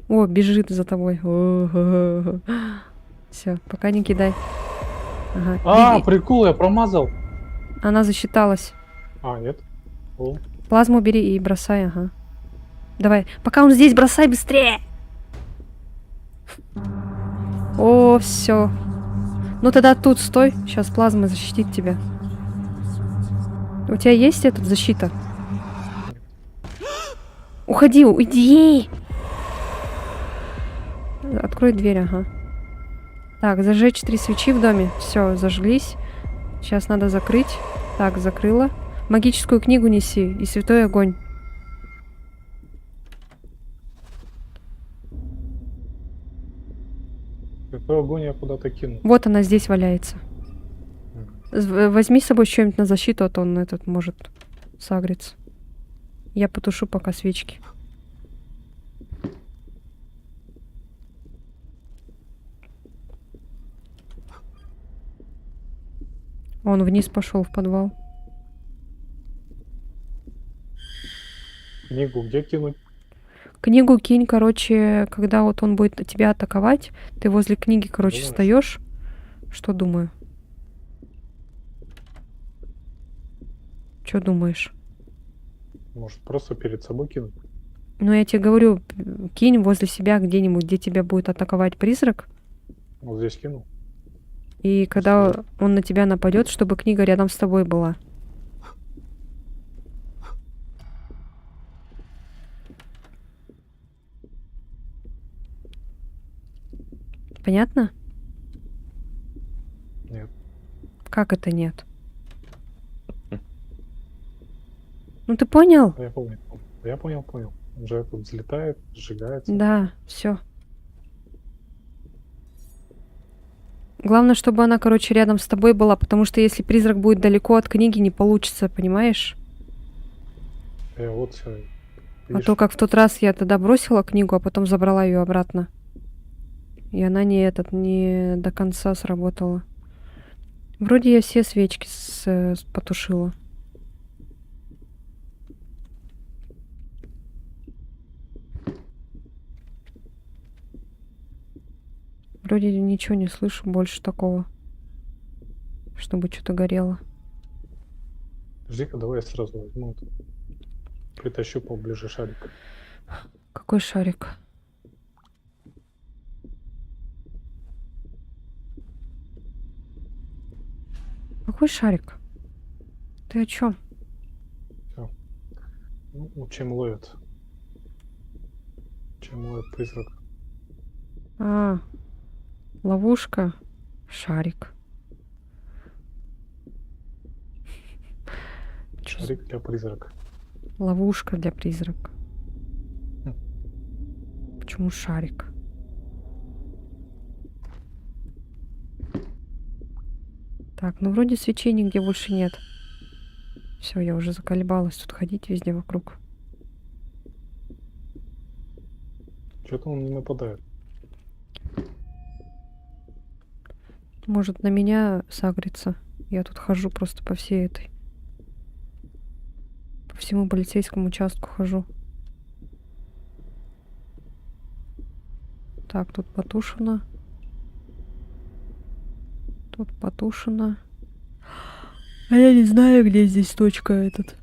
О, бежит за тобой. Все, пока не кидай. Ага. Беги. Прикол, я промазал. Она засчиталась. Нет. О, Плазму бери и бросай, ага. Давай. Пока он здесь, бросай быстрее. О, все. Ну тогда тут стой. Сейчас плазма защитит тебя. У тебя есть этот защита? Уйди! Открой дверь, ага. Так, зажечь 3 свечи в доме. Все, зажглись. Сейчас надо закрыть. Так, закрыла. Магическую книгу неси и святой огонь. какой огонь я куда-то кинул. Вот она здесь валяется. Возьми с собой что-нибудь на защиту, а то он этот может сагриться. Я потушу пока свечки. Он вниз пошел в подвал. Книгу где кинуть? Книгу кинь, короче, когда вот он будет тебя атаковать, ты возле книги, короче, Думаешь? встаешь. Что думаю? Что думаешь? Может, просто перед собой кинуть? Ну, я тебе говорю, кинь возле себя где-нибудь, где тебя будет атаковать призрак. Вот здесь кинул. И когда он на тебя нападет, чтобы книга рядом с тобой была. Понятно? Нет. Как это нет? Ну ты понял? Я помню. Я понял. Он же тут взлетает, сжигается. Да, все. Главное, чтобы она, короче, рядом с тобой была, потому что если призрак будет далеко от книги, не получится, понимаешь? Вот все. А то, как в тот раз я тогда бросила книгу, а потом забрала ее обратно. И она не до конца сработала. Вроде я все свечки потушила. Вроде ничего не слышу больше такого, чтобы что-то горело. Жди-ка, давай я сразу возьму. Притащу поближе шарик. Какой шарик? Какой шарик? Ты о чем? Все. Ну, чем ловят? Чем ловят призрак? А, ловушка. Шарик. Шарик для призрака. Ловушка для призрака. Хм. Почему шарик? Так, ну вроде свечей нигде больше нет. Все, я уже заколебалась тут ходить везде вокруг. Что-то он не нападает. Может, на меня сагрится. Я тут хожу просто по всей этой. По всему полицейскому участку хожу. Так, тут потушено. Тут потушено. А я не знаю, где здесь точка этот.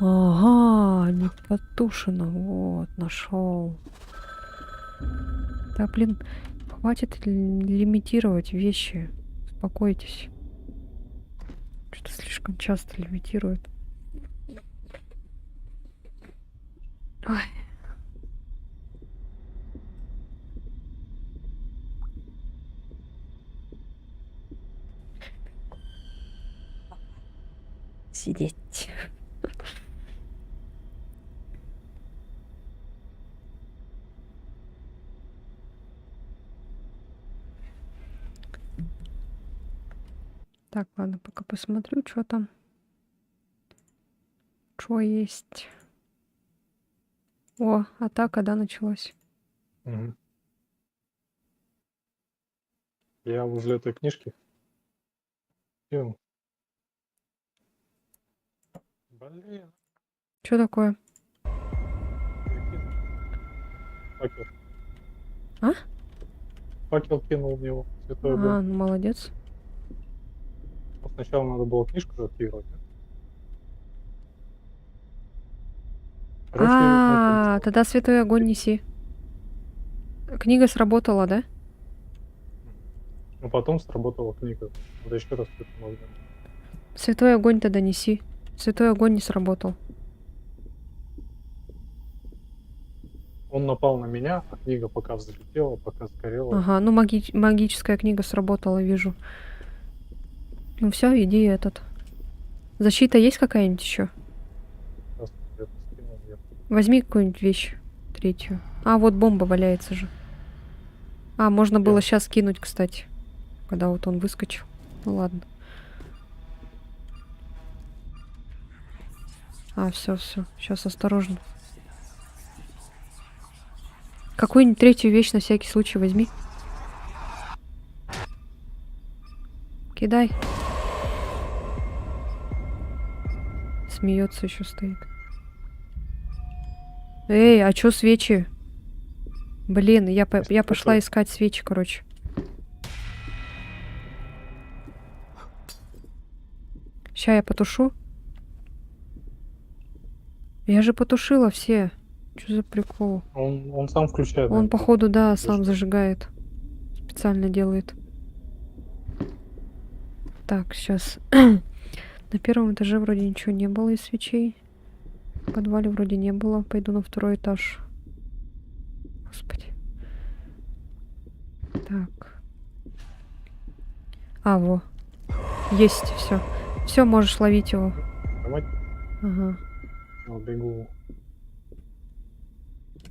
Ага, не потушено. Вот, нашел. Да, блин, хватит лимитировать вещи. Успокойтесь. Что-то слишком часто лимитируют. Ой. Сидеть. Так, ладно, пока посмотрю, что там. Что есть. О, атака, да, началась. Угу. Я возле этой книжки. Блин. Что такое? Факел. А? Факел кинул в него. Святой огонь. А, ну молодец. Ну, сначала надо было книжку же активировать. Да? Короче, А, тогда святой огонь неси. Книга сработала, да? ну потом сработала книга. Надо еще раз святым огнем. Святой огонь тогда неси. Святой огонь не сработал. Он напал на меня, а книга пока взлетела, пока сгорела. Ага, ну магическая книга сработала, вижу. Ну все, иди этот. Защита есть какая-нибудь еще? Сейчас я это скинул, я- Возьми какую-нибудь вещь. Третью. А, вот бомба валяется же. А, можно было сейчас кинуть, кстати. Когда вот он выскочил. Ну ладно. А, все. Сейчас осторожно. Какую-нибудь третью вещь на всякий случай возьми. Кидай. Смеется еще стоит. Эй, а чё свечи? Блин, я пошла Это- искать свечи, короче. Ща я потушу. Я же потушила все. Что за прикол? Он сам включает, Он, наверное, походу, да, сам зажигает. зажигает. Специально делает. Так, сейчас. На первом этаже вроде ничего не было из свечей. В подвале вроде не было. Пойду на второй этаж. Господи. Так. А, во. Есть, все. Все, можешь ловить его. Давай, Ага. я бегу.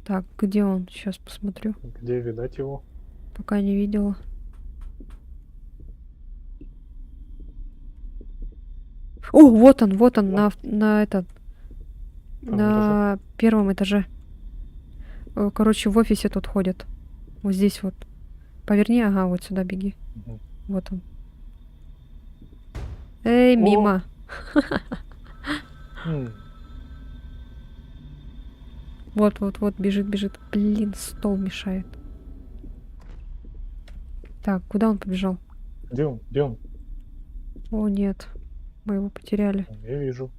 Так, где он? Сейчас посмотрю. Где видать его? Пока не видела. О, вот он, на этот, Там этаже. на первом этаже. Короче, в офисе тут ходят. Вот здесь вот. Поверни, ага, вот сюда беги. Мгм. Вот он. Эй, О! мимо. М, Вот, бежит. Блин, стол мешает. Так, куда он побежал? Где он? Где он? О, нет. Мы его потеряли. Я вижу.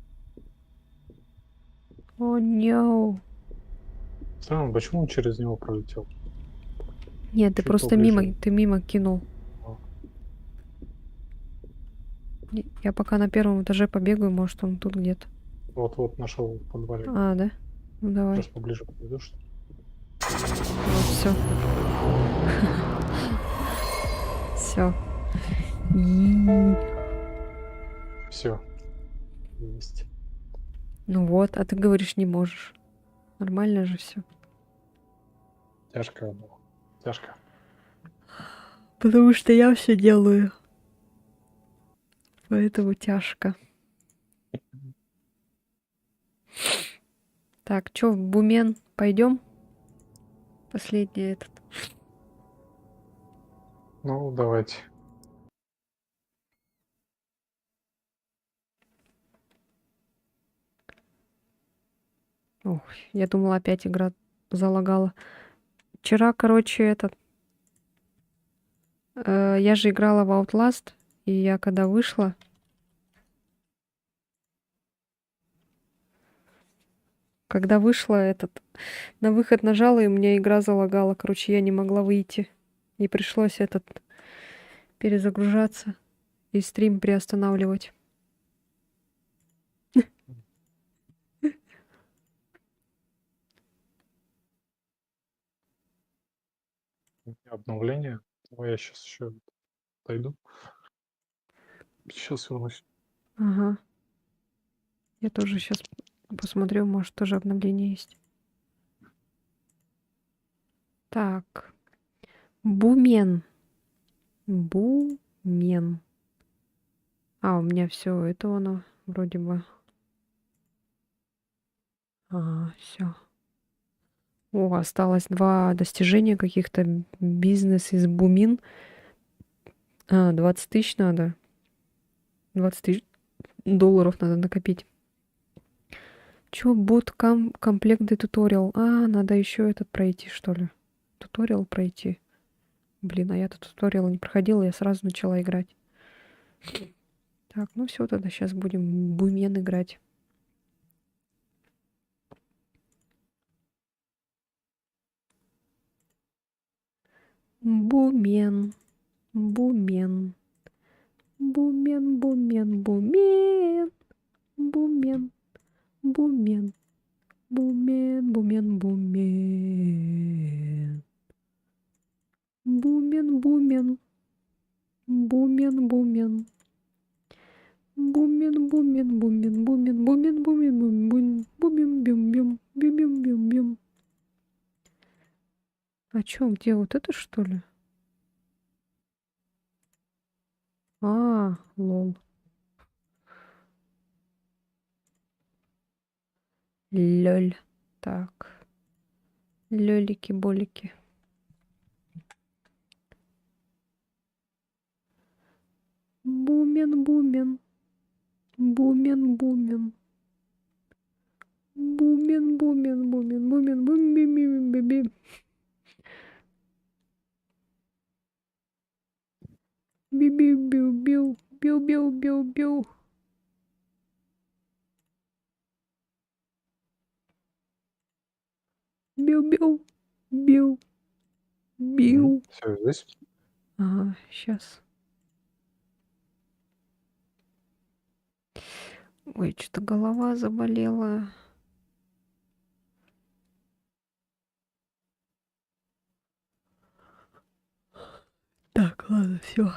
О, нет. Странно, почему он через него пролетел? Нет, ты Чуть просто поближе. мимо, ты мимо кинул. А, Я пока на первом этаже побегаю, может, он тут где-то. Вот нашел в подвале. А, да? Ну, давай. Сейчас поближе подойду, что ли? Вот, все. Все. Все. Есть. Ну вот, а ты говоришь, не можешь. Нормально же все. Тяжко было. Тяжко. Потому что я все делаю. Поэтому тяжко. Так, чё, в Бумен пойдем? Последний этот. Ну, давайте. Ох, я думала, опять игра залагала. Вчера, короче, я же играла в Outlast, и я когда вышла, на выход нажала, и у меня игра залагала. Короче, я не могла выйти. И пришлось перезагружаться и стрим приостанавливать. Обновление. Давай я сейчас еще дойду. Сейчас вернусь. Ага. Я тоже сейчас посмотрю, может, тоже обновление есть. Так. Бумен. Бумен. А, у меня все это оно вроде бы. Ага, все. О, осталось 2 достижения каких-то. Бизнес из Бумин. 20 тысяч надо. 20 тысяч долларов надо накопить. Чё, комплектный туториал? А, надо еще этот пройти, что ли? Туториал пройти. Блин, а я тут туториал не проходила, я сразу начала играть. Так, ну все, тогда сейчас будем Бумен играть. Бумен. Бумен. Бумен. Бумен. Бумен. Бумен. Бумен. Бумен. Бум. А чё, где вот это, что ли? А, лол. Лёль. Так. Лёлики-болики. Бумен, бумен. Бумен, бумен. Бумен, бумен, бумен, бумен, бумен, бумен, бумен. Бю-бю-бю-бю. Бю-бю-бю-бю. Бю-бю. Бю. Бю. Все, здесь. Ага, сейчас. Ой, что-то голова заболела. Так, ладно, все.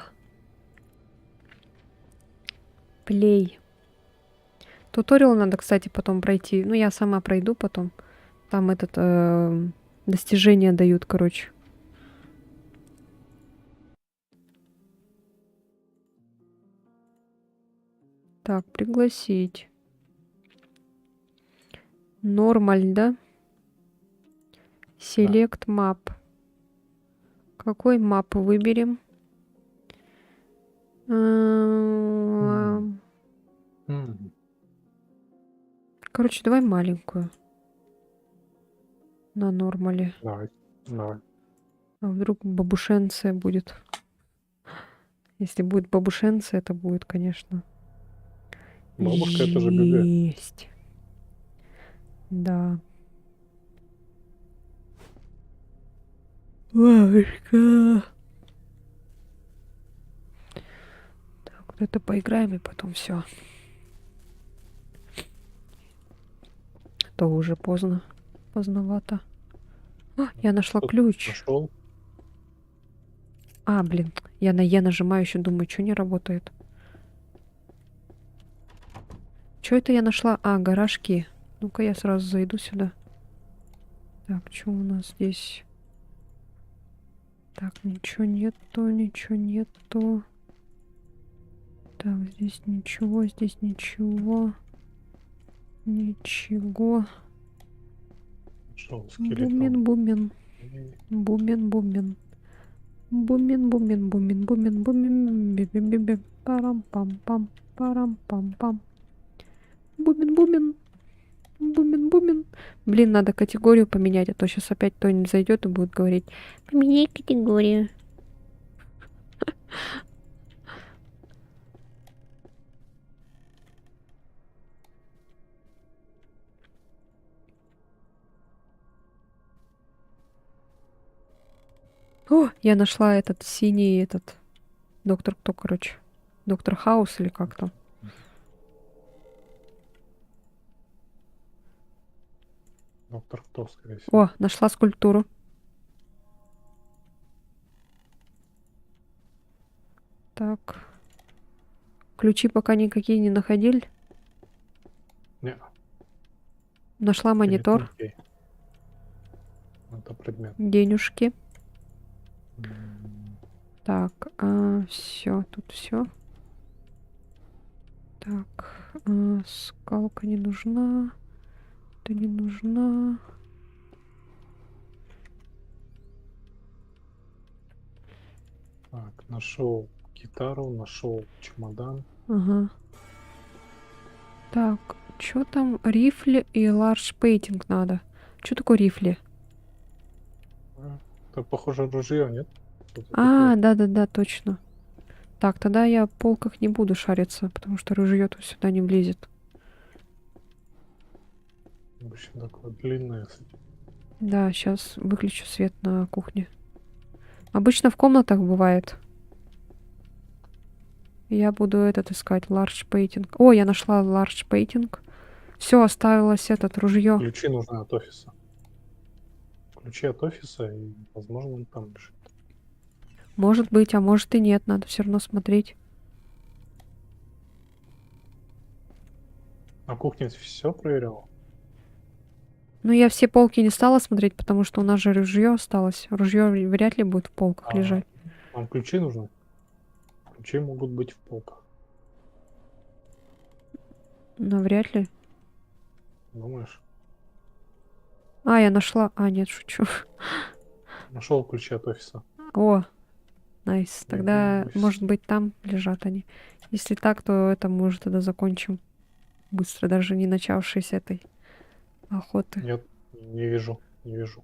Плей. Туториал надо, кстати, потом пройти. Ну, я сама пройду потом. Там достижения дают, короче. Так, пригласить. Нормаль, да? Select map. Какой мап выберем? Короче, давай маленькую. На нормале. Давай, давай. А вдруг бабушенция будет? Если будет бабушенция, это будет, конечно. Бабушка это же ГГ. Есть. Да. Бабушка. Так, вот это поиграем и потом все. То уже поздно. Поздновато. А, я нашла Что ключ. нашел? А, блин, я на Е нажимаю, еще думаю, что не работает. Что это я нашла? А, гаражки. Ну-ка я сразу зайду сюда. Так, что у нас здесь? Так, ничего нету, ничего нету. Так, здесь ничего, здесь ничего. Ничего. Нашел скелетон. Бумен, бумен. Бумен, бумен. Бумен, бумен, бумен, бумен, бумен. Би-би-би-би. Парам-пам-пам. Парам-пам-пам. Бумен, бумен. Бумен, бумен. Блин, надо категорию поменять, а то сейчас опять кто-нибудь зайдет и будет говорить: поменяй категорию. О, я нашла этот синий, этот доктор кто, короче. Доктор Хаус или как там. Доктор кто, скорее всего. О, нашла скульптуру. Так. Ключи пока никакие не находили. Не, Нашла монитор. окей. Это предмет. Денежки. М, Так, все, тут все. Так, скалка не нужна. Это не нужна. Так, нашел гитару, нашел чемодан. Ага. Так, что там? Рифли и ларж пейтинг надо. Что такое рифли? Это похоже ружье, нет? Что-то А, такое. да-да-да, точно. Так, тогда я в полках не буду шариться, потому что ружье-то сюда не влезет. Обычно такое длинное. Да, сейчас выключу свет на кухне. Обычно в комнатах бывает. Я буду этот искать, large painting. О, я нашла large painting. Все, оставилось этот ружье. Ключи нужны от офиса. Ключи от офиса, и, возможно, он там лежит. Может быть, а может и нет, надо все равно смотреть. На кухне все проверял? Ну, я все полки не стала смотреть, потому что у нас же ружье осталось. Ружье вряд ли будет в полках лежать. Вам ключи нужны? Ключи могут быть в полках. Но вряд ли. Думаешь? А, я нашла. А, нет, шучу. Нашел ключи от офиса. О, Найс. Я Тогда, боюсь. может быть, там лежат они. Если так, то это мы уже тогда закончим быстро, даже не начавшись этой охоты. Нет, не вижу, не вижу.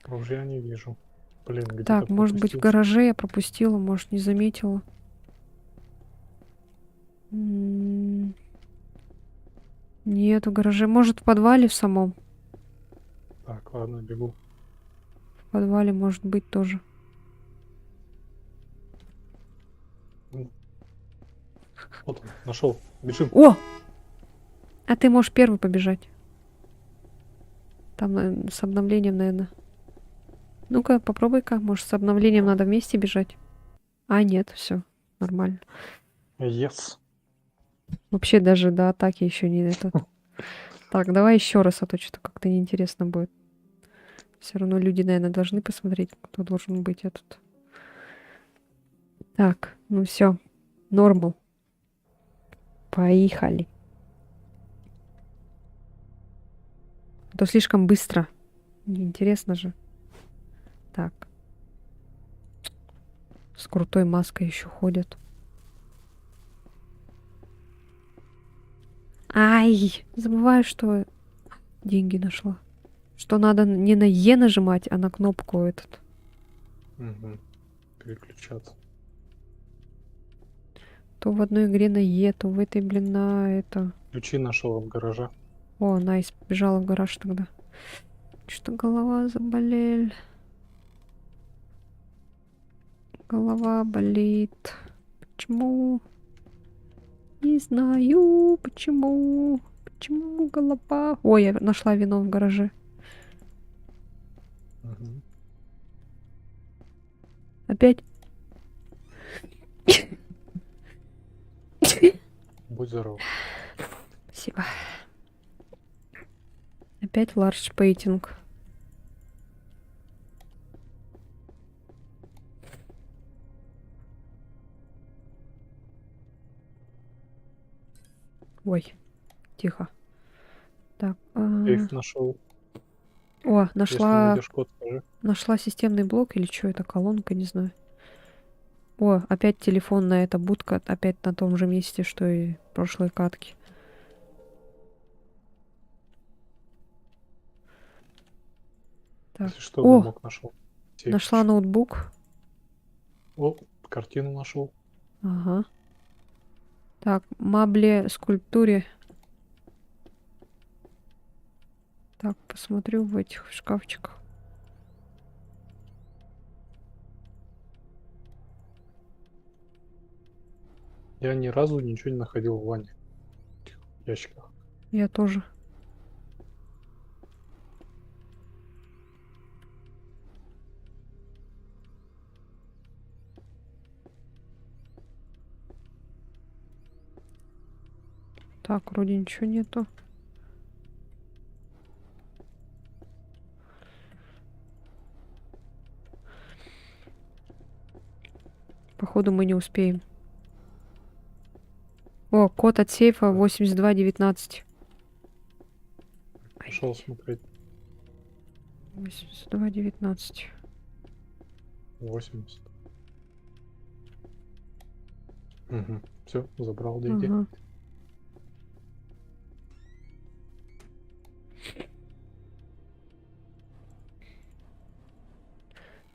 Ружья не вижу. Блин, где-то Так, может быть, в пропустил. гараже я пропустила, может, не заметила. Нет, в гараже. Может, в подвале в самом? Так, ладно, бегу. В подвале может быть тоже. М, Вот он, нашел. Бежим. О! А ты можешь первый побежать. Там с обновлением, наверное. Ну-ка, попробуй-ка. Может, с обновлением надо вместе бежать? А, нет, все. Нормально. Yes. Вообще даже до атаки еще не этот. Так, давай еще раз, а то что-то как-то неинтересно будет. Все равно люди, наверное, должны посмотреть, кто должен быть этот. Так, ну все. Нормал. Поехали. А то слишком быстро. Неинтересно же. Так. С крутой маской еще ходят. Ай! Забываю, что деньги нашла. Что надо не на Е нажимать, а на кнопку этот. Угу. Переключаться. То в одной игре на Е, то в этой, блин, на это. Ключи нашел от гаража. О, найс, побежала в гараж тогда. Что голова заболел. Голова болит. Почему? Не знаю, почему. Почему голова? Ой, я нашла вино в гараже. Угу. Опять? Будь здоров. Спасибо. Опять ларж пейтинг. Ой, тихо. Так. Сейф нашел. О, Если нашла, найдешь код, скажи. нашла системный блок или что это, колонка, не знаю. О, опять телефонная эта будка, опять на том же месте, что и в прошлой катке. Так. Если что, О, замок нашел. Сейф нашла еще. ноутбук. О, картину нашел. Ага. Так, мабле скульптуре. Так, посмотрю в этих шкафчиках. Я ни разу ничего не находил в ванне. В ящиках. Я тоже. Так, вроде ничего нету. Походу мы не успеем. О, код от сейфа 8219. Пошел смотреть. 8219. 80. Угу. Все, забрал деньги. Ага.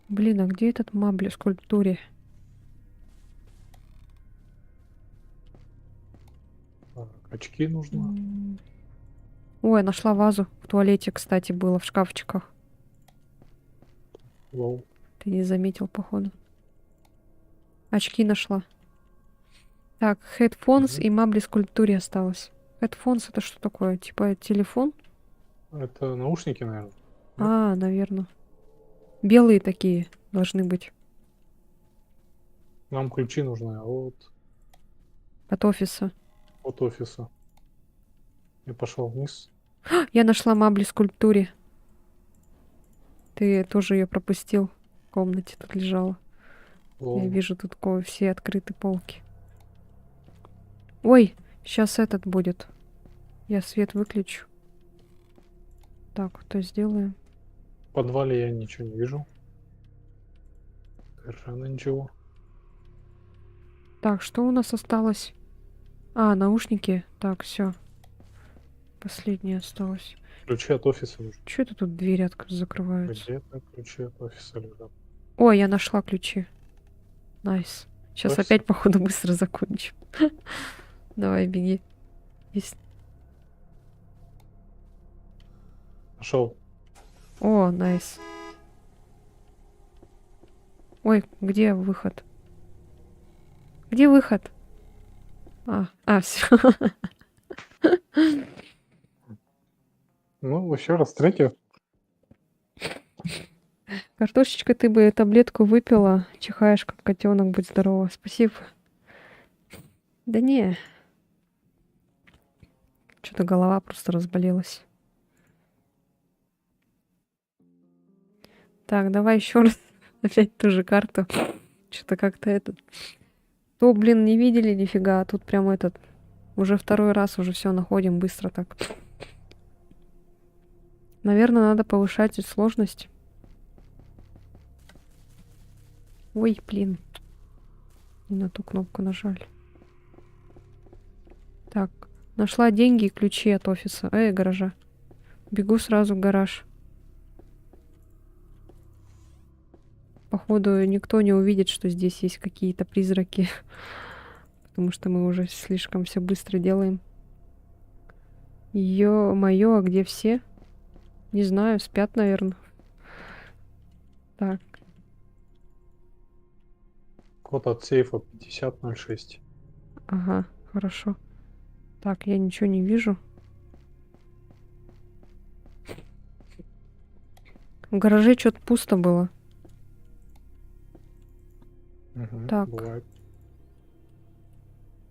Блин, а где этот мабле скульптуре? Так, очки нужно. Ой, нашла вазу. В туалете, кстати, было в шкафчиках. Лол. Ты не заметил, походу. Очки нашла. Так, headphones Мгм. и мабле скульптуре осталось. Headphones это что такое? Типа телефон? Это наушники, наверное. А, наверное. Белые такие должны быть. Нам ключи нужны От офиса. от офиса. Я пошел вниз. Я нашла мабле скульптуре. Ты тоже ее пропустил. В комнате тут лежала. Я Лол. вижу тут все открыты полки. Ой, сейчас этот будет. Я свет выключу. Так, вот то сделаем. В подвале я ничего не вижу. Совершенно ничего. Так, что у нас осталось? А, наушники. Так, все. Последнее осталось. Ключи от офиса нужны. Что это тут двери закрываются? Где-то ключи от офиса лежат. Ой, я нашла ключи. Найс. Сейчас Офиса? опять, походу, быстро закончим. Давай, беги. Есть. Нашел. О, найс. Ой, где выход? Где выход? Все. Ну, еще раз треки. Картошечка, ты бы таблетку выпила. Чихаешь, как котенок, будь здорова. Спасибо. Да не. Что-то голова просто разболелась. Так, давай еще раз. Опять ту же карту. Что-то как-то этот... То, блин, не видели нифига. А тут прям этот... Уже второй раз уже все находим быстро так. Наверное, надо повышать сложность. Ой, блин. Не на ту кнопку нажали. Так, нашла деньги и ключи от офиса. Гаража. Бегу сразу в гараж. Походу, никто не увидит, что здесь есть какие-то призраки. Потому что мы уже слишком все быстро делаем. Ё-моё, а где все? Не знаю, спят, наверное. Так, Код от сейфа 5006. ага, хорошо. Так, я ничего не вижу. В гараже что-то пусто было. Угу, Так. бывает.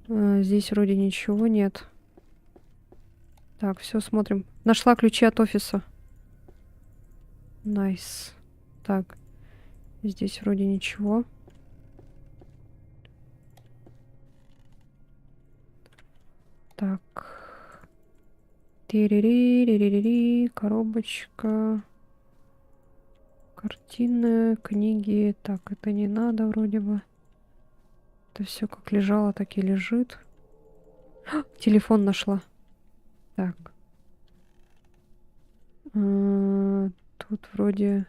Здесь вроде ничего нет. Так, все, смотрим. Нашла ключи от офиса. Найс. Так, здесь вроде ничего. Так. Тирири, коробочка. Картины, книги. Так, это не надо вроде бы. Это все как лежало, так и лежит. Телефон нашла. Так. Тут вроде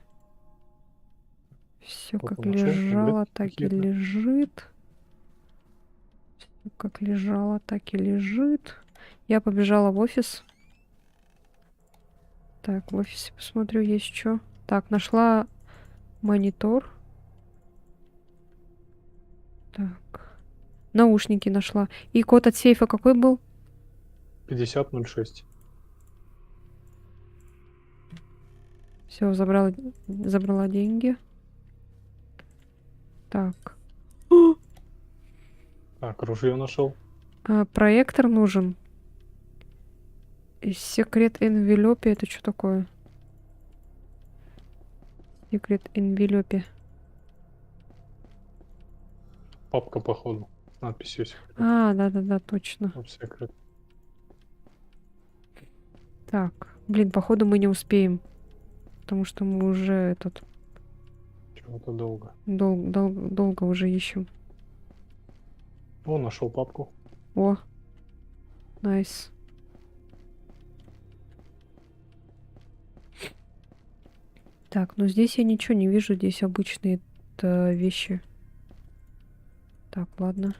все Вот как он нашел, лежало, таблетки так и какие-то. лежит. Всё как лежало, так и лежит. Я побежала в офис. Так, в офисе посмотрю, есть что. Так, нашла монитор. Так. Наушники нашла. И код от сейфа какой был? 5006. Все, забрала деньги. Так. Так, ружье нашел. Проектор нужен. Секрет envelope. Это что такое? Секрет envelope. Папка, походу. С надписью секрет. Да-да-да, точно. Вот секрет. Так. Блин, походу мы не успеем. Потому что мы уже этот... Чего-то долго. Долго уже ищем. О, нашел папку. О, найс. Так, ну здесь я ничего не вижу. Здесь обычные вещи. Так, ладно.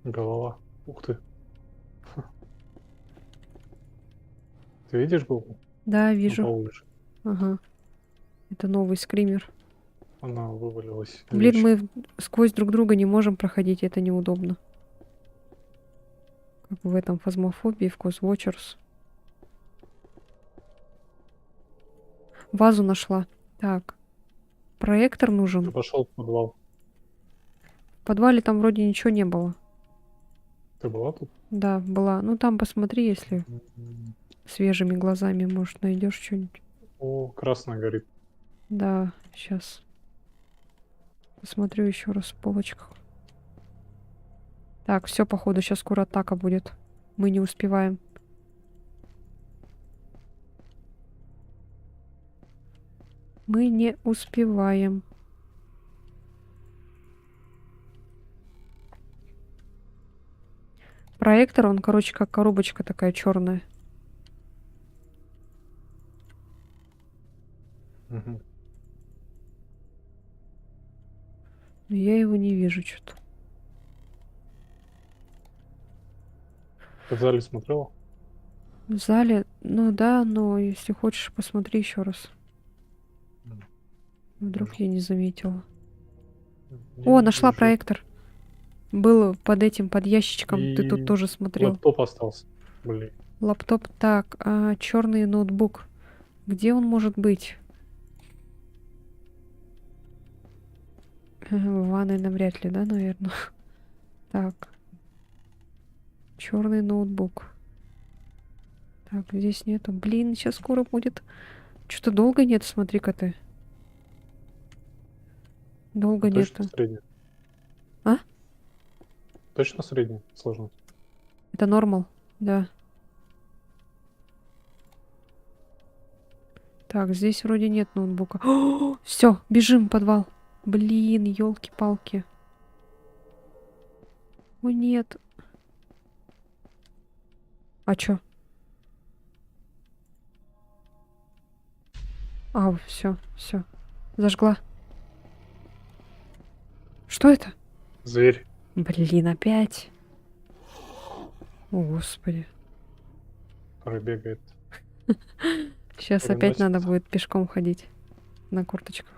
Голова. Ух ты. Ты видишь голову? Да, На вижу. полу лежит. Ага. Это новый скример. Она вывалилась. Блин, Вещь. мы сквозь друг друга не можем проходить. Это неудобно. Как в этом фазмофобии, в Coswatchers. Вазу нашла. Так. Проектор Ты нужен. пошел в подвал. В подвале там вроде ничего не было. Ты была тут? Да, была. Ну там посмотри, если М. свежими глазами, может, найдешь что-нибудь. О, красная горит. Да, сейчас. Посмотрю еще раз в полочках. Так, все, походу, сейчас скоро атака будет. Мы не успеваем. Мы не успеваем. Проектор, он, короче, как коробочка такая черная. Мгм. Но я его не вижу что-то. Ты в зале смотрела? В зале, ну да, но если хочешь, посмотри еще раз. М, Вдруг вижу. я не заметила. О, Не нашла вижу. проектор. Был под этим, под ящичком. Ты тут И тоже смотрел. лэптоп остался. Блин. Лаптоп. Так, а черный ноутбук. Где он может быть? В ванной навряд ли, да, наверное. Так, черный ноутбук. Так, здесь нету. Блин, сейчас скоро будет. Что-то долго нет, смотри-ка ты. Долго Точно нету. средняя? А? Точно средняя сложность? Это нормал? Да. Так, здесь вроде нет ноутбука. Все, бежим в подвал. Блин, елки-палки. О, нет. А чё? А, все, все. Зажгла. Что это? Зверь. Блин, опять. О, господи. Который бегает. Сейчас Который опять надо носится. будет пешком ходить на курточках.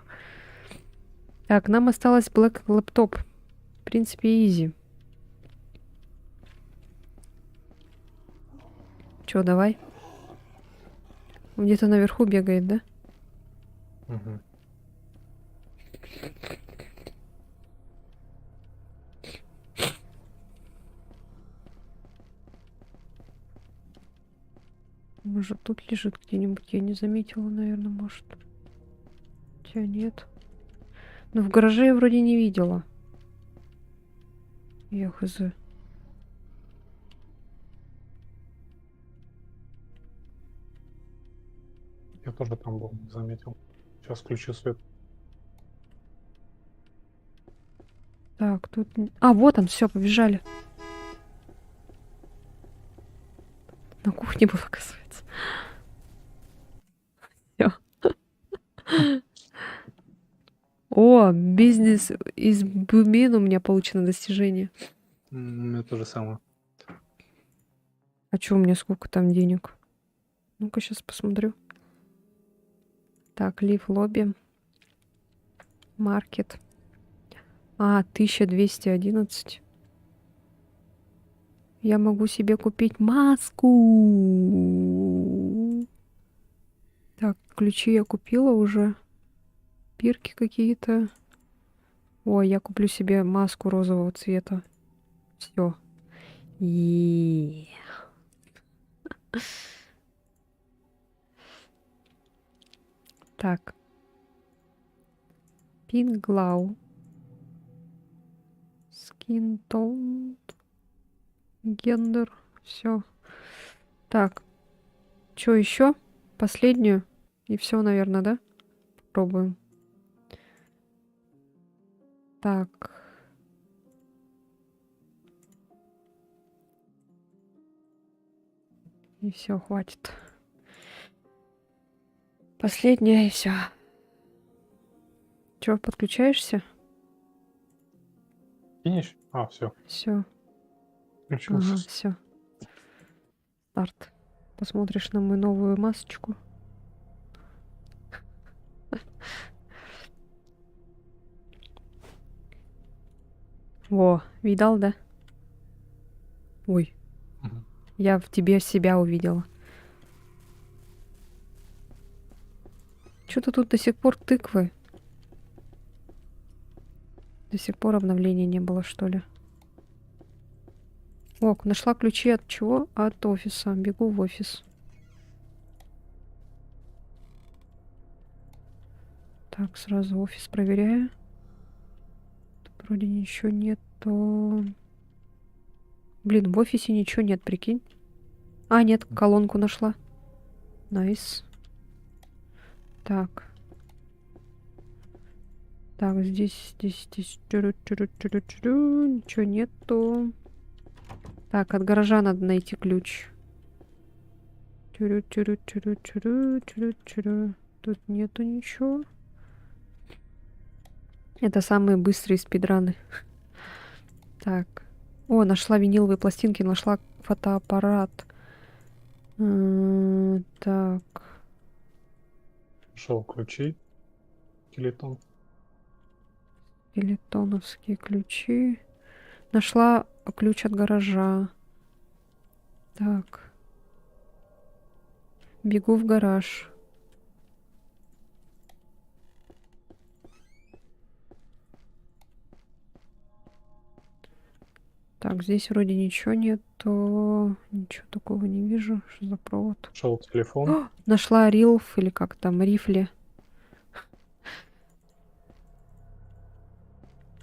Так, нам осталось Black Laptop. В принципе, изи. Чё, давай? Он где-то наверху бегает, да? Мгм. Может, тут лежит где-нибудь? Я не заметила, наверное, может. Хотя нет. Но в гараже я вроде не видела. Я хз. Я тоже там был, не заметил. Сейчас включу свет. Так, тут... А, вот он, все, побежали. На кухне был, оказывается. Всё. О, бизнес из бумин у меня получено достижение. У меня то же самое. А чё у меня сколько там денег? Ну-ка, сейчас посмотрю. Так, лив лобби. Маркет. А, 1211. Я могу себе купить маску. Так, ключи я купила уже. Бирки какие-то. Ой, я куплю себе маску розового цвета. Все. И так. Пинглау. Скин тон. Гендер. Все. Так. Что еще? Последнюю. И все, наверное, да? Пробуем. Так. И все, хватит. Последняя и все. Че, подключаешься? Финиш? А, все. Все. Включился. Ага, все. Старт. Посмотришь на мою новую масочку. Во, видал, да? Ой, Мгм. я в тебе себя увидела. Что-то тут до сих пор тыквы. До сих пор обновления не было, что ли. О, нашла ключи от чего? От офиса. Бегу в офис. Так, сразу офис проверяю. Тут вроде ничего нету. Блин, в офисе ничего нет, прикинь. А, нет, колонку нашла. Найс. Так. Так, здесь. Ничего нету. Так, от гаража надо найти ключ. Чуру. Тут нету ничего. Это самые быстрые спидраны. Так. О, нашла виниловые пластинки, нашла фотоаппарат. Так. Нашел ключи. Телетон. Электроновские ключи. Нашла ключ от гаража. Так. Бегу в гараж. Так, здесь вроде ничего нету. Ничего такого не вижу. Что за провод? Нашел телефон. О, нашла рилф или как там, рифли.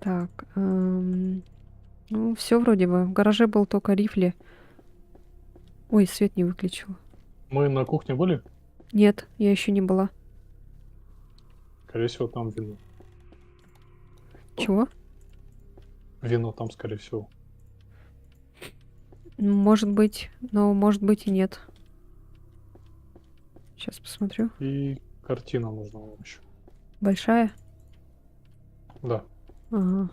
Так. Ну, все вроде бы. В гараже был только рифли. Ой, свет не выключила. Мы на кухне были? Нет, я еще не была. Скорее всего, там вино. Чего? Вино там, скорее всего. Может быть, но может быть и нет. Сейчас посмотрю. И картина нужна нам еще. Большая? Да. Ага.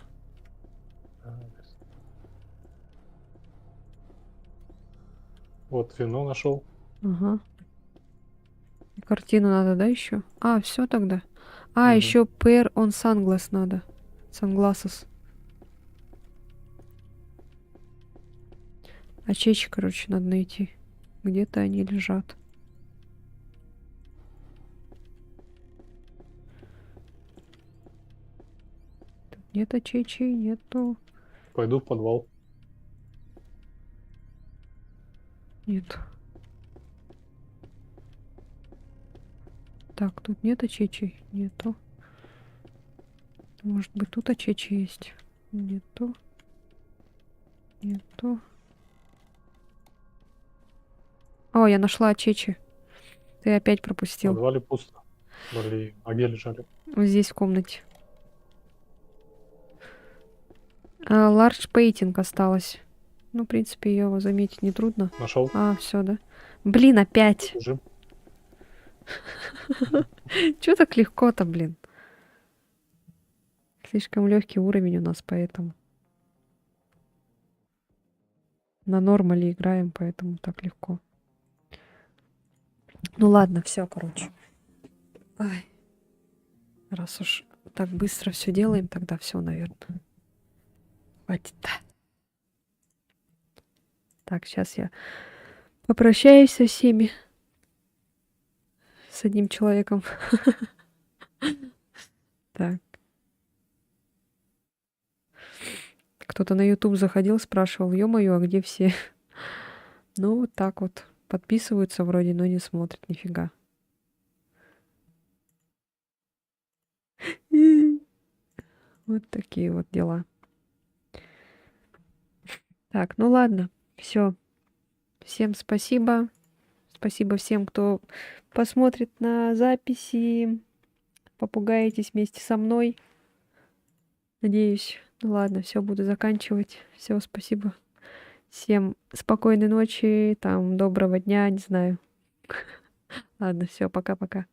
Вот вино нашел. Ага. И картину надо, да, еще? А, все тогда. А, Мгм. еще pair on sunglass надо. Sunglasses. Очечи, короче, надо найти. Где-то они лежат. Тут нет очечей, нету. Пойду в подвал. Нет. Так, тут нет очечей? Нету. Может быть, тут очечи есть? Нету. Нету. О, я нашла очечи. Ты опять В пропустил. подвале пусто. Блин, а где лежали? Вот здесь в комнате. Large painting осталось. Ну, в принципе, ее заметить нетрудно. Нашел. А, все, да? Блин, опять! Лежим. Чё так легко-то, блин? Слишком легкий уровень у нас, поэтому. На нормале играем, поэтому так легко. Ну ладно, все, короче. Ай. Раз уж так быстро все делаем, тогда все, наверное. Хватит. Так, сейчас я попрощаюсь со всеми. С одним человеком. Так. Кто-то на YouTube заходил, спрашивал, ё-моё, а где все? Ну, вот так вот. Подписываются вроде, но не смотрят нифига. Вот такие вот дела. Так, ну ладно. Все. Всем спасибо. Спасибо всем, кто посмотрит на записи. Попугаетесь вместе со мной. Надеюсь. Ну ладно, все, буду заканчивать. Все, спасибо. Всем спокойной ночи, там, доброго дня, не знаю. Ладно, все, пока-пока.